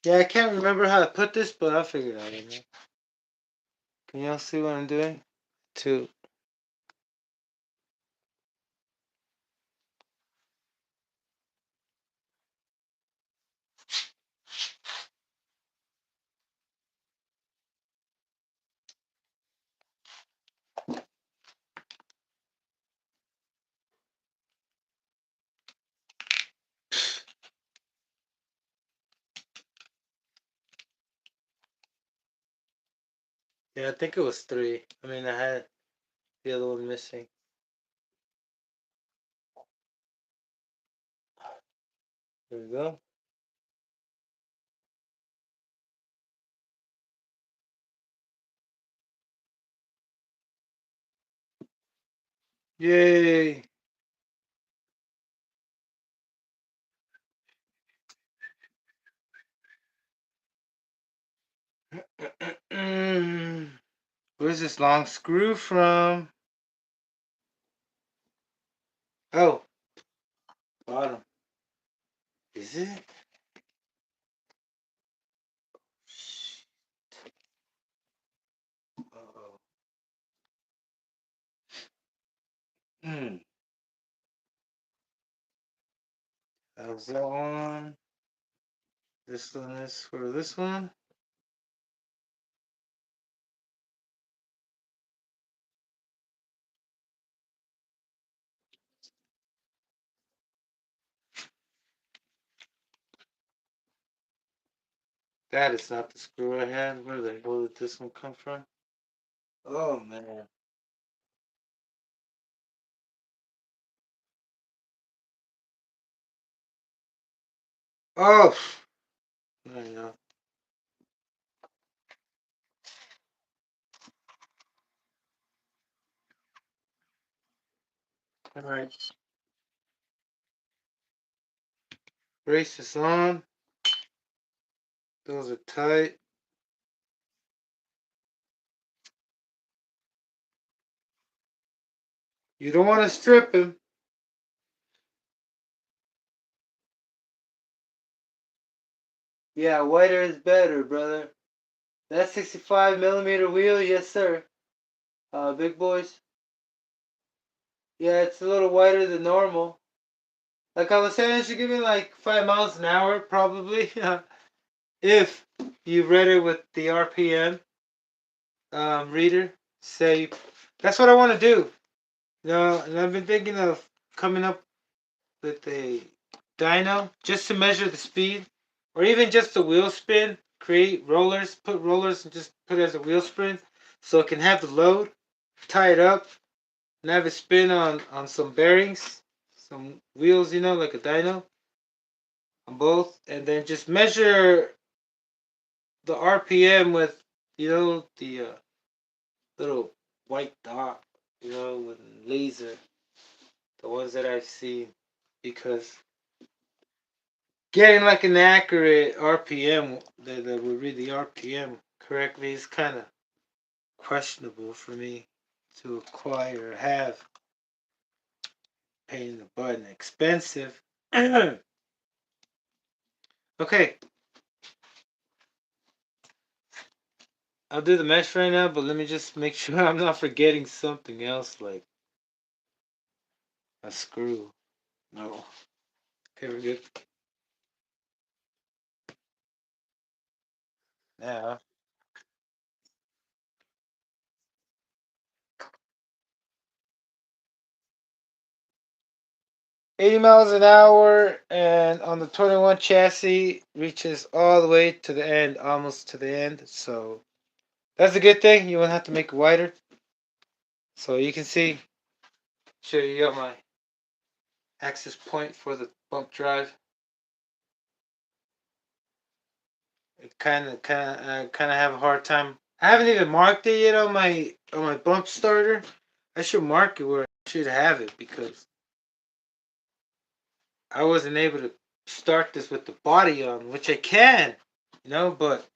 Yeah, I can't remember how to put this, but I'll figure it out. You know? Can y'all see what I'm doing? Two. Yeah, I think it was three. I mean, I had the other one missing. There we go. Yay! Where's this long screw from? Oh, bottom. Is it? Uh-oh. Hmm. How's that one? This one is for this one. That is not the screw I had. Where the hell did this one come from? Oh man. Oh. I know. All right. Brace this on. Those are tight. You don't want to strip him. Yeah, wider is better, brother. That 65 millimeter wheel, yes sir. Big boys. Yeah, it's a little wider than normal. Like I was saying, it should give me like 5 miles an hour, probably. If you read it with the RPM reader. Say, that's what I want to do. You know, and I've been thinking of coming up with a dyno just to measure the speed, or even just the wheel spin. Create rollers, put rollers, and just put it as a wheel spin, so it can have the load, tie it up, and have it spin on some bearings, some wheels, you know, like a dyno on both, and then just measure the RPM with, you know, the little white dot, you know, with laser, the ones that I've seen, because getting like an accurate RPM that would read the RPM correctly is kind of questionable for me to acquire or have. Pain in the butt and expensive. Okay, I'll do the mesh right now, but let me just make sure I'm not forgetting something else like a screw. No. Okay, we're good. Now, 80 miles an hour, and on the 21 chassis reaches all the way to the end, almost to the end. So that's a good thing. You won't have to make it wider. So you can see, show you got my access point for the bump drive. It kind of have a hard time. I haven't even marked it yet on my bump starter. I should mark it where I should have it because I wasn't able to start this with the body on, which I can, you know, but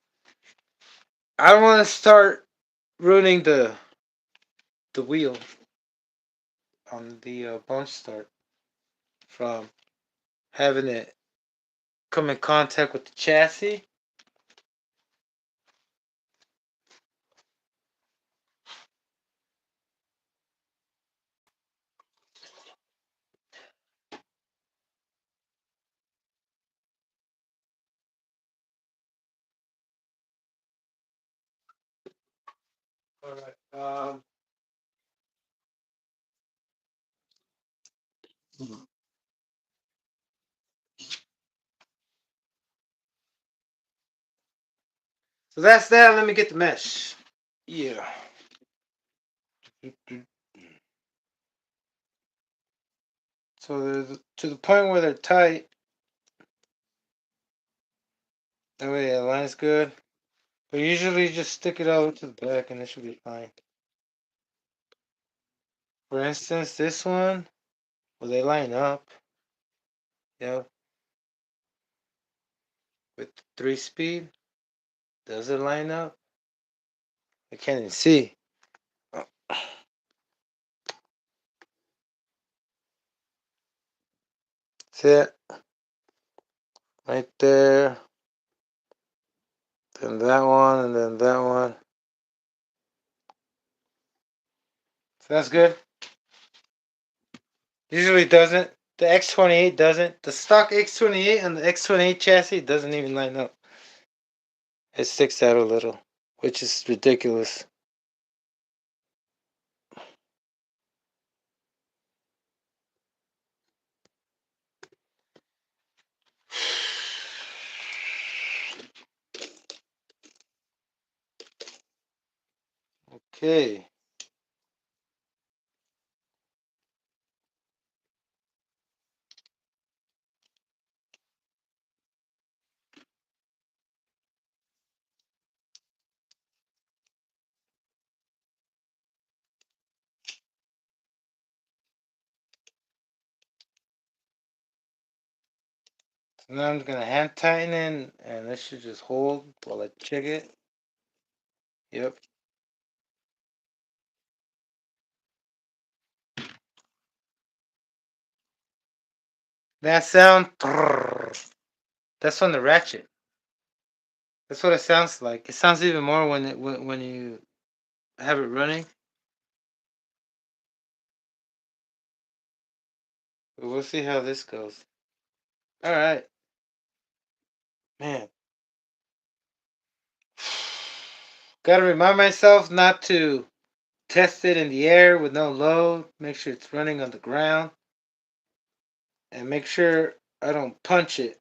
I don't want to start ruining the wheel on the bump start from having it come in contact with the chassis. All right. So that's that. Let me get the mesh. Yeah. So they're to the point where they're tight. That way it aligns good. But usually just stick it all to the back and it should be fine. For instance, this one, well, they line up. Yep. With 3-speed. Does it line up? I can't even see. Oh. See it? Right there. Then that one, and then that one. So that's good. Usually doesn't. The X28 doesn't. The stock X28 and the X28 chassis doesn't even line up. It sticks out a little, which is ridiculous. Okay. So now I'm gonna hand tighten it, and this should just hold while I check it. Yep. That sound. That's on the ratchet. That's what it sounds like. It sounds even more when you have it running. But we'll see how this goes. All right, man. Gotta remind myself not to test it in the air with no load. Make sure it's running on the ground, and make sure I don't punch it.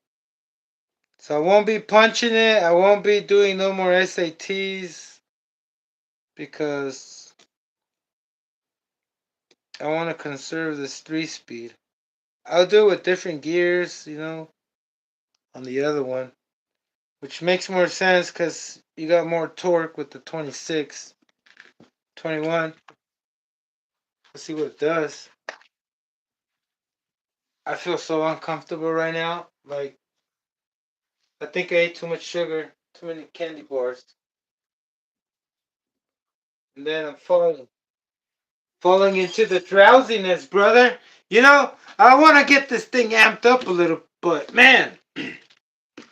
So I won't be punching it. I won't be doing no more SATs because I want to conserve this 3-speed. I'll do it with different gears, on the other one, which makes more sense because you got more torque with the 26, 21. Let's see what it does. I feel so uncomfortable right now. Like, I think I ate too much sugar, too many candy bars. And then I'm falling into the drowsiness, brother. I want to get this thing amped up a little, but man, I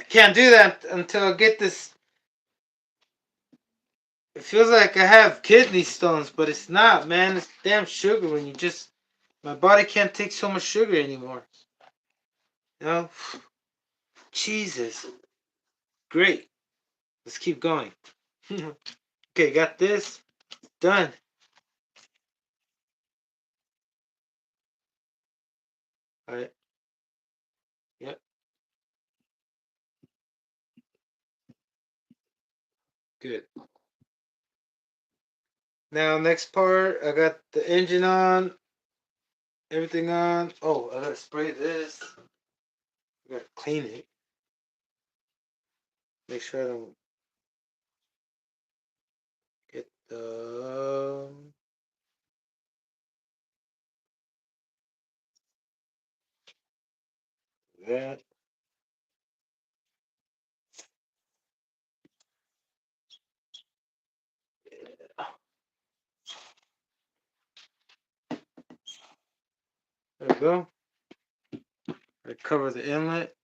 can't do that until I get this. It feels like I have kidney stones, but it's not, man. It's damn sugar when you just. My body can't take so much sugar anymore. You know? Jesus. Great. Let's keep going. Okay, got this. Done. Alright. Yep. Good. Now, next part, I got the engine on. Everything on. Oh, I gotta spray this. I gotta clean it. Make sure I don't get the. That. There we go. I cover the inlet.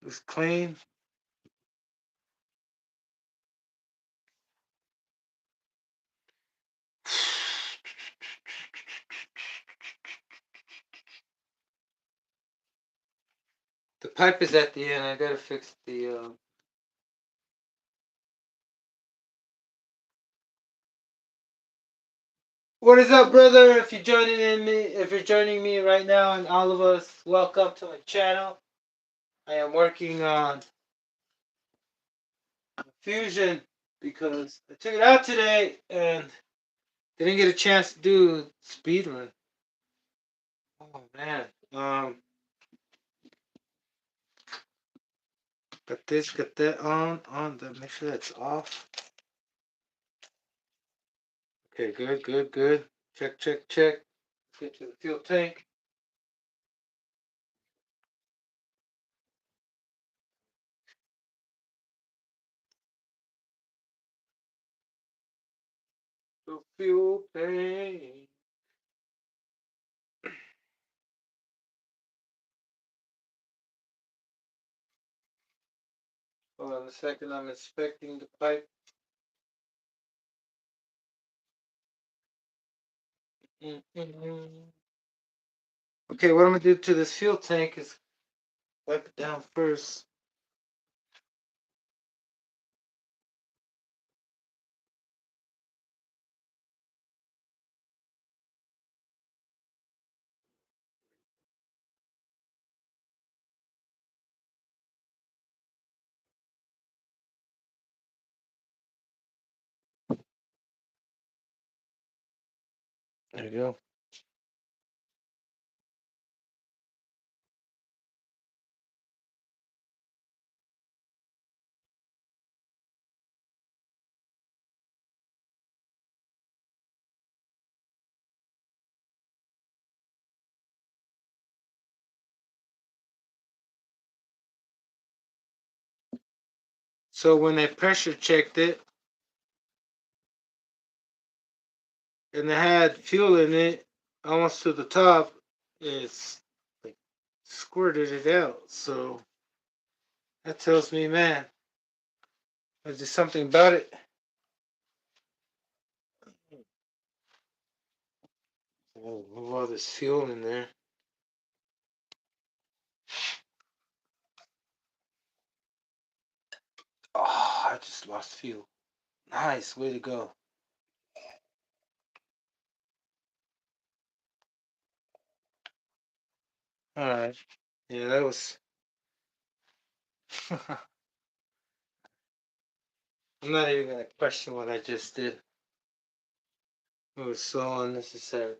Looks clean. The pipe is at the end. I gotta fix the What is up, brother? If you're joining me right now, and all of us, welcome to my channel. I am working on Fusion because I took it out today and didn't get a chance to do speed run. Oh man. Got this, got that on. Make sure that's off. Okay, good. Check. Let's get to the fuel tank. The fuel tank. Hold on a second, I'm inspecting the pipe. Okay, what I'm gonna do to this fuel tank is wipe it down first. There you go. So when I pressure checked it and it had fuel in it almost to the top, it's like squirted it out. So that tells me, man, there's just something about it. Oh, move all this fuel in there. Oh, I just lost fuel. Nice, way to go. All right. Yeah, that was. I'm not even gonna question what I just did. It was so unnecessary.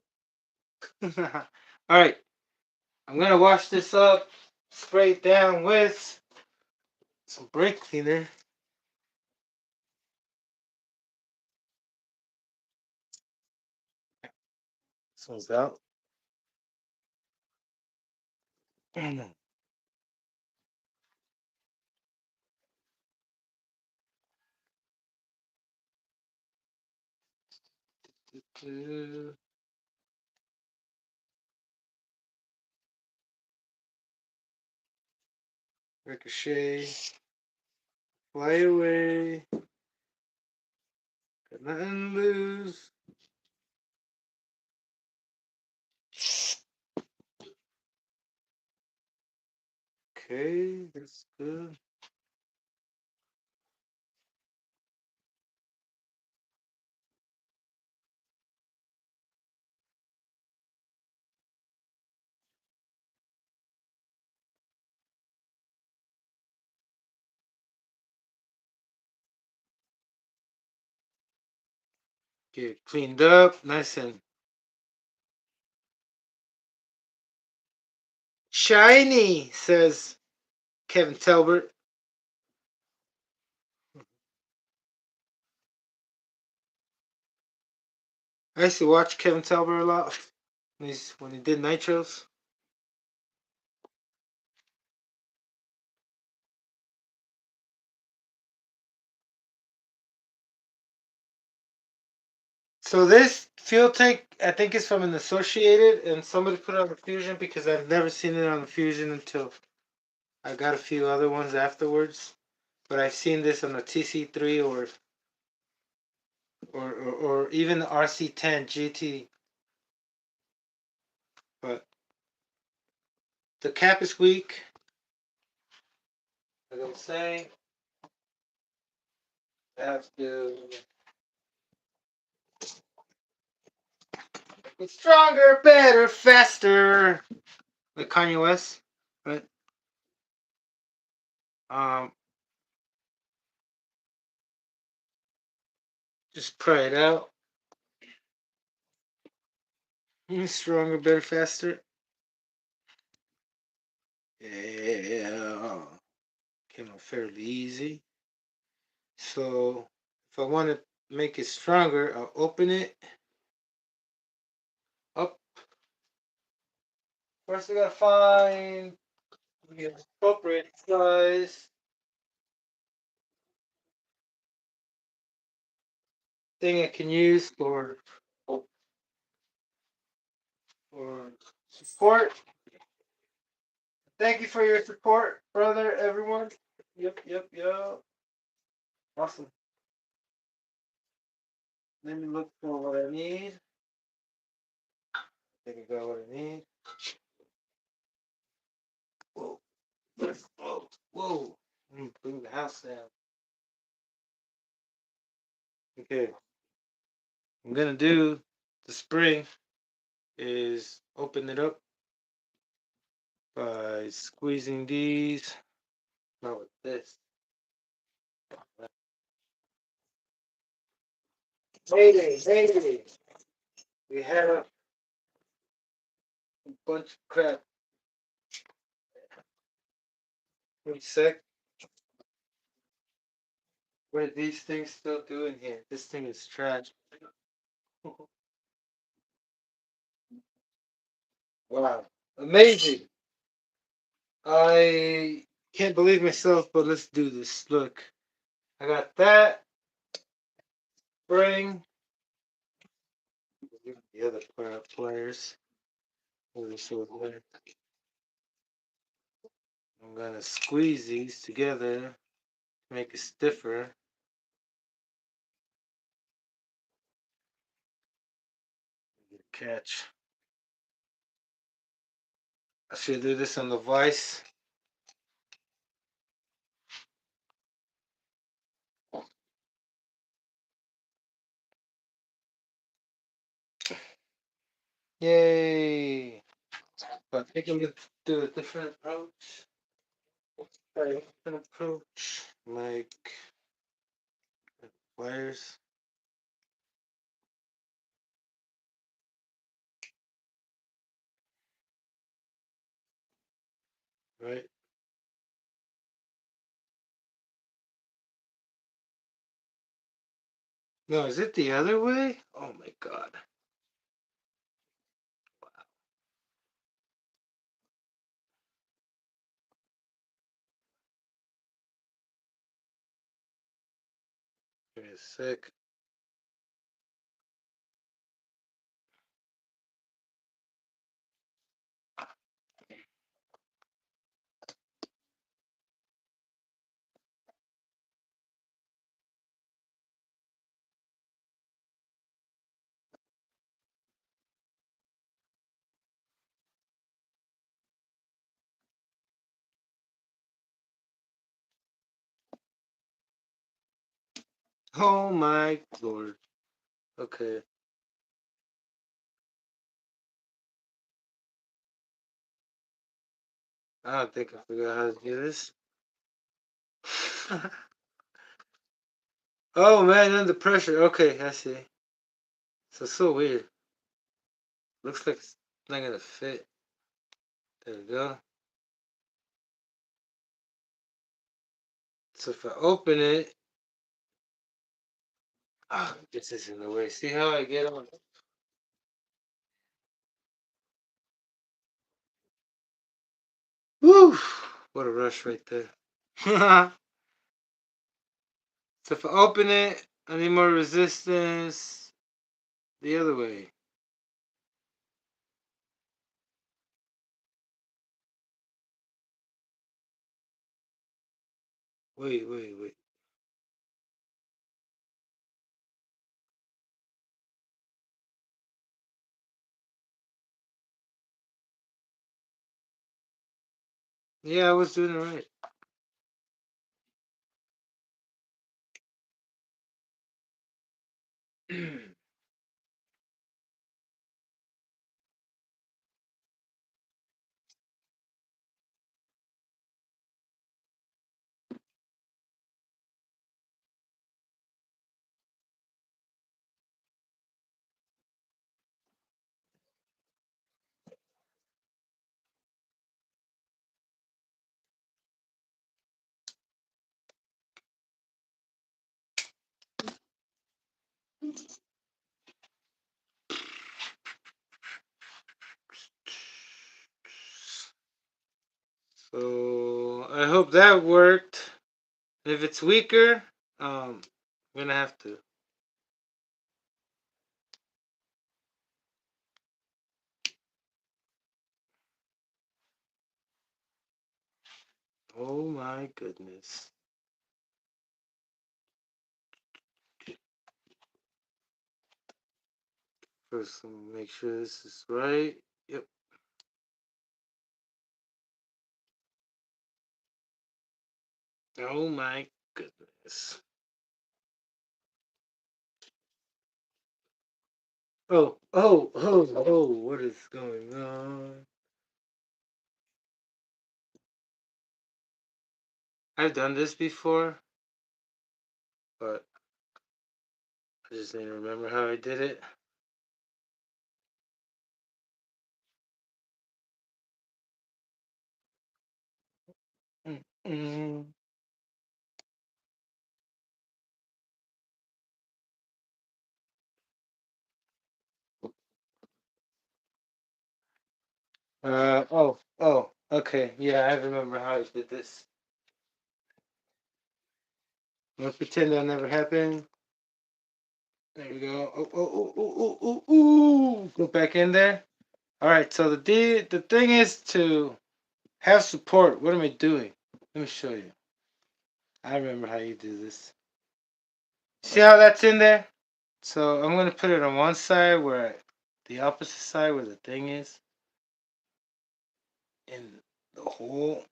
All right, I'm gonna wash this up, spray it down with some brake cleaner. This one's out. Ricochet, fly away. Got nothing to lose. Okay, that's good. Get it cleaned up, nice and shiny, says Kevin Talbert. I used to watch Kevin Talbert a lot when he did nitros. So this fuel tank, I think, is from an Associated, and somebody put it on the Fusion because I've never seen it on the Fusion until I got a few other ones afterwards. But I've seen this on the TC3 or even the RC10 GT. But the cap is weak, as I'm saying. I have to It's stronger, better, faster. Like Kanye West, right? Um, just pray it out. Stronger, better, faster. Yeah. Came out fairly easy. So if I want to make it stronger, I'll open it up. First, I gotta find the appropriate size thing I can use for support. Thank you for your support, brother, everyone. Yep, yep, yep. Awesome. Let me look for what I need. I think I got what I need. Whoa, whoa, whoa. Bring the house down. Okay. I'm gonna do the spring is open it up by squeezing these. Not with this. Mayday, mayday. We have a bunch of crap. Wait a sec. What are these things still doing here? This thing is trash. Wow. Amazing. I can't believe myself, but let's do this. Look. I got that. Spring. The other players. I'm gonna squeeze these together to make it stiffer. Catch. I should do this on the vise. Yay! But I think I'm gonna do a different approach. Try a different approach. Like wires. Right? No, is it the other way? Oh my god. Give me a sec. Oh my lord. Okay. I don't think I forgot how to do this. Oh man, under pressure. Okay, I see. So weird. Looks like it's not gonna fit. There we go. So if I open it, this is in the way. See how I get on? Woo! What a rush right there. So if I open it, I need more resistance the other way. Wait. Yeah, I was doing it right. So I hope that worked. If it's weaker, I'm gonna have to. Oh my goodness. First, let me make sure this is right. Yep. Oh my goodness. Oh, what is going on? I've done this before, but I just need to remember how I did it. Mm-mm. Okay. Yeah, I remember how I did this. I'm gonna pretend that never happened. There we go. Oh. Go back in there. All right. So the thing is to have support. What am I doing? Let me show you. I remember how you do this. See how that's in there? So I'm gonna put it on one side where the opposite side where the thing is in the hole.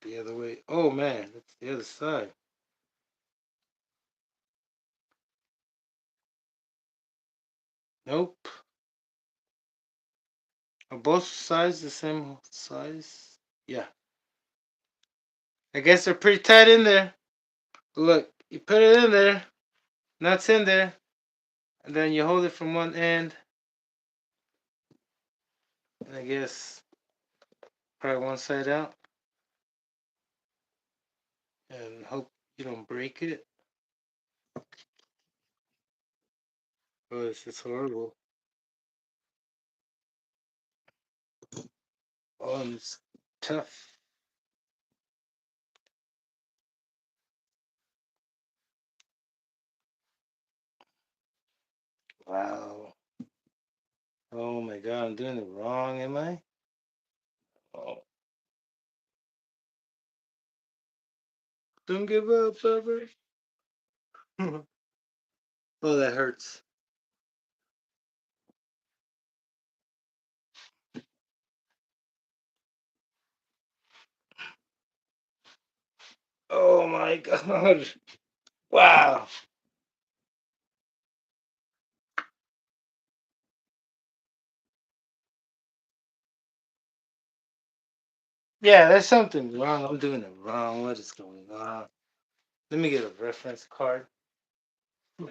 The other way. Oh man, that's the other side. Nope. Are both sides the same size? Yeah. I guess they're pretty tight in there. Look, you put it in there, nuts in there, and then you hold it from one end. And I guess probably one side out. And hope you don't break it. Oh, this is horrible. Oh, it's tough. Wow. Oh my god, I'm doing it wrong, am I? Oh. Don't give up, ever. Oh, that hurts. Oh my god. Wow. Yeah, there's something wrong. I'm doing it wrong. What is going on? Let me get a reference card. I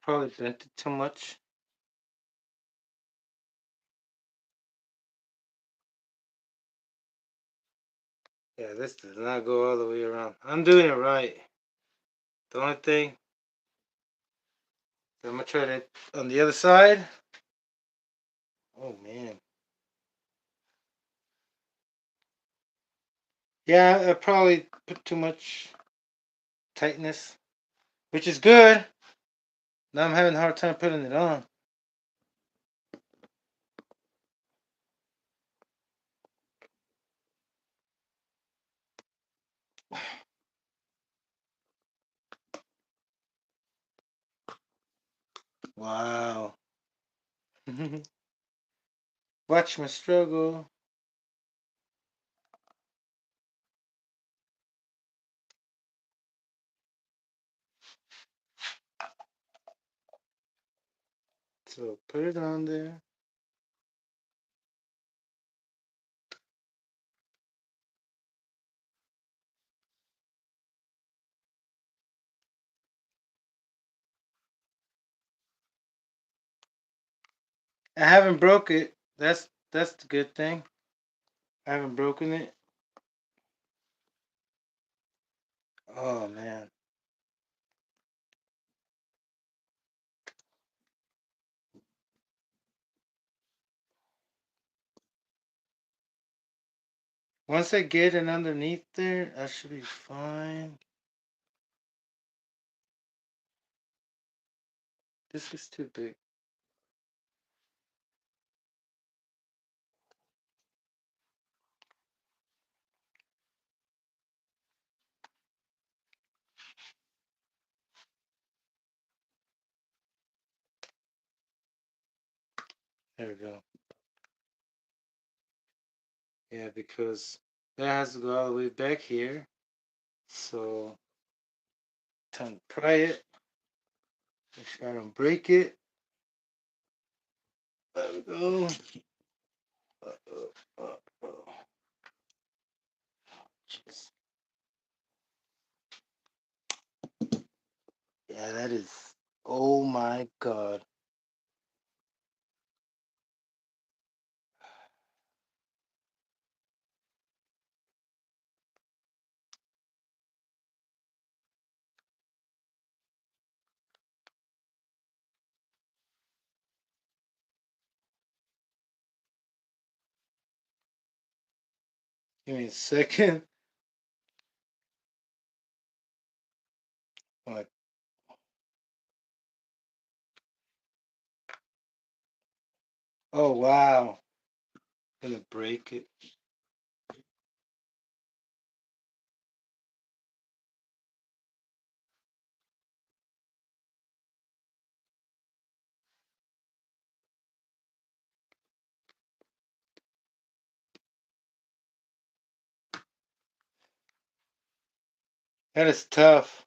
probably bent it too much. Yeah, this does not go all the way around. I'm doing it right. The only thing, I'm gonna try that on the other side. Oh man. Yeah, I probably put too much tightness, which is good. Now I'm having a hard time putting it on. Wow. Watch me struggle. So put it on there. I haven't broke it. That's the good thing. I haven't broken it. Oh man. Once I get it underneath there, I should be fine. This is too big. There we go. Yeah, because that has to go all the way back here. So, time to pry it. Make sure I don't break it. There we go. Uh-oh. Jeez. Yeah, that is. Oh my god. Give me a second. Like, oh wow. Gonna break it. That is tough.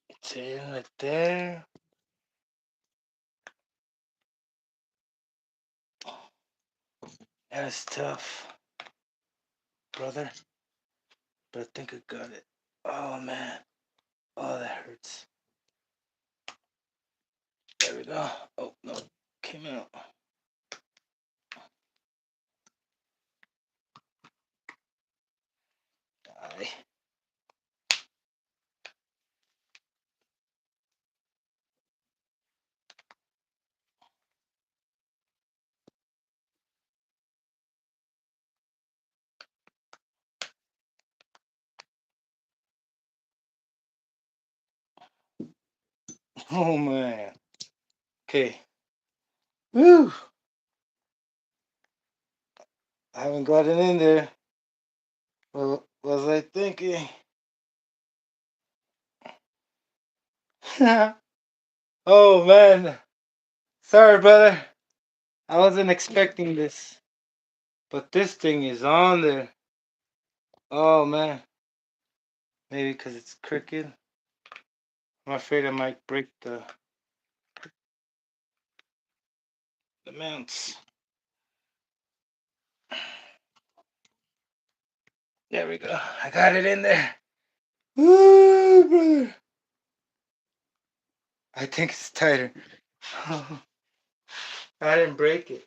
It's in right there. That is tough, brother. But I think I got it. Oh man. Oh, that hurts. There we go. Oh no. Came out. Die. Oh man. Okay. Woo. I haven't got it in there. What was I thinking? Oh man. Sorry, brother. I wasn't expecting this. But this thing is on there. Oh man. Maybe because it's crooked. I'm afraid I might break the mounts. There we go. I got it in there. Woo, brother. I think it's tighter. I didn't break it.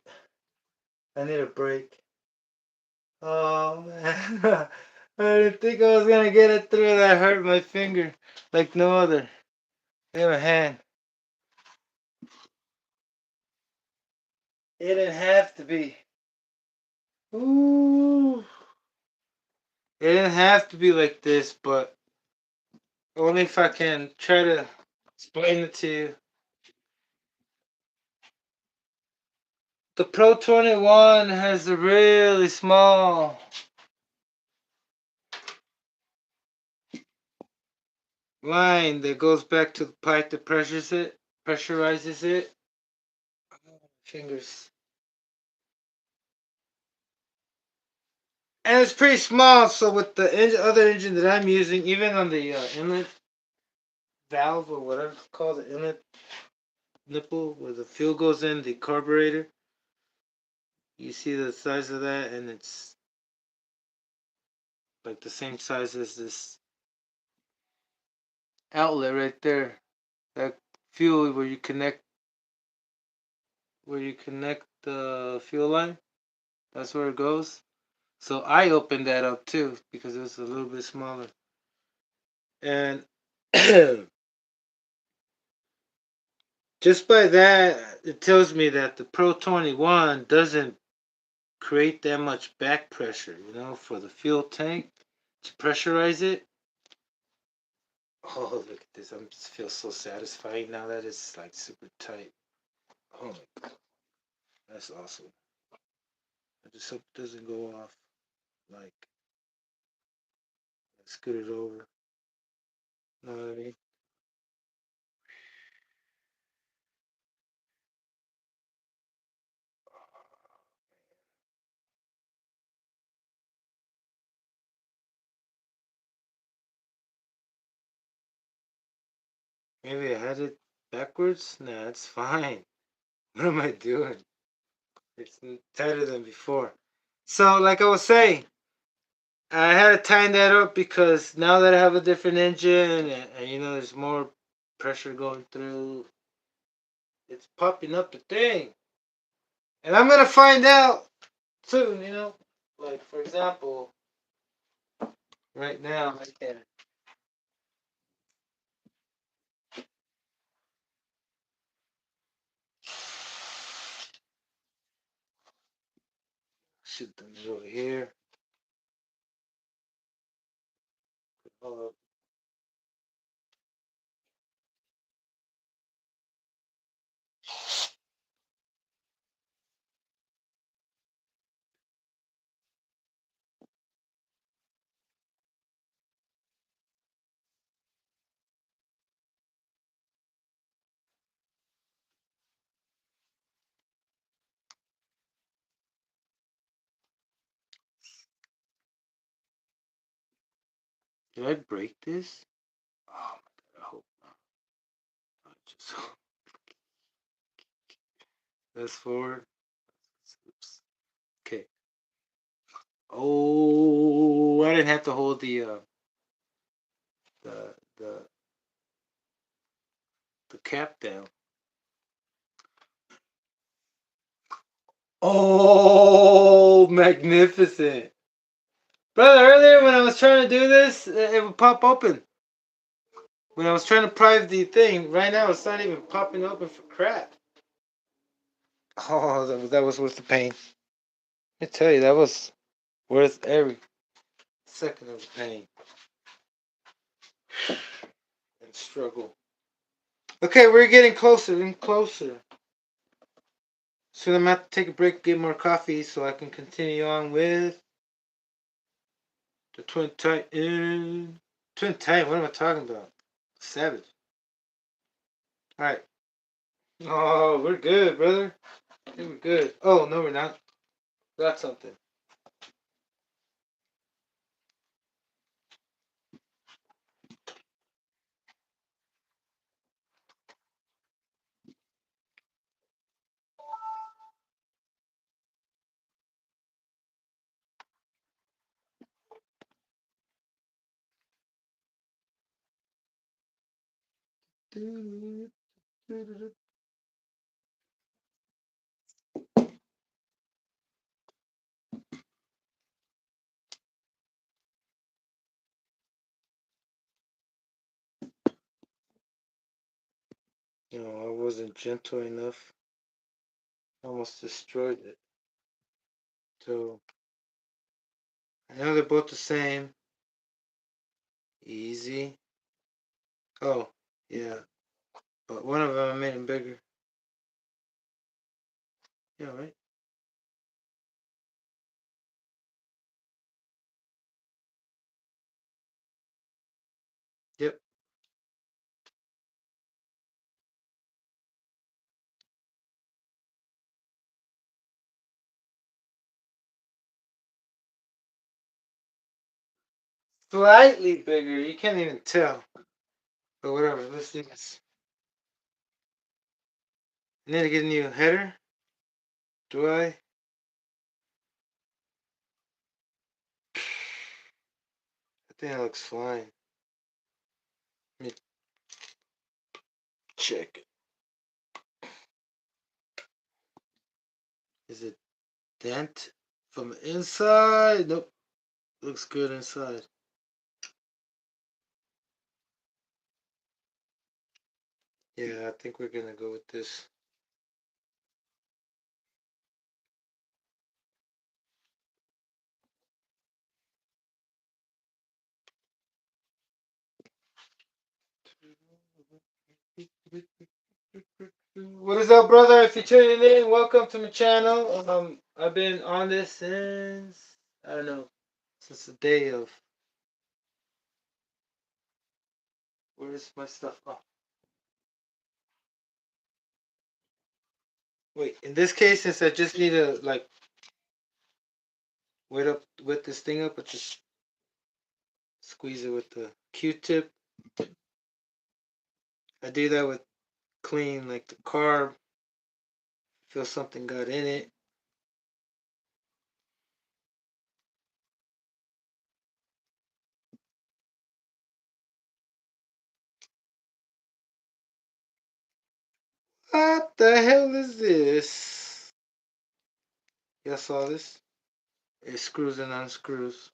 I need a break. Oh man. I didn't think I was gonna get it through. That hurt my finger like no other. Look at my hand. It didn't have to be. Ooh. It didn't have to be like this, but only if I can try to explain it to you. The Pro 21 has a really small line that goes back to the pipe that pressurizes it. Fingers. And it's pretty small, so with the other engine that I'm using, even on the inlet, valve or whatever it's called, the inlet nipple where the fuel goes in, the carburetor. You see the size of that, and it's like the same size as this outlet right there. That fuel where you connect the fuel line. That's where it goes. So I opened that up too because it was a little bit smaller. And just by that, it tells me that the Pro 21 doesn't create that much back pressure, for the fuel tank to pressurize it. Oh, look at this. I feel so satisfying now that it's like super tight. Oh my God. That's awesome. I just hope it doesn't go off. Like, scoot it over. You know what I mean? Maybe I had it backwards? Nah, it's fine. What am I doing? It's tighter than before. So, like I was saying, I had to tighten that up because now that I have a different engine and there's more pressure going through, it's popping up the thing. And I'm going to find out soon. Like, for example, right now, I can't. Shoot them over here. Hold up. Did I break this? Oh my God, I hope not. I just, that's forward. Oops. Okay. Oh, I didn't have to hold the the the cap down. Oh, magnificent. Brother, earlier when I was trying to do this, it would pop open. When I was trying to pry the thing, right now it's not even popping open for crap. Oh, that was worth the pain. I tell you, that was worth every second of the pain and struggle. Okay, we're getting closer and closer. So I'm going to have to take a break, get more coffee so I can continue on with the Twin Titan. Twin Titan, what am I talking about? Savage. Alright. Oh, we're good, brother. I think we're good. Oh, no, we're not. Got something. I wasn't gentle enough. Almost destroyed it. So, I know they're both the same. Easy. Oh, yeah. But one of them I made him bigger. Yeah, right? Yep. Slightly bigger. You can't even tell. But whatever, let's do this. I need to get a new header. Do I? I think it looks fine. Let me check. Is it dent from inside? Nope. Looks good inside. Yeah, I think we're gonna go with this. What is up, brother? If you're tuning in, welcome to my channel. I've been on this since I don't know, since the day of. Where's my stuff? Oh, wait. In this case, since I just need to like wet this thing up, I just squeeze it with the Q-tip. I do that with clean like the carb. Feel something got in it. What the hell is this? Y'all saw this? It screws and unscrews.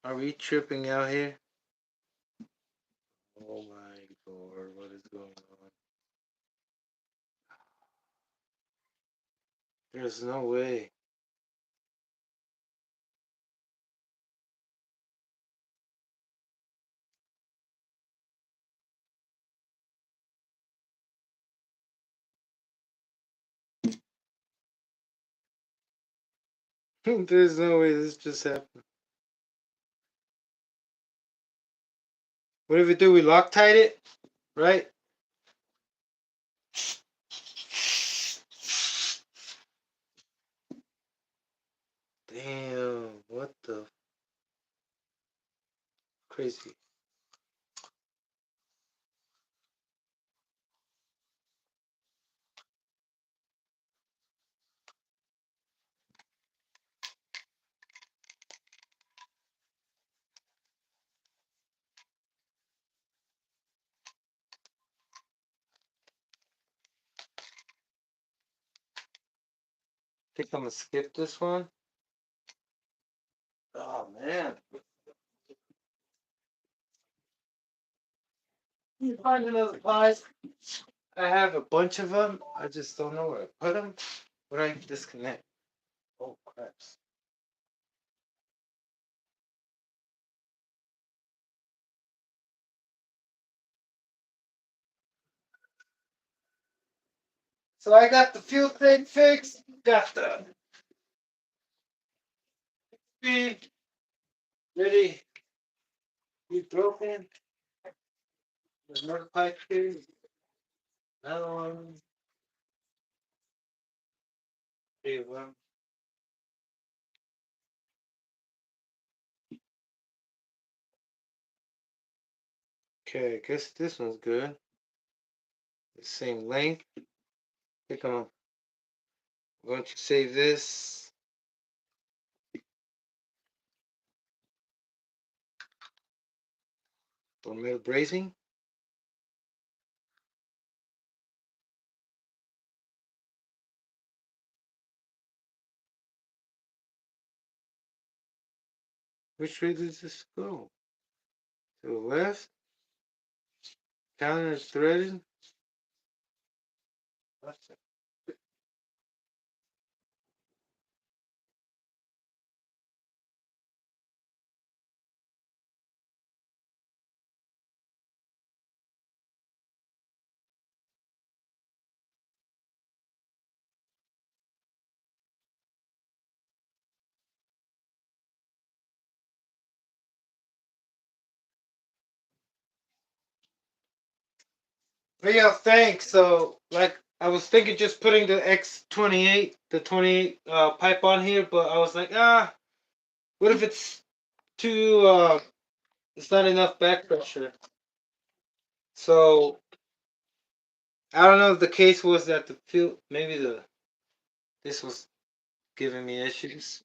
Are we tripping out here? Oh my lord, what is going on? There's no way. There's no way this just happened. What did we do? We Loctite it, right? Damn, what the crazy. I think I'm gonna skip this one. Oh man. You find another pies? I have a bunch of them. I just don't know where I put them. Where I disconnect. Oh craps. So I got the fuel tank fixed. Got the speed ready. Be broken. There's another pipe here. Another one. Three of them. Okay, I guess this one's good. The same length. Click on. I'm going to save this. For metal bracing. Which way does this go? To the left. Counter is threaded. But yeah, thanks. So, like, I was thinking just putting the X28, the 28 pipe on here, but I was like, what if it's too, it's not enough back pressure? So I don't know if the case was that the fuel, maybe this was giving me issues.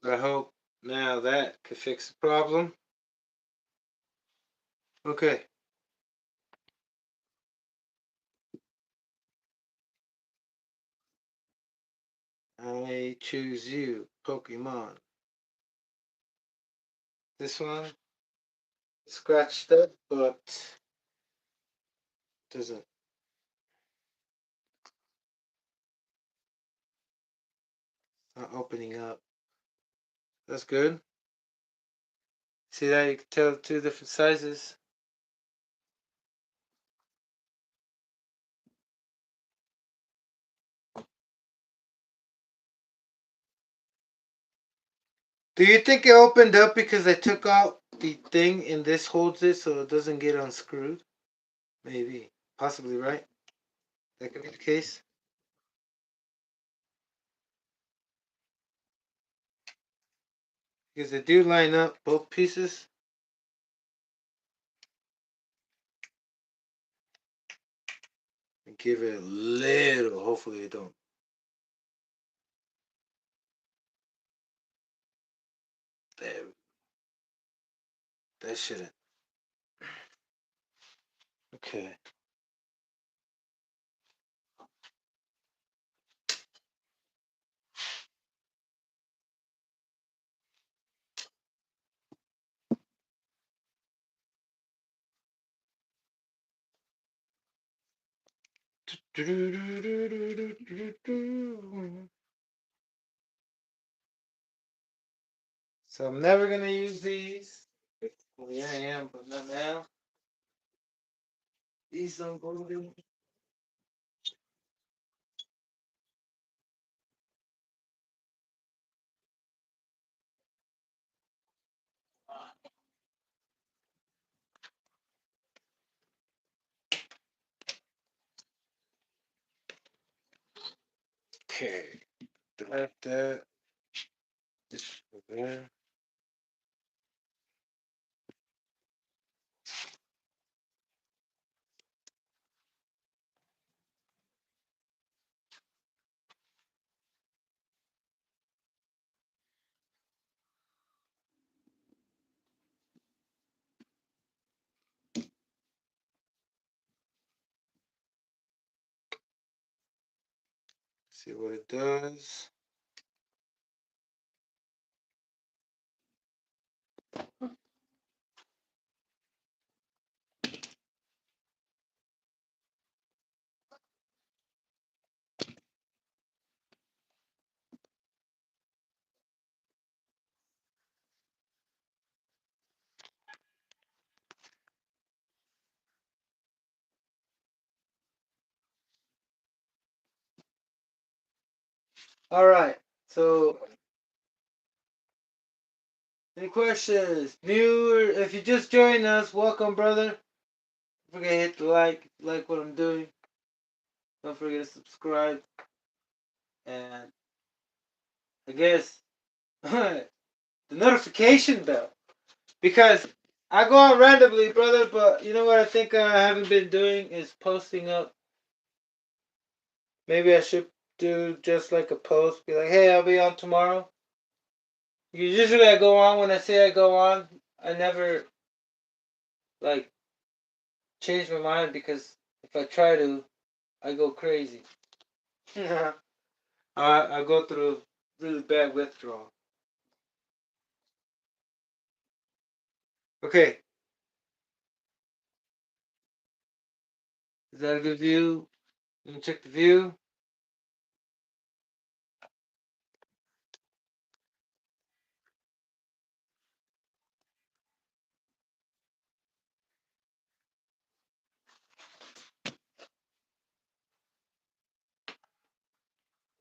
But I hope now that could fix the problem. Okay. I choose you, Pokemon. This one scratched up, but doesn't not opening up. That's good. See that you can tell two different sizes. Do you think it opened up because I took out the thing and this holds it so it doesn't get unscrewed? Maybe. Possibly, right? That could be the case. Because they do line up both pieces. And give it a little, hopefully it don't. There. That shouldn't. Okay. So I'm never gonna use these. Well, yeah, I am, but not now. These don't go to. Okay. Delete that. This there. See what it does. All right. So, any questions? Viewer, if you just joined us, welcome, brother. Don't forget to hit the like what I'm doing. Don't forget to subscribe. And I guess the notification bell. Because I go out randomly, brother, but you know what I think I haven't been doing is posting up. Maybe I should do just like a post, be like, hey, I'll be on tomorrow. Usually I go on when I say I go on. I never like change my mind because if I try to, I go crazy. I go through really bad withdrawal. Okay, is that a good view? Let me check the view.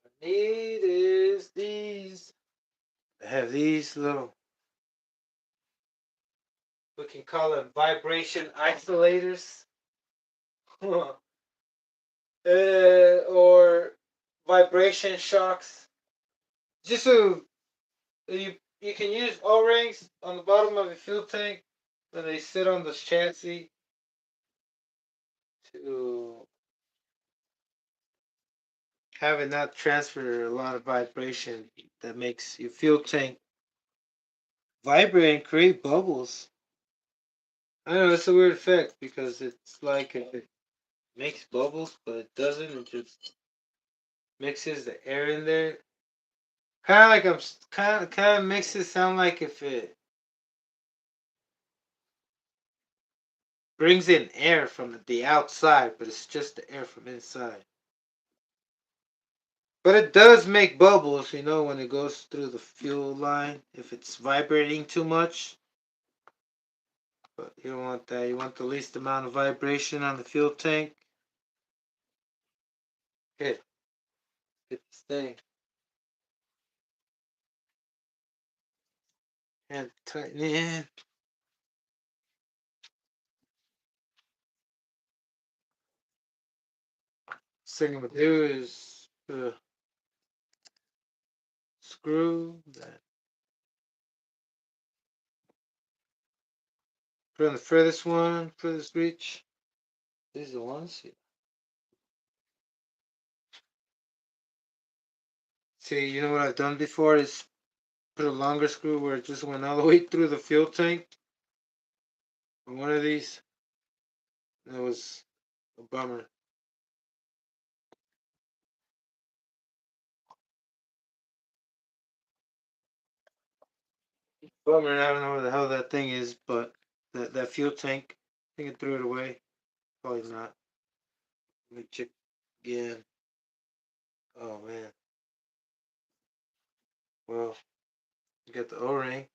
What I need is these. I have these little, we can call them vibration isolators. Or vibration shocks. Just so you can use O-rings on the bottom of the fuel tank when they sit on the chassis. to have it not transfer a lot of vibration that makes your fuel tank vibrate and create bubbles. I know it's a weird effect because it's like if it makes bubbles, but it doesn't. It just mixes the air in there. Kind of like I'm kind of makes it sound like if it brings in air from the outside, but it's just the air from inside. But it does make bubbles, when it goes through the fuel line. If it's vibrating too much, but you don't want that. You want the least amount of vibration on the fuel tank. Hit, hit this thing, and tighten in. Thing I'm gonna do is screw that. Put on the furthest one, furthest reach. These are the ones. See, you know what I've done before is put a longer screw where it just went all the way through the fuel tank on one of these. That was a bummer. Bummer, I don't know where the hell that thing is, but that fuel tank, I think I threw it away. Probably not. Let me check again. Oh man. Well, you got the O-ring.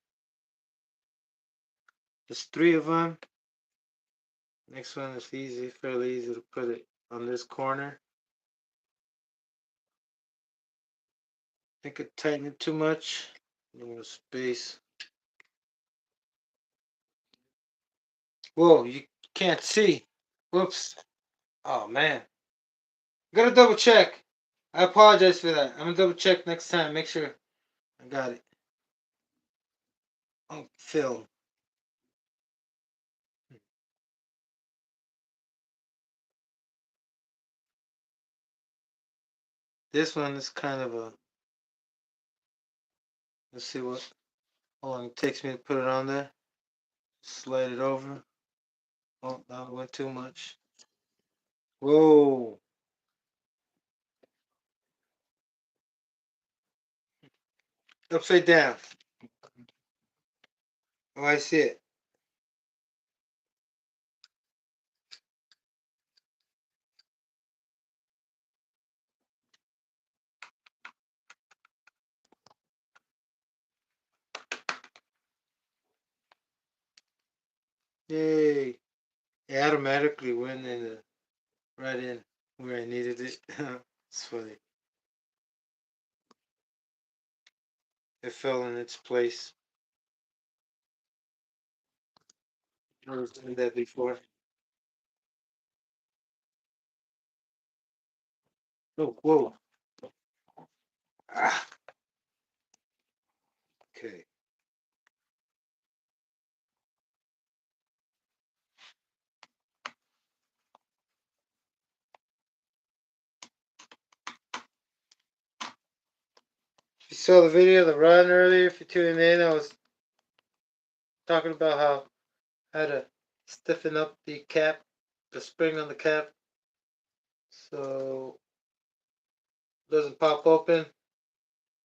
There's three of them. Next one is easy, fairly easy to put it on this corner. I think I tightened it too much. A little more space. Whoa, you can't see. Whoops. Oh man. Gotta double check. I apologize for that. I'm gonna double check next time. Make sure I got it on film. This one is kind of a. Let's see how long it takes me to put it on there. Slide it over. Oh, that went too much. Whoa. Upside down. Oh, I see it. Yay. It automatically went in right in where I needed it. It's funny. It fell in its place. Never done that before. Oh, whoa. Ah, okay. If you saw the video of the run earlier, if you tuned in, I was talking about how I had to stiffen up the cap, the spring on the cap, so it doesn't pop open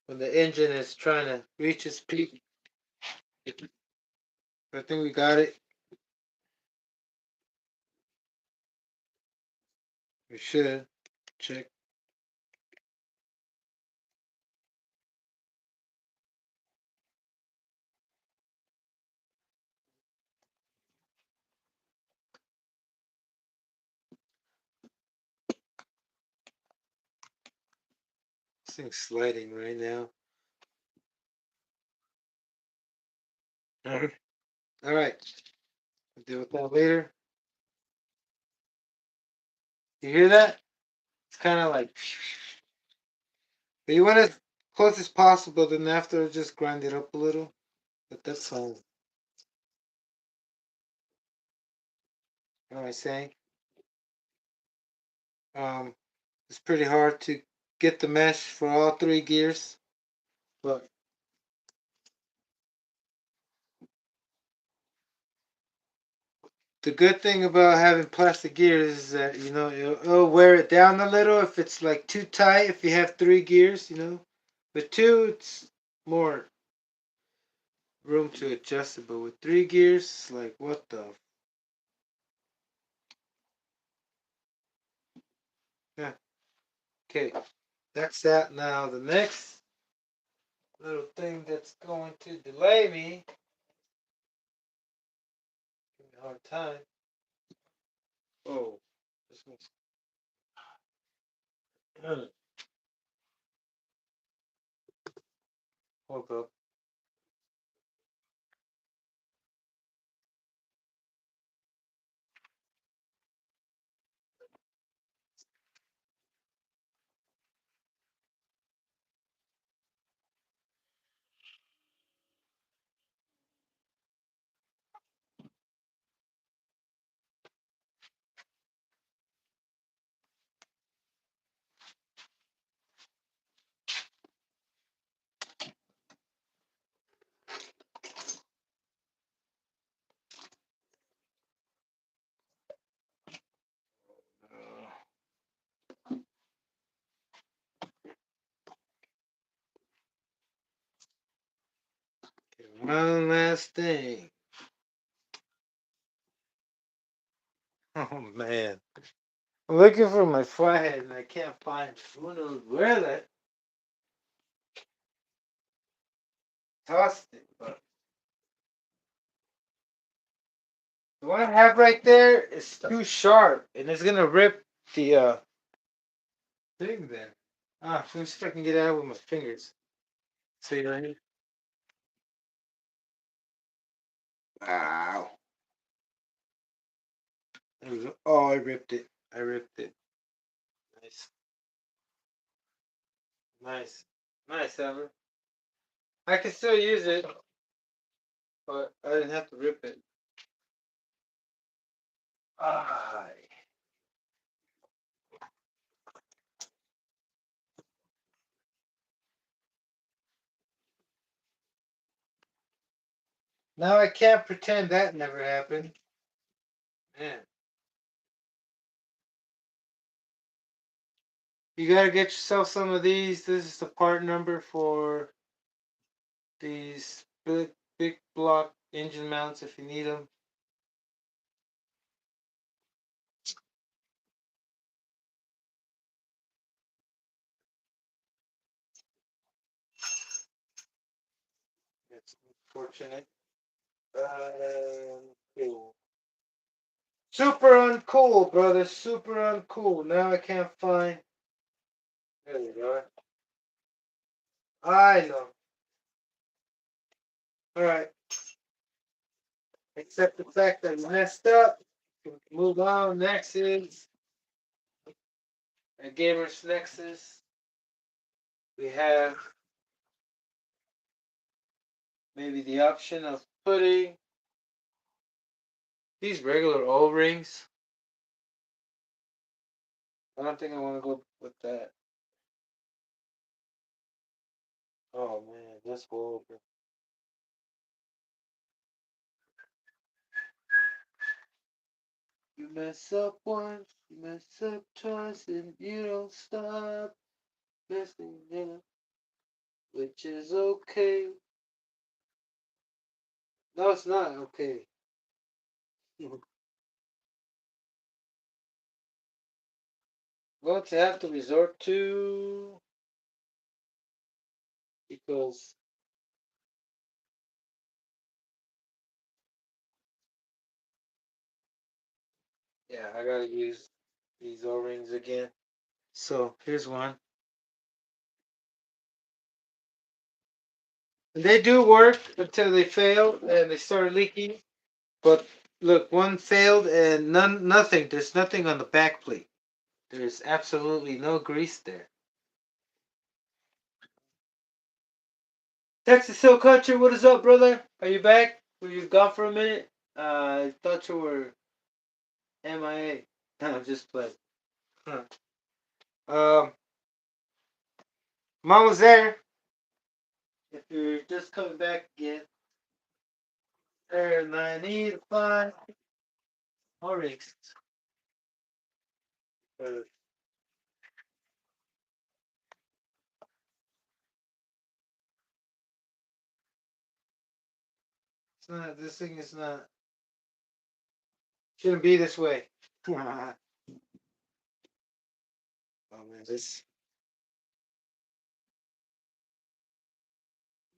when the engine is trying to reach its peak. I think we got it. We should check. This thing's sliding right now. All right. We'll deal with that later. You hear that? It's kind of like. But you want it as close as possible, then after just grind it up a little. But that's fine. What am I saying? Um, it's pretty hard to get the mesh for all three gears, but the good thing about having plastic gears is that it'll wear it down a little if it's like too tight. If you have three gears, with two it's more room to adjust it, but with three gears, it's like what the? Yeah. Okay, that's that. Now the next little thing that's going to delay me, give me a hard time. Oh, this one's hold up. Okay, one last thing. Oh man. I'm looking for my flathead and I can't find it. Who knows where that tossed it, but the one I have right there is too sharp and it's gonna rip the thing there. Let me see if I can get it out with my fingers. See right here? Wow. Oh, I ripped it. I ripped it. Nice. Nice. Nice, Ever. I can still use it, but I didn't have to rip it. Ah. Now I can't pretend that never happened. Man. You gotta get yourself some of these. This is the part number for these big block engine mounts if you need them. It's unfortunate. Cool. Super uncool, brother. Super uncool. Now I can't find. There you go. I know. All right. Except the fact that I messed up. Move on. Next is a Gamer's Nexus. We have maybe the option of putting these regular O-rings. I don't think I want to go with that. Oh man, this will open. You mess up once, you mess up twice, and you don't stop messing up, which is okay. No, it's not okay. Going to have to resort to because yeah, I gotta use these O-rings again. So here's one. And they do work until they fail and they start leaking. But look, one failed and nothing. There's nothing on the back plate. There's absolutely no grease there. Texas Hill Country, what is up, brother? Are you back? Were you gone for a minute? I thought you were MIA. No, just playing. Huh. Um, Mom was there. If you're just coming back again, and I need to find more rings. It's not. This thing is not. Shouldn't be this way. Oh man, this.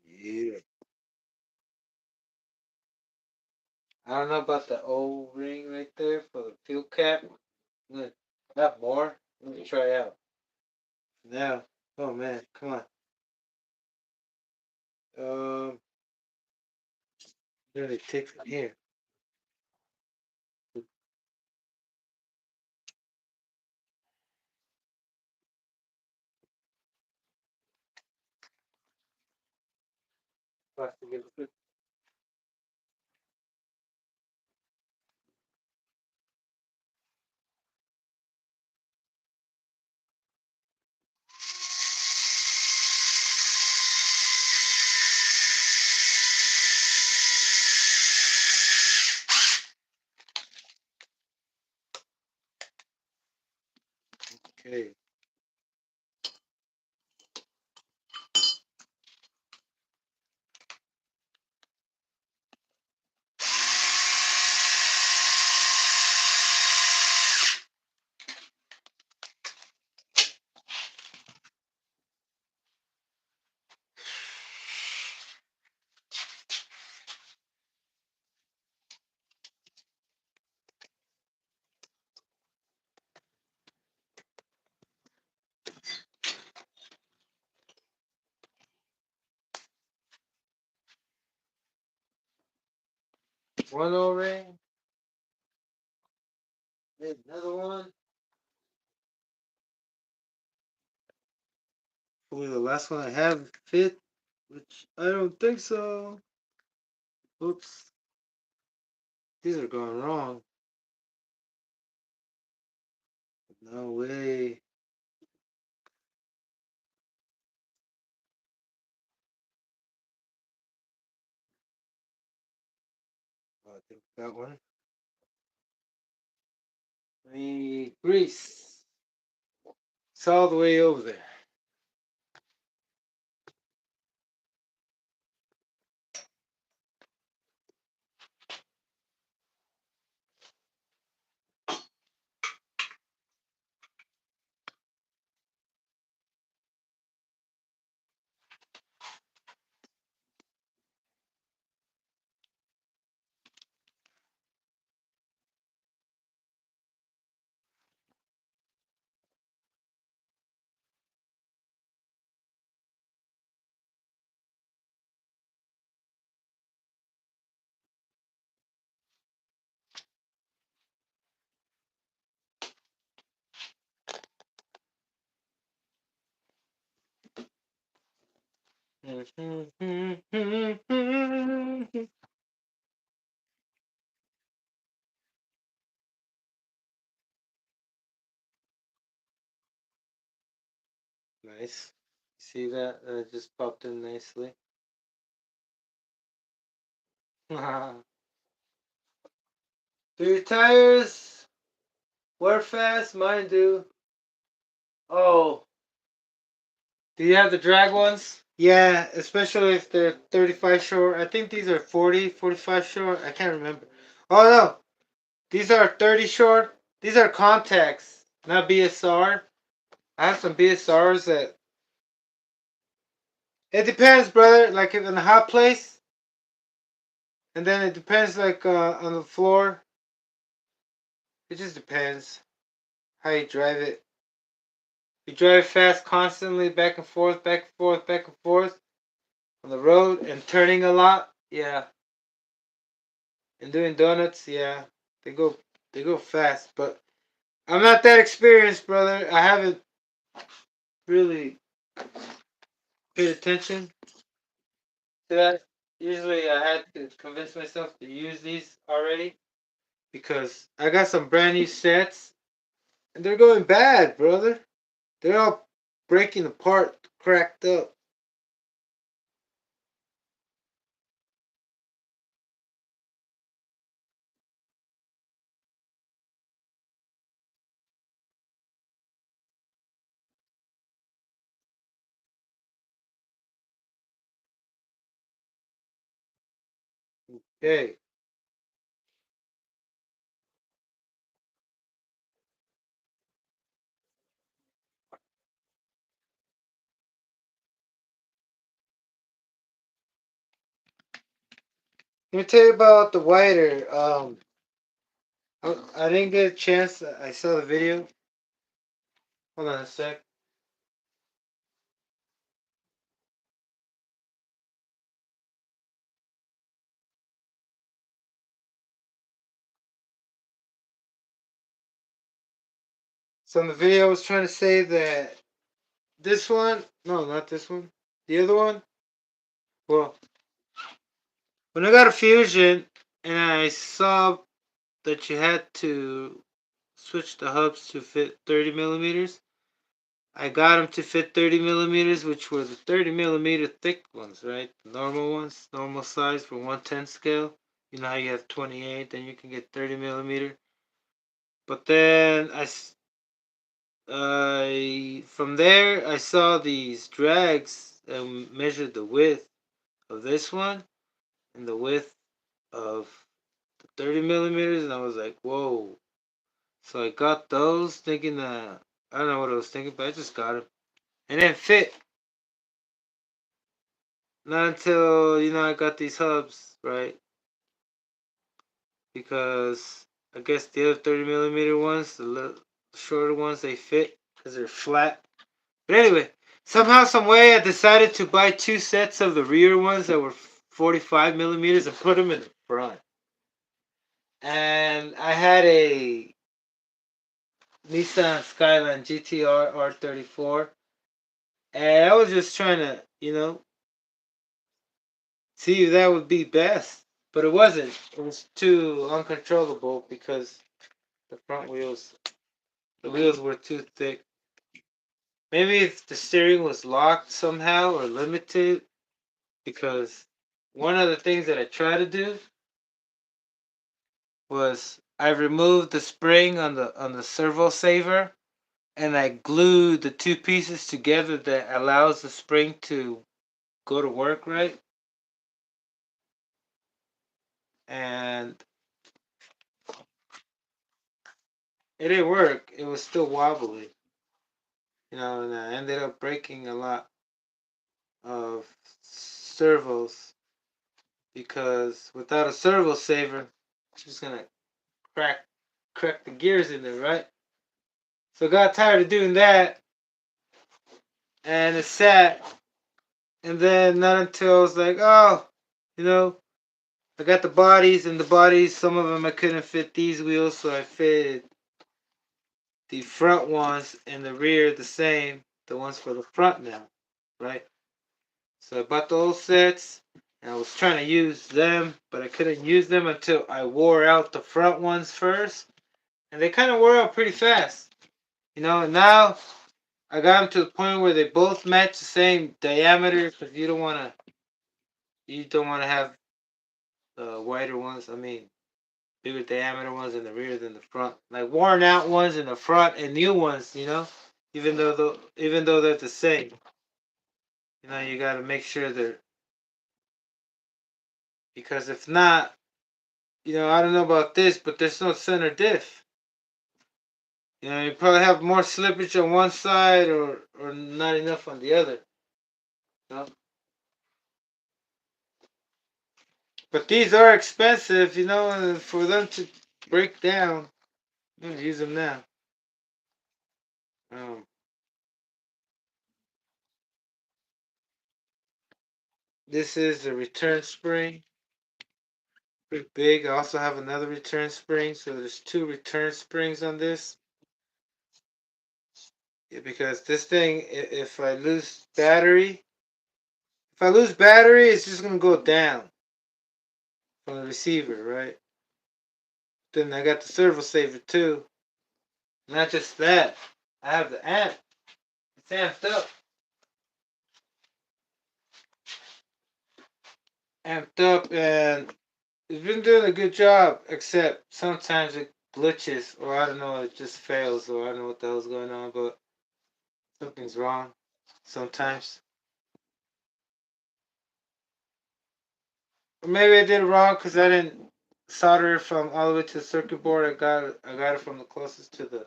Yeah. I don't know about the old ring right there for the fuel cap. Not more. Let me try out. Now, oh man, come on. Where do they take from here? Okay. One O ring. Another one. Hopefully the last one I have fit, which I don't think so. Oops. These are going wrong. No way. Oh, I think that one. The grease. It's all the way over there. Nice. See that? That just popped in nicely. Do your tires wear fast? Mine do. Oh, do you have the drag ones? Yeah, especially if they're 35 short. I think these are 40, 45 short. I can't remember. Oh no, these are 30 short. These are contacts, not BSR. I have some BSRs that. It depends, brother. Like if in a hot place, and then it depends, like on the floor. It just depends how you drive it. You drive fast constantly, back and forth, back and forth, back and forth on the road, and turning a lot. Yeah, and doing donuts. Yeah, they go fast. But I'm not that experienced, brother. I haven't really paid attention to that. Usually, I had to convince myself to use these already because I got some brand new sets And they're going bad, brother. They're all breaking apart, cracked up. Okay. Let me tell you about the whiter. I didn't get a chance. I saw the video. Hold on a sec. So in the video, I was trying to say that this one, no, not this one, the other one. Well, when I got a Fusion and I saw that you had to switch the hubs to fit 30 millimeters, I got them to fit 30 millimeters, which were the 30 millimeter thick ones, right? The normal ones, normal size for 110 scale. You know how you have 28, then you can get 30 millimeter. But then from there I saw these drags and measured the width of this one and the width of the 30 millimeters, and I was like, whoa. So I got those thinking that, I don't know what I was thinking, but I just got them. And it fit. Not until, I got these hubs, right? Because I guess the other 30 millimeter ones, the little shorter ones, they fit because they're flat. But anyway, somehow, some way, I decided to buy two sets of the rear ones that were 45 millimeters and put them in the front. And I had a Nissan Skyline GTR R34, and I was just trying to, see if that would be best. But it wasn't. It was too uncontrollable because the front wheels, the wheels were too thick. Maybe if the steering was locked somehow or limited, because one of the things that I try to do was I removed the spring on the servo saver, and I glued the two pieces together that allows the spring to go to work right. And it didn't work. It was still wobbly, and I ended up breaking a lot of servos because without a servo saver, it's just gonna crack crack the gears in there, right? So I got tired of doing that, and it sat. And then not until I was like, oh, you know, I got the bodies, and the bodies, some of them I couldn't fit these wheels, so I fitted the front ones and the rear the same, the ones for the front now, right? So I bought those sets, and I was trying to use them, but I couldn't use them until I wore out the front ones first, and they kind of wore out pretty fast, And now I got them to the point where they both match the same diameter, because you don't want to have the wider ones. I mean, bigger diameter ones in the rear than the front, like worn out ones in the front and new ones. Even though they're the same, you got to make sure they're, because if not, I don't know about this, but there's no center diff. You probably have more slippage on one side or not enough on the other. You know? But these are expensive, and for them to break down, I'm gonna use them now. Um, this is the return spring, pretty big. I also have another return spring, so there's two return springs on this. Yeah, because this thing, if I lose battery, it's just gonna go down from the receiver, right? Then I got the servo saver too. Not just that, I have the amp. It's amped up. Amped up, and it's been doing a good job, except sometimes it glitches, or I don't know, it just fails, or I don't know what the hell's going on, but something's wrong sometimes. Or maybe I did it wrong because I didn't solder it from all the way to the circuit board. I got it from the closest to the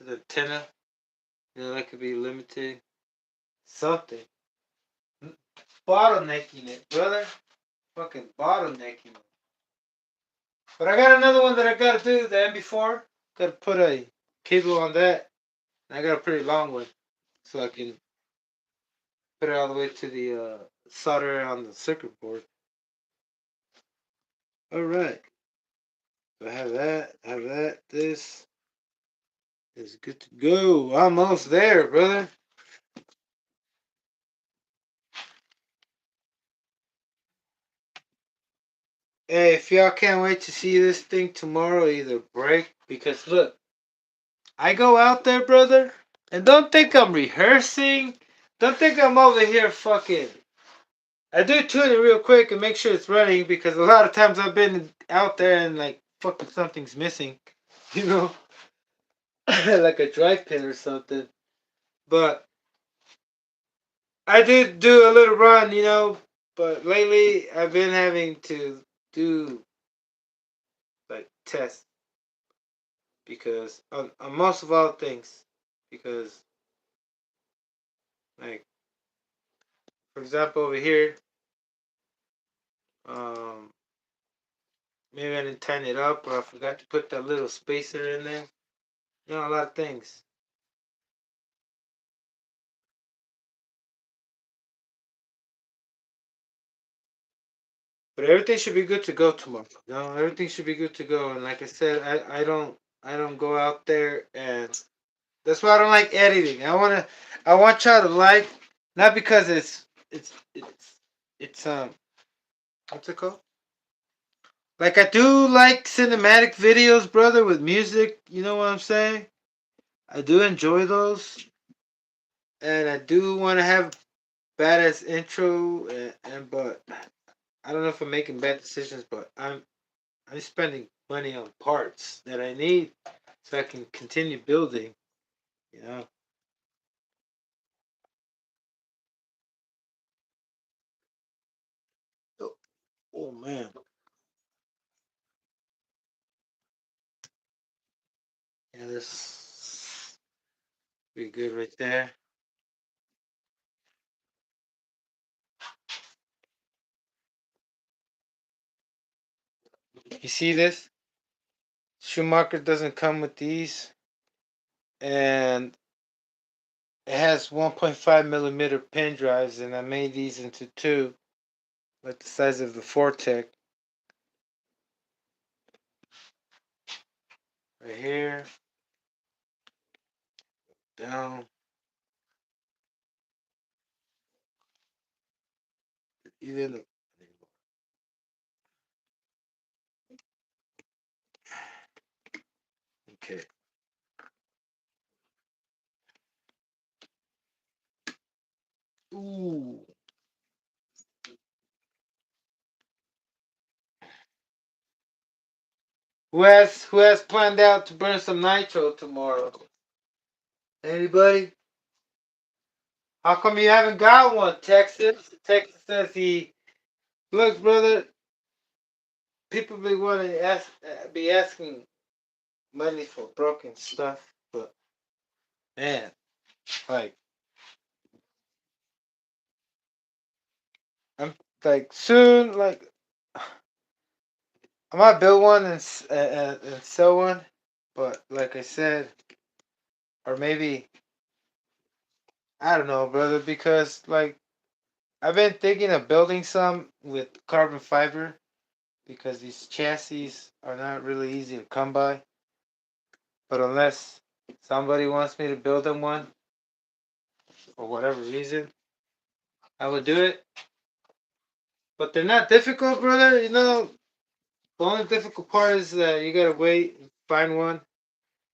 antenna. You know, that could be limited. Something. Bottlenecking it, brother. Fucking bottlenecking it. But I got another one that I gotta do, the MB4. Gotta put a cable on that. And I got a pretty long one. So I can put it all the way to the solder on the circuit board. Alright. So I have that. This is good to go. Almost there, brother. Hey, if y'all can't wait to see this thing tomorrow, either break, because look, I go out there, brother, and don't think I'm rehearsing. Don't think I'm over here fucking. I do tune it real quick and make sure it's running because a lot of times I've been out there and like fucking something's missing, you know, like a drive pin or something. But I did do a little run, you know, but lately I've been having to do like tests because on most of all things, because like for example over here, um, maybe I didn't tighten it up or I forgot to put that little spacer in there. You know, a lot of things. But everything should be good to go tomorrow. You know, everything should be good to go. And like I said, I don't go out there and that's why I don't like editing. I want y'all to like, not because it's what's it called? Like I do like cinematic videos, brother, with music. You know what I'm saying? I do enjoy those, and I do want to have badass intro, and but I don't know if I'm making bad decisions, but I'm spending money on parts that I need so I can continue building. You know. Oh, oh man, yeah, this be good right there. You see this? Schumacher doesn't come with these, and it has 1.5 millimeter pin drives, and I made these into two, like the size of the Fortec. Right here, down, even. Okay. Ooh. Who has planned out to burn some nitro tomorrow? Anybody? How come you haven't got one, Texas? Texas says he. Look, brother. People be wanting to be asking money for broken stuff, but man, like I'm like soon, like I might build one and sell one, but like I said, or maybe I don't know, brother, because like I've been thinking of building some with carbon fiber because these chassis are not really easy to come by. But unless somebody wants me to build them one for whatever reason, I would do it. But they're not difficult, brother. You know, the only difficult part is that you gotta wait and find one.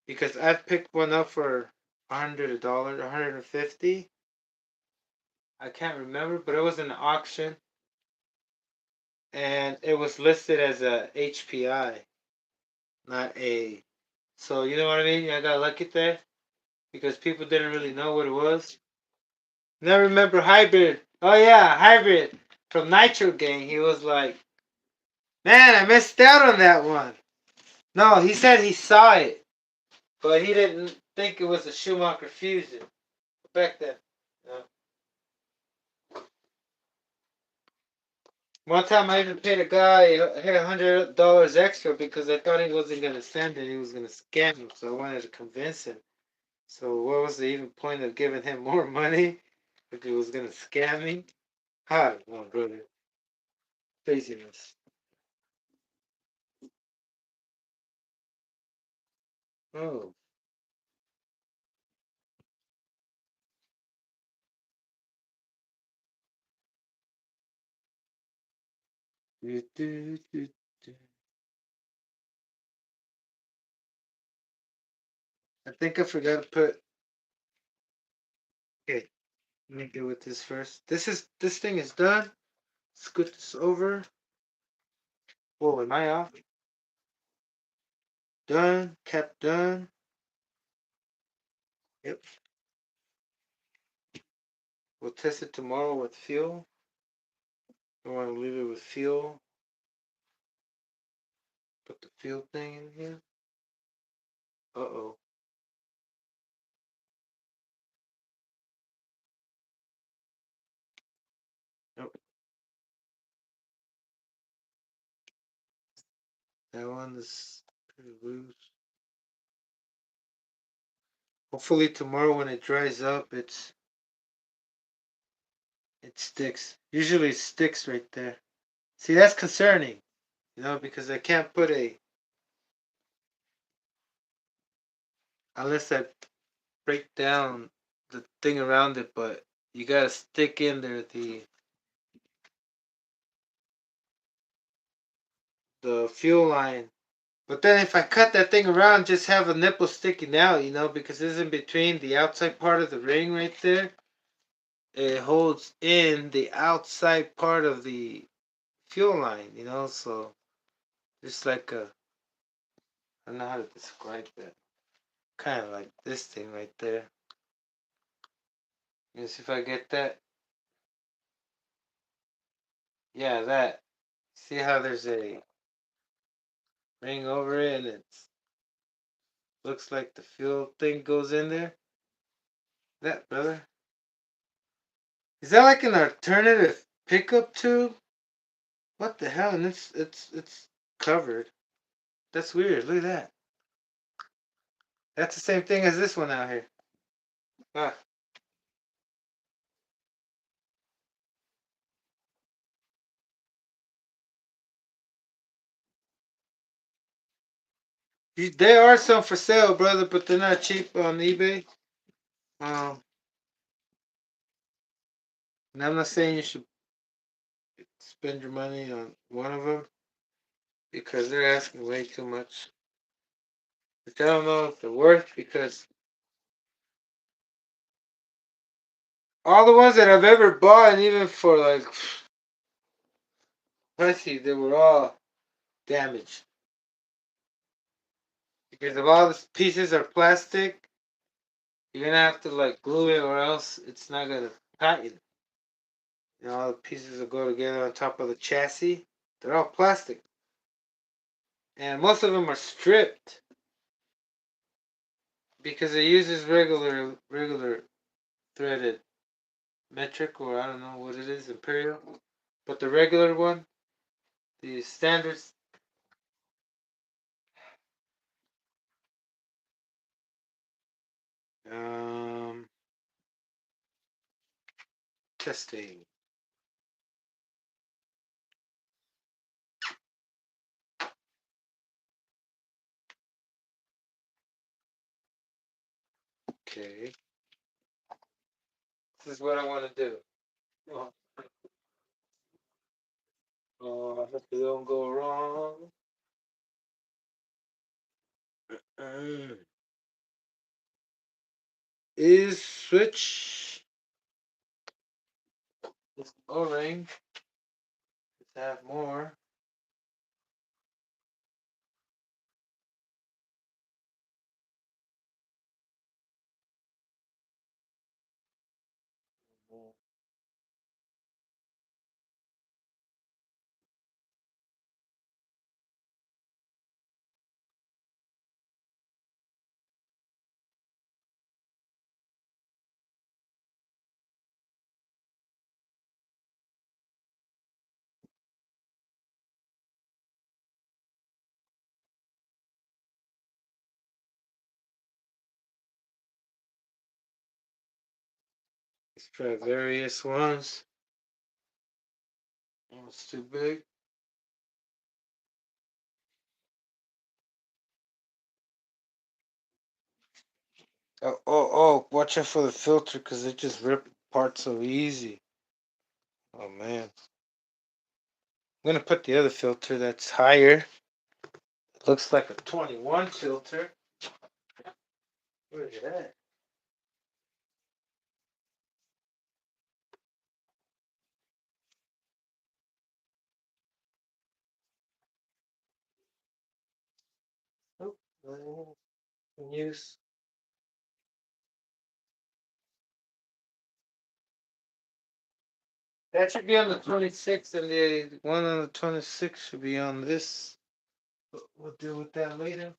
because I picked one up for $100, 150. I can't remember, but it was an auction, and it was listed as a HPI, not a. So you know what I mean? I got lucky there because people didn't really know what it was. Now remember hybrid. Oh yeah, hybrid from Nitro Gang. He was like, "Man, I missed out on that one." No, he said he saw it, but he didn't think it was a Schumacher Fusion back then. No. One time I even paid a guy $100 extra because I thought he wasn't gonna send it. He was gonna scam him, so I wanted to convince him. So what was the even point of giving him more money if he was gonna scam me? I don't know, brother. Craziness. Oh. Do, do, do, do. I think I forgot to put. Okay, let me get with this first. This thing is done. Let's get this over. Whoa, am I off? Done. Cap done. Yep. We'll test it tomorrow with fuel. I want to leave it with fuel. Put the fuel thing in here. Uh-oh. Nope. That one is pretty loose. Hopefully tomorrow when it dries up, it sticks. Usually it sticks right there. See, that's concerning, because I can't put a unless I break down the thing around it, but you gotta stick in there the fuel line. But then if I cut that thing around, just have a nipple sticking out, because it's in between the outside part of the ring right there. It holds in the outside part of the fuel line, so just like I don't know how to describe that. Kind of like this thing right there. Let me see if I get that. Yeah, that. See how there's a ring over it and it looks like the fuel thing goes in there? That, brother. Is that like an alternative pickup tube? What the hell? And it's covered. That's weird. Look at that. That's the same thing as this one out here. Ah, there are some for sale, brother, but they're not cheap on eBay. Um, and I'm not saying you should spend your money on one of them because they're asking way too much. Which I don't know if they're worth because all the ones that I've ever bought, and even for like pricey, they were all damaged because of all the pieces are plastic. You're gonna have to like glue it, or else it's not gonna tighten. All the pieces will go together on top of the chassis. They're all plastic, and most of them are stripped because it uses regular threaded metric, or I don't know what it is, imperial. But the regular one, the standards, um, testing. Okay, this is what I want to do. Oh, I hope it don't go wrong. is switch this O-ring. Let's have more. Let's try various ones. Oh, it's too big. Oh, watch out for the filter because it just ripped apart so easy. Oh, man. I'm going to put the other filter that's higher. It looks like a 21 filter. Where is it at? Oh, use. That should be on the 26th, and the one on the 26th should be on this. We'll deal with that later.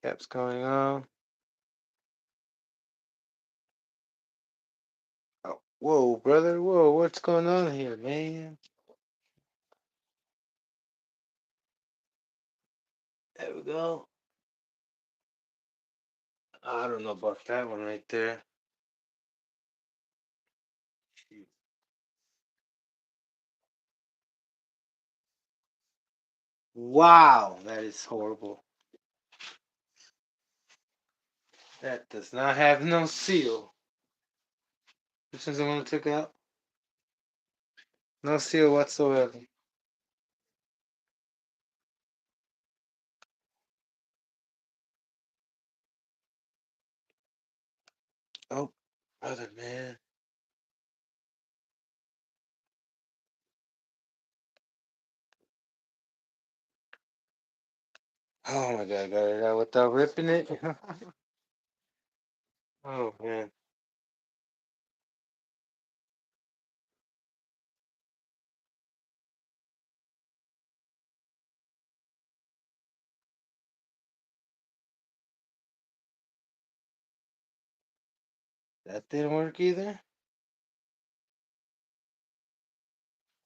Cap's going on. Oh, whoa, brother. Whoa, what's going on here, man? There we go. I don't know about that one right there. Wow, that is horrible. That does not have no seal. Which one's the one I took out? No seal whatsoever. Oh, brother, man. Oh my god, got it out without ripping it. Oh man. That didn't work either?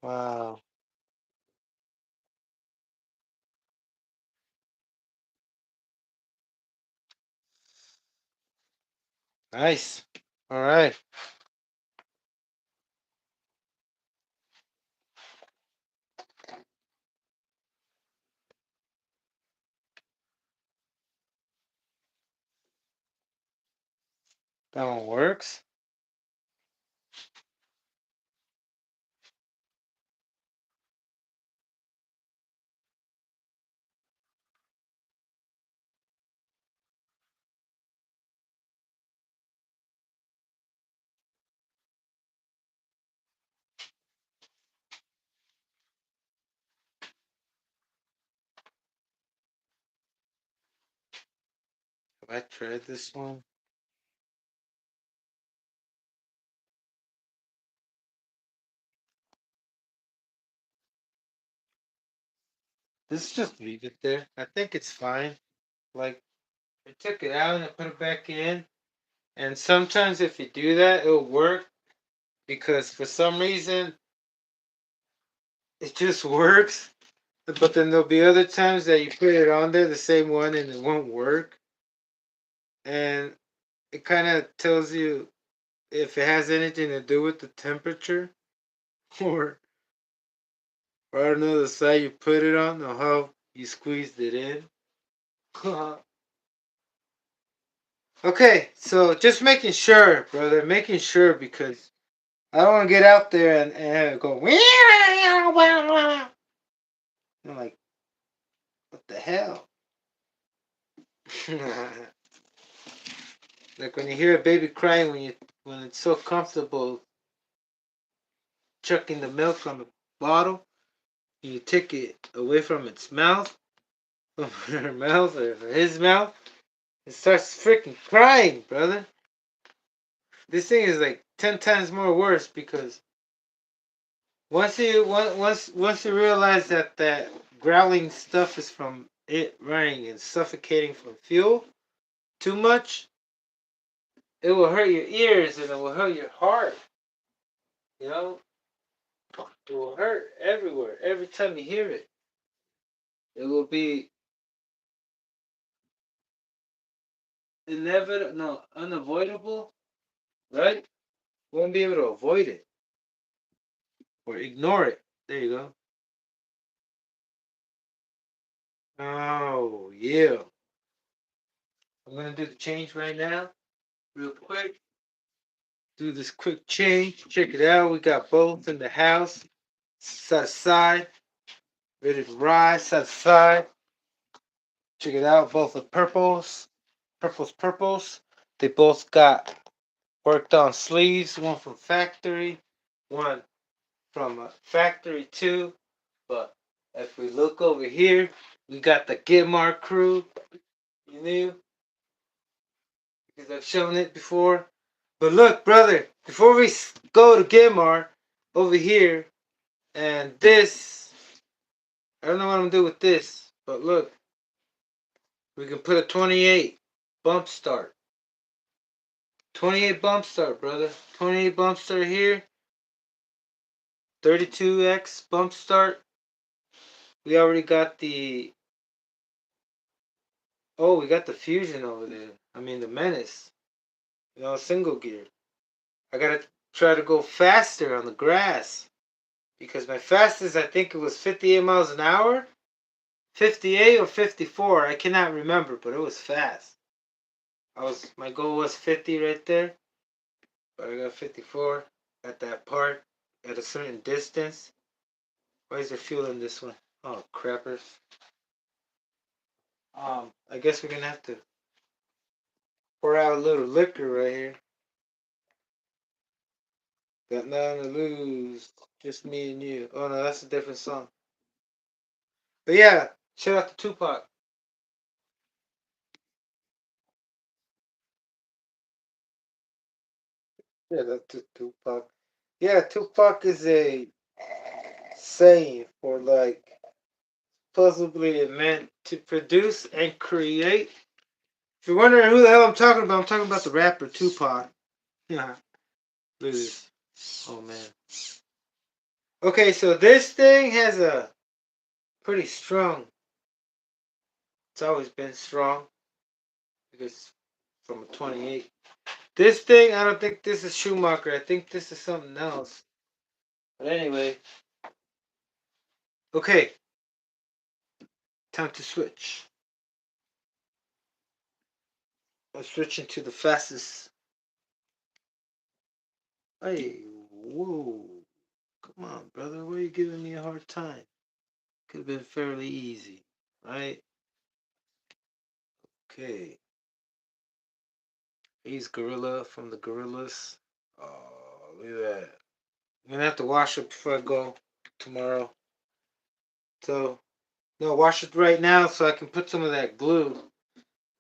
Wow. Nice. Alright. That one works. Have I tried this one? Let's just leave it there. I think it's fine. Like, I took it out and I put it back in. And sometimes if you do that, it'll work. Because for some reason, it just works. But then there'll be other times that you put it on there, the same one, and it won't work. And it kind of tells you if it has anything to do with the temperature or I don't know the side you put it on or how you squeezed it in. Okay, so just making sure, brother, making sure because I don't want to get out there and have it go. I'm like, what the hell? Like when you hear a baby crying when it's so comfortable chucking the milk from the bottle, you take it away from its mouth, from her mouth or his mouth, it starts freaking crying, brother. This thing is like 10 times more worse because once you realize that that growling stuff is from it running and suffocating from fuel too much, it will hurt your ears and it will hurt your heart. You know, it will hurt everywhere every time you hear it. It will be inevitable, no, unavoidable, right? Won't be able to avoid it or ignore it. There you go. Oh yeah, I'm gonna do the change right now, real quick. Do this quick change. Check it out. We got both in the house, side to side, ready to ride, side to side. Check it out. Both are purples. They both got worked on sleeves. One from factory, one from factory two. But if we look over here, we got the Gitmar crew. You knew because I've shown it before. But look, brother, before we go to Gitmar over here, and this, I don't know what I'm gonna do with this, but look, we can put a 28 bump start. 28 bump start, brother. 28 bump start here. 32x bump start. We already got the. Oh, we got the Fusion over there. I mean, the Menace. You know, single gear. I gotta try to go faster on the grass. Because my fastest, I think it was 58 miles an hour. 58 or 54. I cannot remember, but it was fast. My goal was 50 right there. But I got 54 at that part at a certain distance. Why is there fuel in this one? Oh, crappers. I guess we're gonna have to pour out a little liquor right here. Got nothing to lose, just me and you. Oh no, that's a different song. But yeah, shout out to Tupac. Yeah, that's Tupac. Yeah, Tupac is a saying for like possibly meant to produce and create. If you're wondering who the hell I'm talking about the rapper Tupac. Yeah, look at this. Oh man. Okay, so this thing has a pretty strong. It's always been strong because from a 28. This thing, I don't think this is Schumacher. I think this is something else. But anyway, okay, time to switch. I'm switching to the fastest. Hey, whoa. Come on, brother. Why are you giving me a hard time? Could have been fairly easy, right? Okay. He's Gorilla from the Gorillas. Oh, look at that. I'm gonna have to wash it before I go tomorrow. So, no, wash it right now so I can put some of that glue.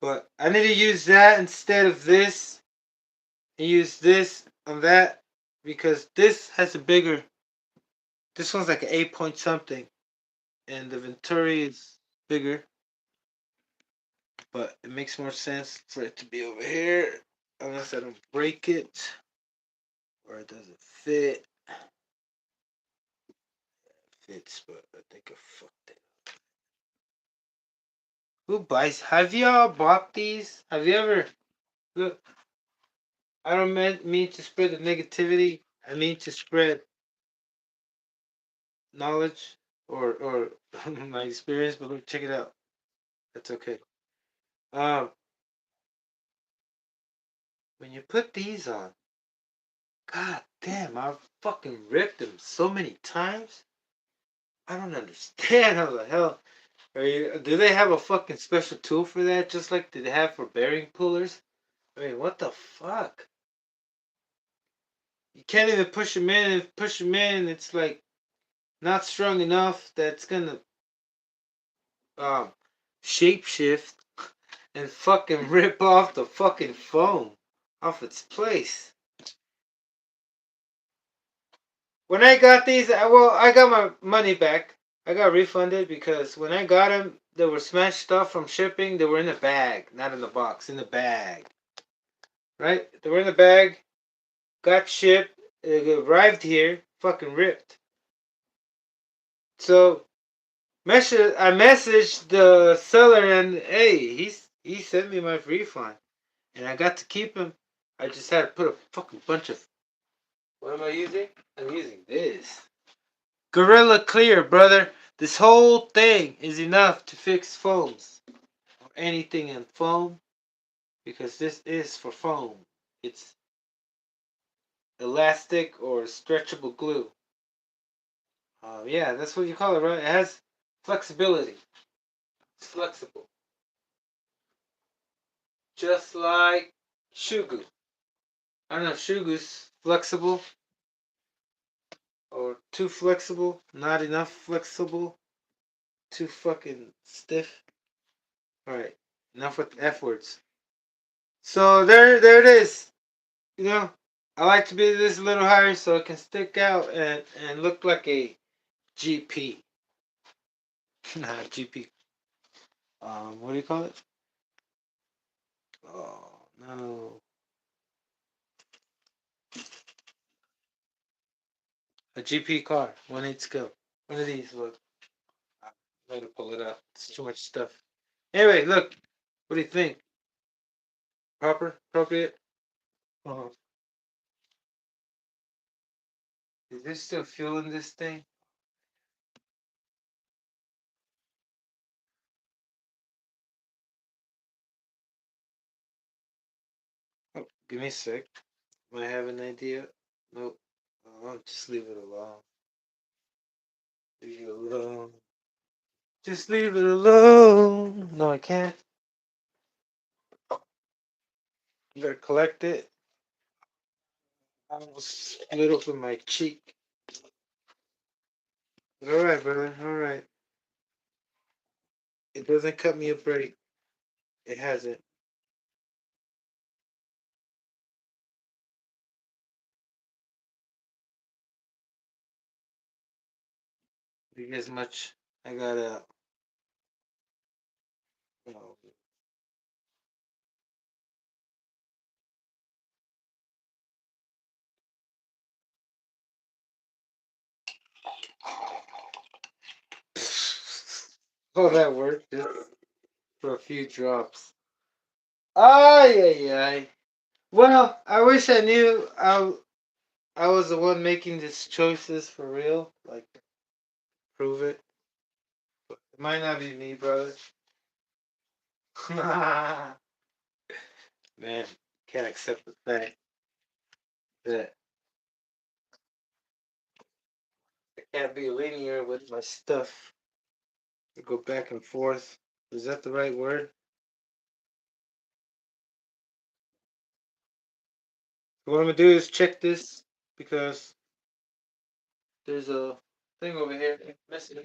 But I need to use that instead of this. And use this on that because this has a bigger. This one's like an 8 point something, and the Venturi is bigger. But it makes more sense for it to be over here, unless I don't break it or it doesn't fit. It fits, but I think I fucked it. Who buys? Have y'all bought these? Have you ever? Look, I don't mean to spread the negativity. I mean to spread knowledge or my experience. But look, check it out. That's okay. Um, when you put these on, god damn, I've fucking ripped them so many times. I don't understand how the hell. Do they have a fucking special tool for that, just like they have for bearing pullers? I mean, what the fuck? You can't even push them in. If push them in, it's like not strong enough that's gonna um shapeshift and fucking rip off the fucking foam off its place. When I got these, I got my money back. I got refunded because when I got them, they were smashed stuff from shipping. They were in a bag, not in the box, in the bag. Right? They were in the bag, got shipped, it arrived here, fucking ripped. So, I messaged the seller and hey, he sent me my refund and I got to keep him. I just had to put a fucking bunch of. What am I using? I'm using this. Gorilla Clear, brother. This whole thing is enough to fix foams or anything in foam because this is for foam. It's elastic or stretchable glue. Yeah, that's what you call it, right? It has flexibility. It's flexible. Just like Shugu. I don't know if Shugu's flexible or too flexible, not enough flexible, too fucking stiff. Alright, enough with F words. So there it is. You know, I like to be this a little higher so it can stick out and look like a GP. Nah, GP. What do you call it? Oh, no. A GP car. 1.8 skill. One of these, look. I'm going to pull it up. It's too much stuff. Anyway, look. What do you think? Proper? Appropriate? Oh. Is there still fuel in this thing? Oh, give me a sec. Might have an idea. Nope. Oh, just leave it alone. Leave it alone. Just leave it alone. No, I can't. You gotta collect it. I almost split open my cheek. Alright, brother. Alright. It doesn't cut me a break. It hasn't. You as much. I gotta. You know, all that work just for a few drops. Ay, ay, ay. Well, I wish I knew I was the one making these choices for real. Like, prove it. But it might not be me, brother. Man, can't accept the fact that I can't be linear with my stuff. I go back and forth. Is that the right word? So what I'm gonna do is check this because there's a thing over here missing.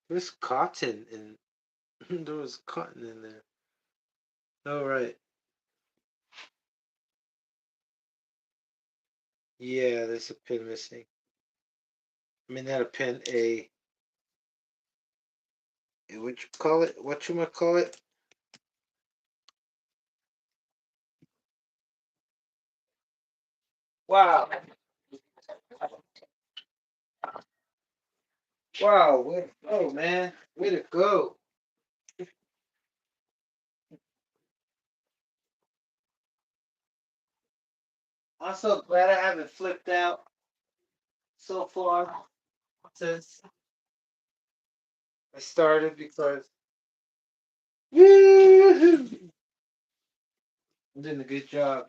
There's cotton in there was cotton in there. All right. Yeah, there's a pin missing. I mean, not a pin. What you call it? What you might call it? Wow. Wow. Way to go, man. Way to go. I'm so glad I haven't flipped out so far since I started because I'm doing a good job.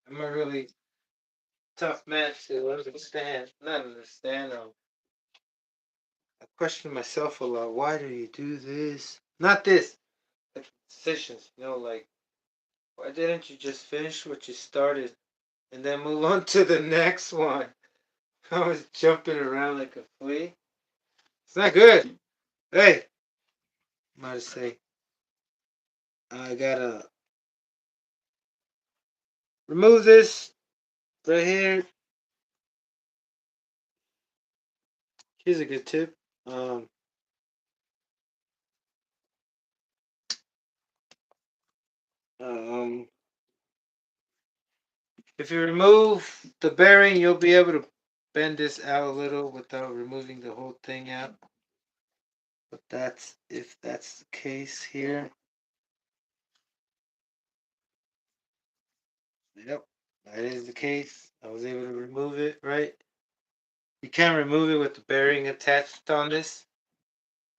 I'm a really tough man to understand. Not understand. I question myself a lot. Why do you do this? Not this. Like decisions. Like why didn't you just finish what you started and then move on to the next one? I was jumping around like a flea. It's not good. Hey, I'm about to say I gotta remove this right here. Here's a good tip. Um, um, if you remove the bearing, you'll be able to bend this out a little without removing the whole thing out. But that's if that's the case here. Yep, that is the case. I was able to remove it, right? You can't remove it with the bearing attached on this.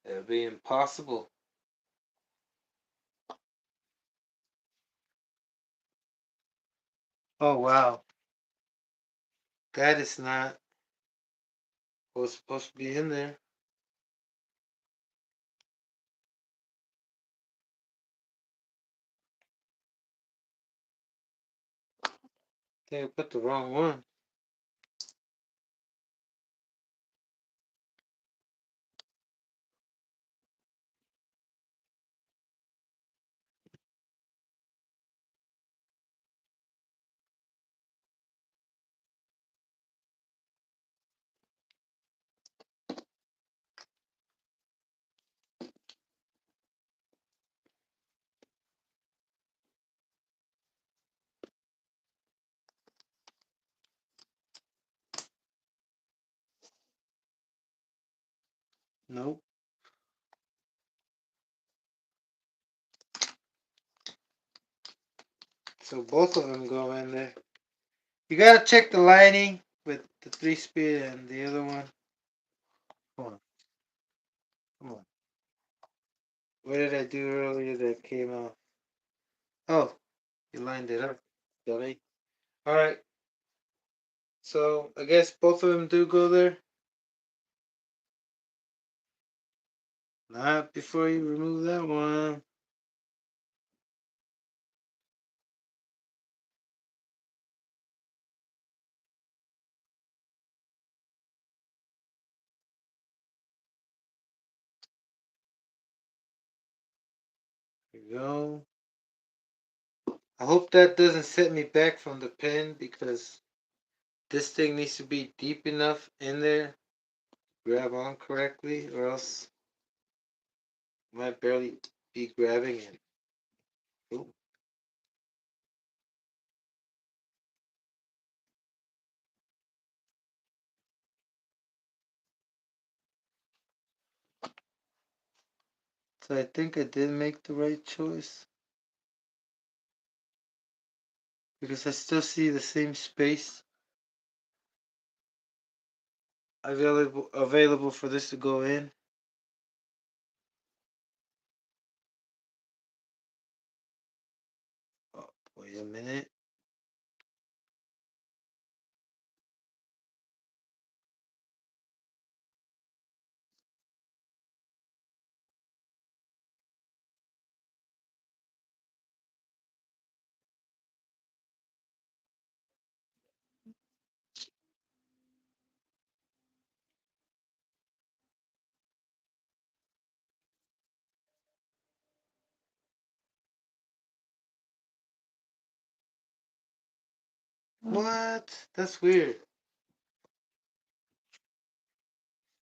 It would be impossible. Oh wow, that is not what's supposed to be in there. I think I put the wrong one. Nope. So both of them go in there. You gotta check the lining with the 3-speed and the other one. Come on, come on. What did I do earlier that came off? Oh, you lined it up, dummy. All right. So I guess both of them do go there. Not before you remove that one. There you go. I hope that doesn't set me back from the pin because this thing needs to be deep enough in there to grab on correctly or else I might barely be grabbing it. Ooh. So I think I did make the right choice because I still see the same space available for this to go in. Oh, wait a minute. What? That's weird.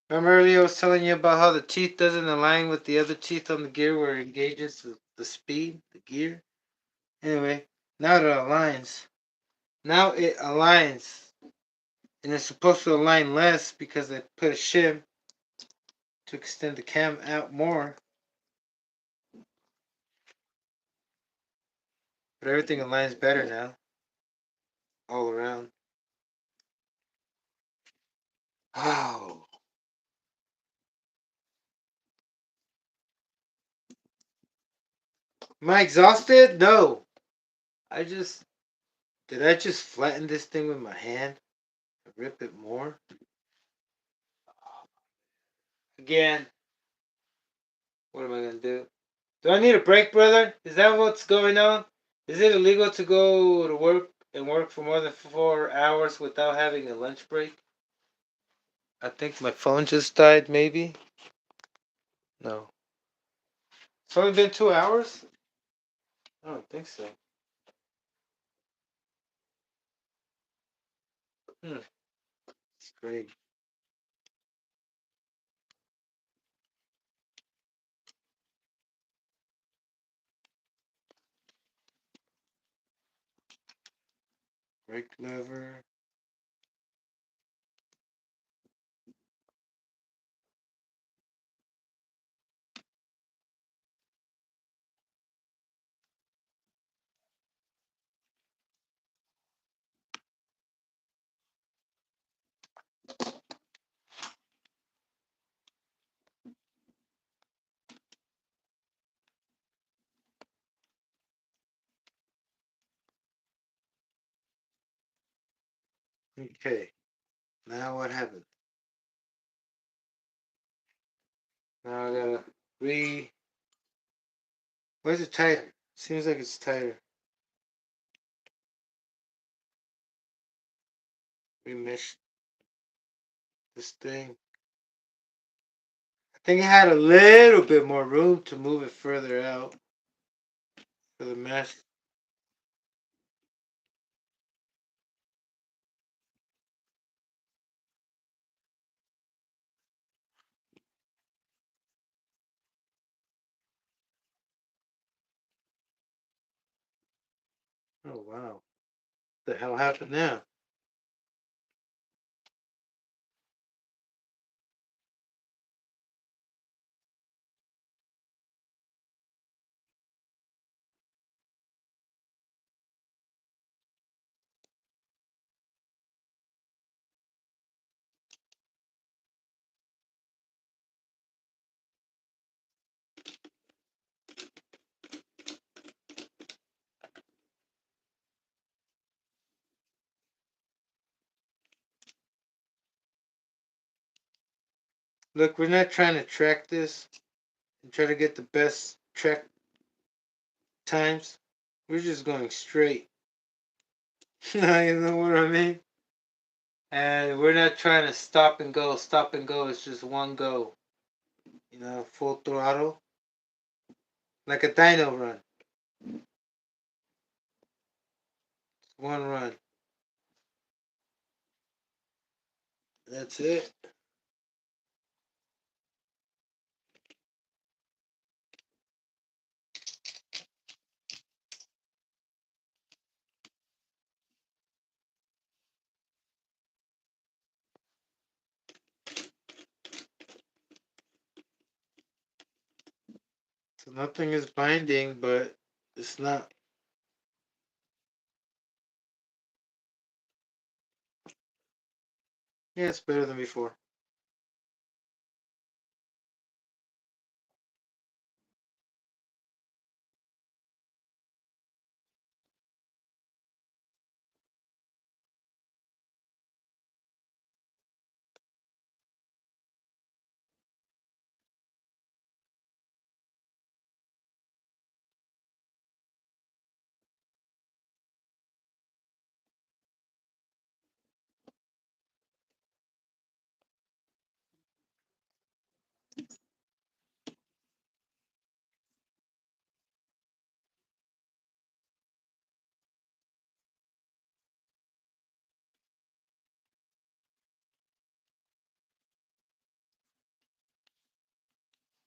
Remember earlier I was telling you about how the teeth doesn't align with the other teeth on the gear where it engages the speed, the gear? Anyway, now it aligns. Now it aligns. And it's supposed to align less because I put a shim to extend the cam out more. But everything aligns better now. All around. Wow. Am I exhausted? No. I just did I just flatten this thing with my hand? Rip it more? Again. What am I gonna do? Do I need a break, brother? Is that what's going on? Is it illegal to go to work and work for more than 4 hours without having a lunch break? I think my phone just died, maybe? No. It's only been 2 hours? I don't think so. Hmm. It's great. Brake lever. Okay. Now what happened? Now I gotta re. Why is it tighter? Seems like it's tighter. Remesh this thing. I think I had a little bit more room to move it further out for the mesh. Oh wow. What the hell happened now? Look, we're not trying to track this and try to get the best track times. We're just going straight. You know what I mean? And we're not trying to stop and go. Stop and go. It's just one go. Full throttle. Like a dyno run. One run. That's it. So nothing is binding, but it's not. Yeah, it's better than before.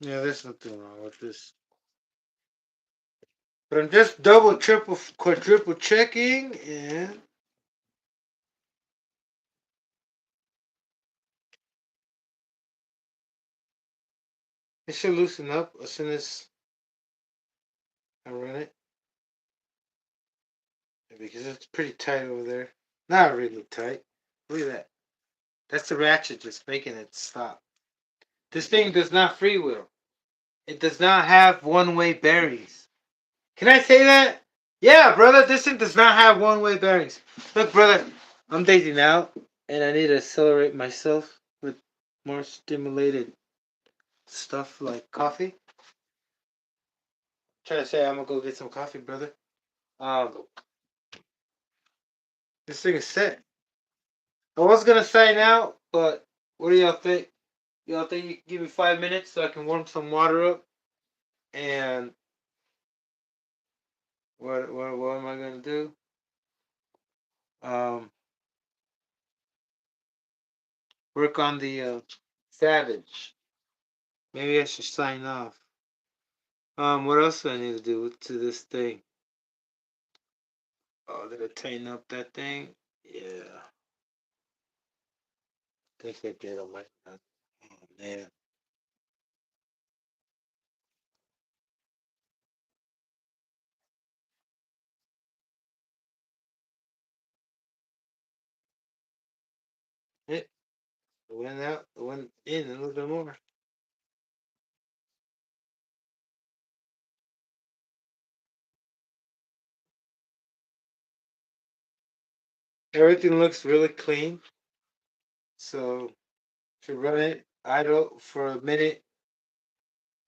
Yeah, there's nothing wrong with this. But I'm just double, triple, quadruple checking, and it should loosen up as soon as I run it. Because it's pretty tight over there. Not really tight. Look at that. That's the ratchet just making it stop. This thing does not freewheel. It does not have one-way bearings. Can I say that? Yeah, brother, this thing does not have one-way bearings. Look, brother, I'm dazing out, and I need to accelerate myself with more stimulated stuff like coffee. Trying to say I'm gonna go get some coffee, brother. Um, this thing is set. I was gonna sign out, but what do y'all think? Y'all think you can give me 5 minutes so I can warm some water up? And what am I gonna do? Um, work on the Savage. Maybe I should sign off. What else do I need to do to this thing? Oh, did I tighten up that thing? Yeah, I think I did on my. Oh man. It went out, it went in a little bit more. Everything looks really clean. So to run it idle for a minute,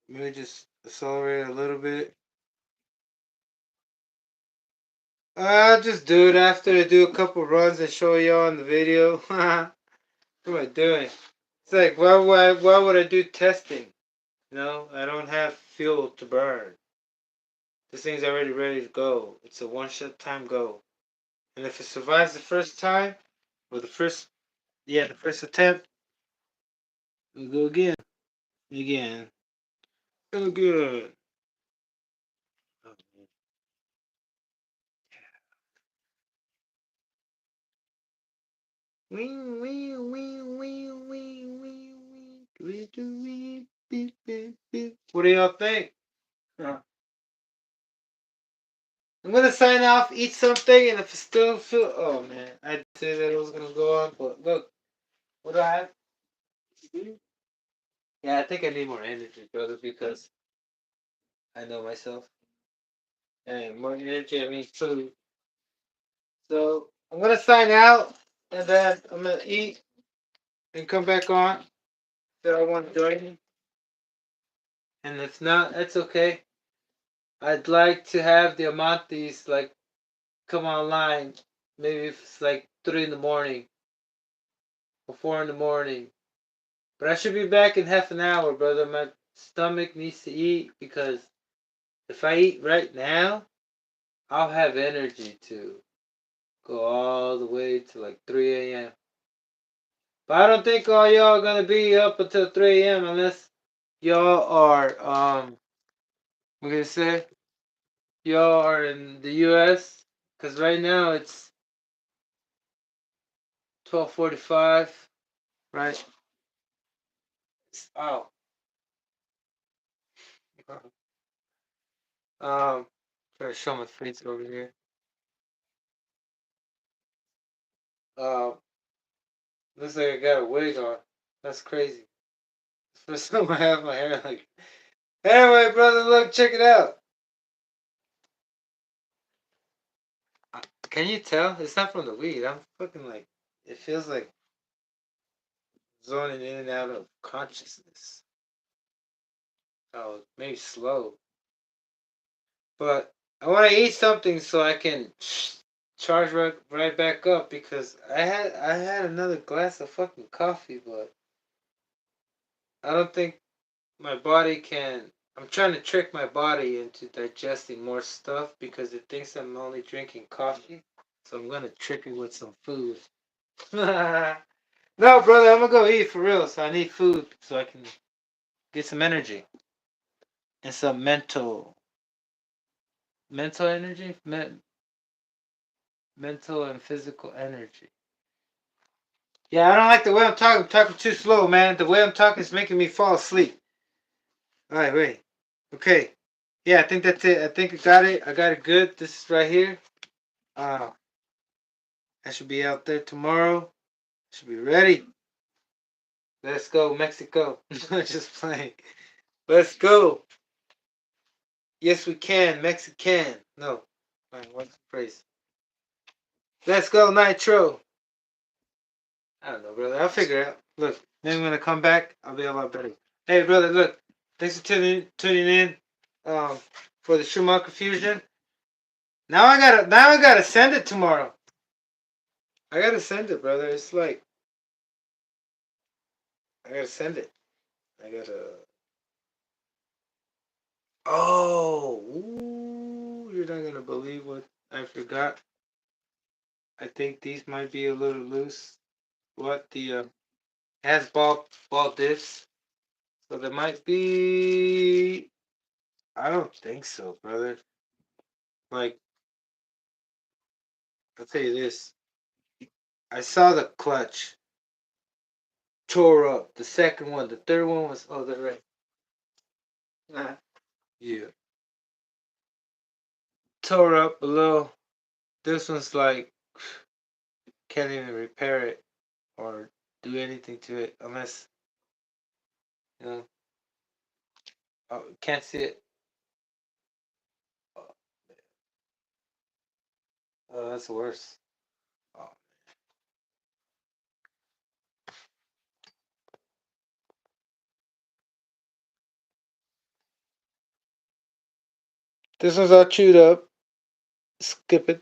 maybe just accelerate a little bit. I'll just do it after I do a couple runs and show y'all in the video. What am I doing? It's like why would I do testing? No, I don't have fuel to burn. This thing's already ready to go. It's a one shot time go. And if it survives the first time, or the first attempt, we'll go again. Again. So good. Wee, wee, wee, wee, wee, wee, wee, wee, beep, beep, beep. What do y'all think? I'm gonna sign off, eat something, and if I still feel, oh man, I'd say that I was gonna go on, but look, what do I have? Yeah, I think I need more energy, brother, because I know myself, and more energy I mean food. So I'm gonna sign out, and then I'm gonna eat and come back on. If I want to join you, and if not, that's okay. I'd like to have the Amantes like come online. Maybe if it's like 3 in the morning or 4 in the morning. But I should be back in half an hour, brother. My stomach needs to eat because if I eat right now, I'll have energy to go all the way to like 3 a.m. But I don't think all y'all are gonna be up until 3 a.m. unless y'all are what can I say? Y'all are in the US. Cause right now it's 12:45. Right? Oh. Try to show my face over here. Um, looks like I got a wig on. That's crazy. First time I have my hair like. Anyway, brother, look, check it out. Can you tell? It's not from the weed. I'm fucking like. It feels like zoning in and out of consciousness. Oh, maybe slow. But I want to eat something so I can charge right back up because I had another glass of fucking coffee, but I don't think my body can. I'm trying to trick my body into digesting more stuff because it thinks I'm only drinking coffee. So I'm gonna trick it with some food. No, brother, I'm gonna go eat for real. So I need food so I can get some energy and some mental energy, mental and physical energy. Yeah, I don't like the way I'm talking. I'm talking too slow, man. The way I'm talking is making me fall asleep. All right, wait. Okay. Yeah, I think that's it. I think I got it. I got it good. This is right here. Uh, I should be out there tomorrow. Should be ready. Let's go, Mexico. Just playing. Let's go. Yes, we can. Mexican. No. Alright, what's the phrase? Let's go, Nitro. I don't know, brother. I'll figure it out. Look, maybe when I come back, I'll be a lot better. Hey, brother, look. Thanks for tuning in um, for the Schumacher Fusion. Now I gotta send it tomorrow. I gotta send it, brother. It's like I gotta send it. I gotta. Oh, ooh, you're not gonna believe what I forgot. I think these might be a little loose. What the has ball diffs, so there might be. I don't think so, brother. Like I'll tell you this. I saw the clutch tore up. The second one, the third one was they're right. Nah. Yeah, tore up a little. This one's like can't even repair it or do anything to it unless you know. Oh, can't see it. Oh, that's worse. Oh. This one's all chewed up. Skip it.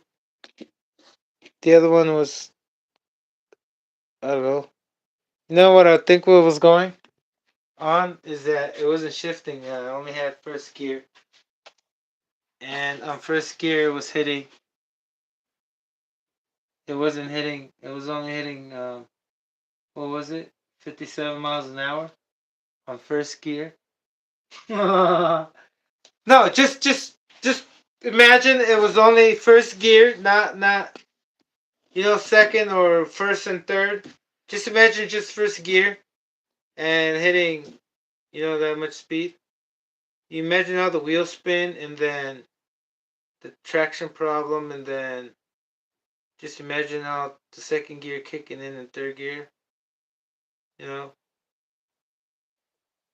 The other one was I don't know. You know what I think what was going on is that it wasn't shifting. I only had first gear, and on first gear it was hitting. It wasn't hitting. It was only hitting. What was it? 57 miles an hour on first gear. No, just imagine it was only first gear, not second or first and third. Just imagine just first gear and hitting that much speed. You imagine how the wheels spin and then the traction problem and then just imagine how the second gear kicking in and third gear. You know,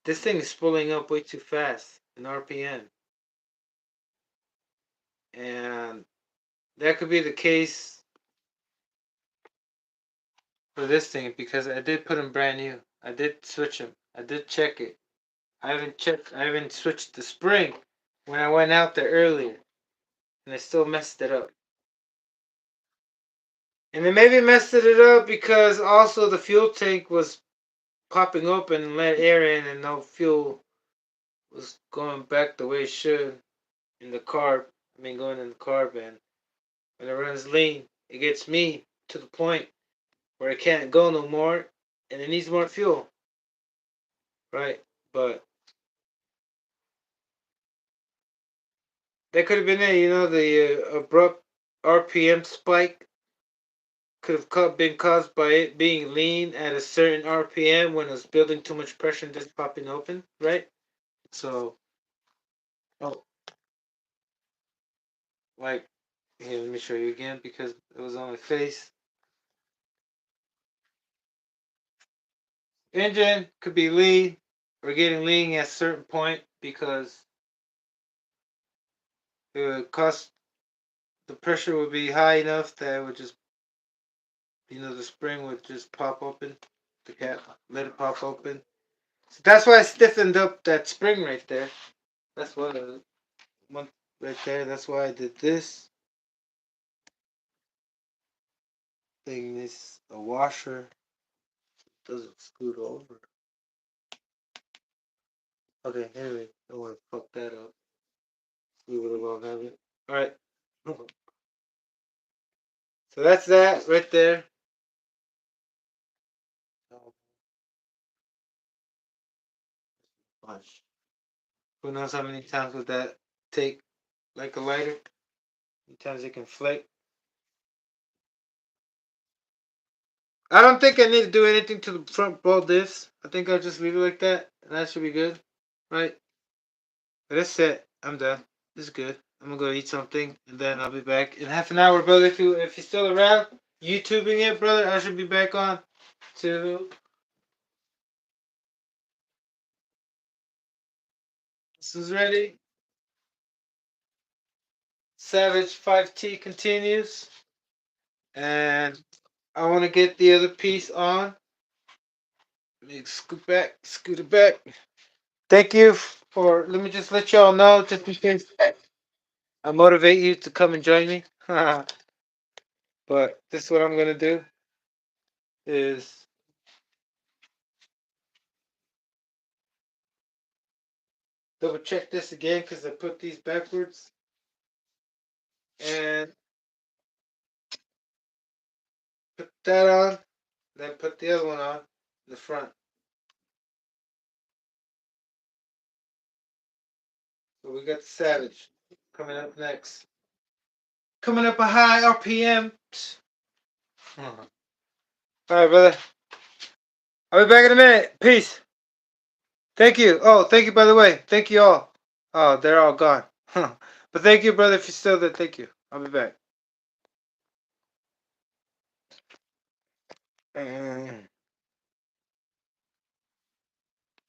this thing is spooling up way too fast in RPM, and that could be the case for this thing because I did put them brand new. I did switch them. I did check it. I haven't checked. I haven't switched the spring when I went out there earlier, and I still messed it up. And they maybe messed it up because also the fuel tank was popping open and let air in, and no fuel was going back the way it should in the carb. I mean, going in the carb, and when it runs lean, it gets me to the point where it can't go no more, and it needs more fuel, right? But that could have been it. The abrupt RPM spike could have been caused by it being lean at a certain RPM when it was building too much pressure and just popping open, right? So, oh, like, here, let me show you again because it was on my face. Engine could be lean or getting lean at a certain point because it would cost the pressure would be high enough that it would just the spring would just pop open, the cap, let it pop open. So that's why I stiffened up that spring right there. That's what one right there. That's why I did this thing. This a washer doesn't scoot over. Okay, anyway, don't want to fuck that up. Leave it alone, have it. All right. So that's that right there. Bunch. Who knows how many times would that take? Like a lighter? How many times it can flake? I don't think I need to do anything to the front ball diffs. I think I'll just leave it like that, and that should be good, right? But that's it. I'm done. This is good. I'm gonna go eat something, and then I'll be back in half an hour, brother. If you're still around, YouTubing it, brother, I should be back on. To this is ready. Savage 5T continues. And I want to get the other piece on. Let me scoot it back. Thank you for, let me just let y'all know, just in case I motivate you to come and join me. But this is what I'm going to do is double check this again because I put these backwards. And put that on, then put the other one on in the front. So we got the Savage coming up next. Coming up a high RPM. All right, brother. I'll be back in a minute. Peace. Thank you. Oh, thank you, by the way. Thank you all. Oh, they're all gone. But thank you, brother, if you're still there. Thank you. I'll be back.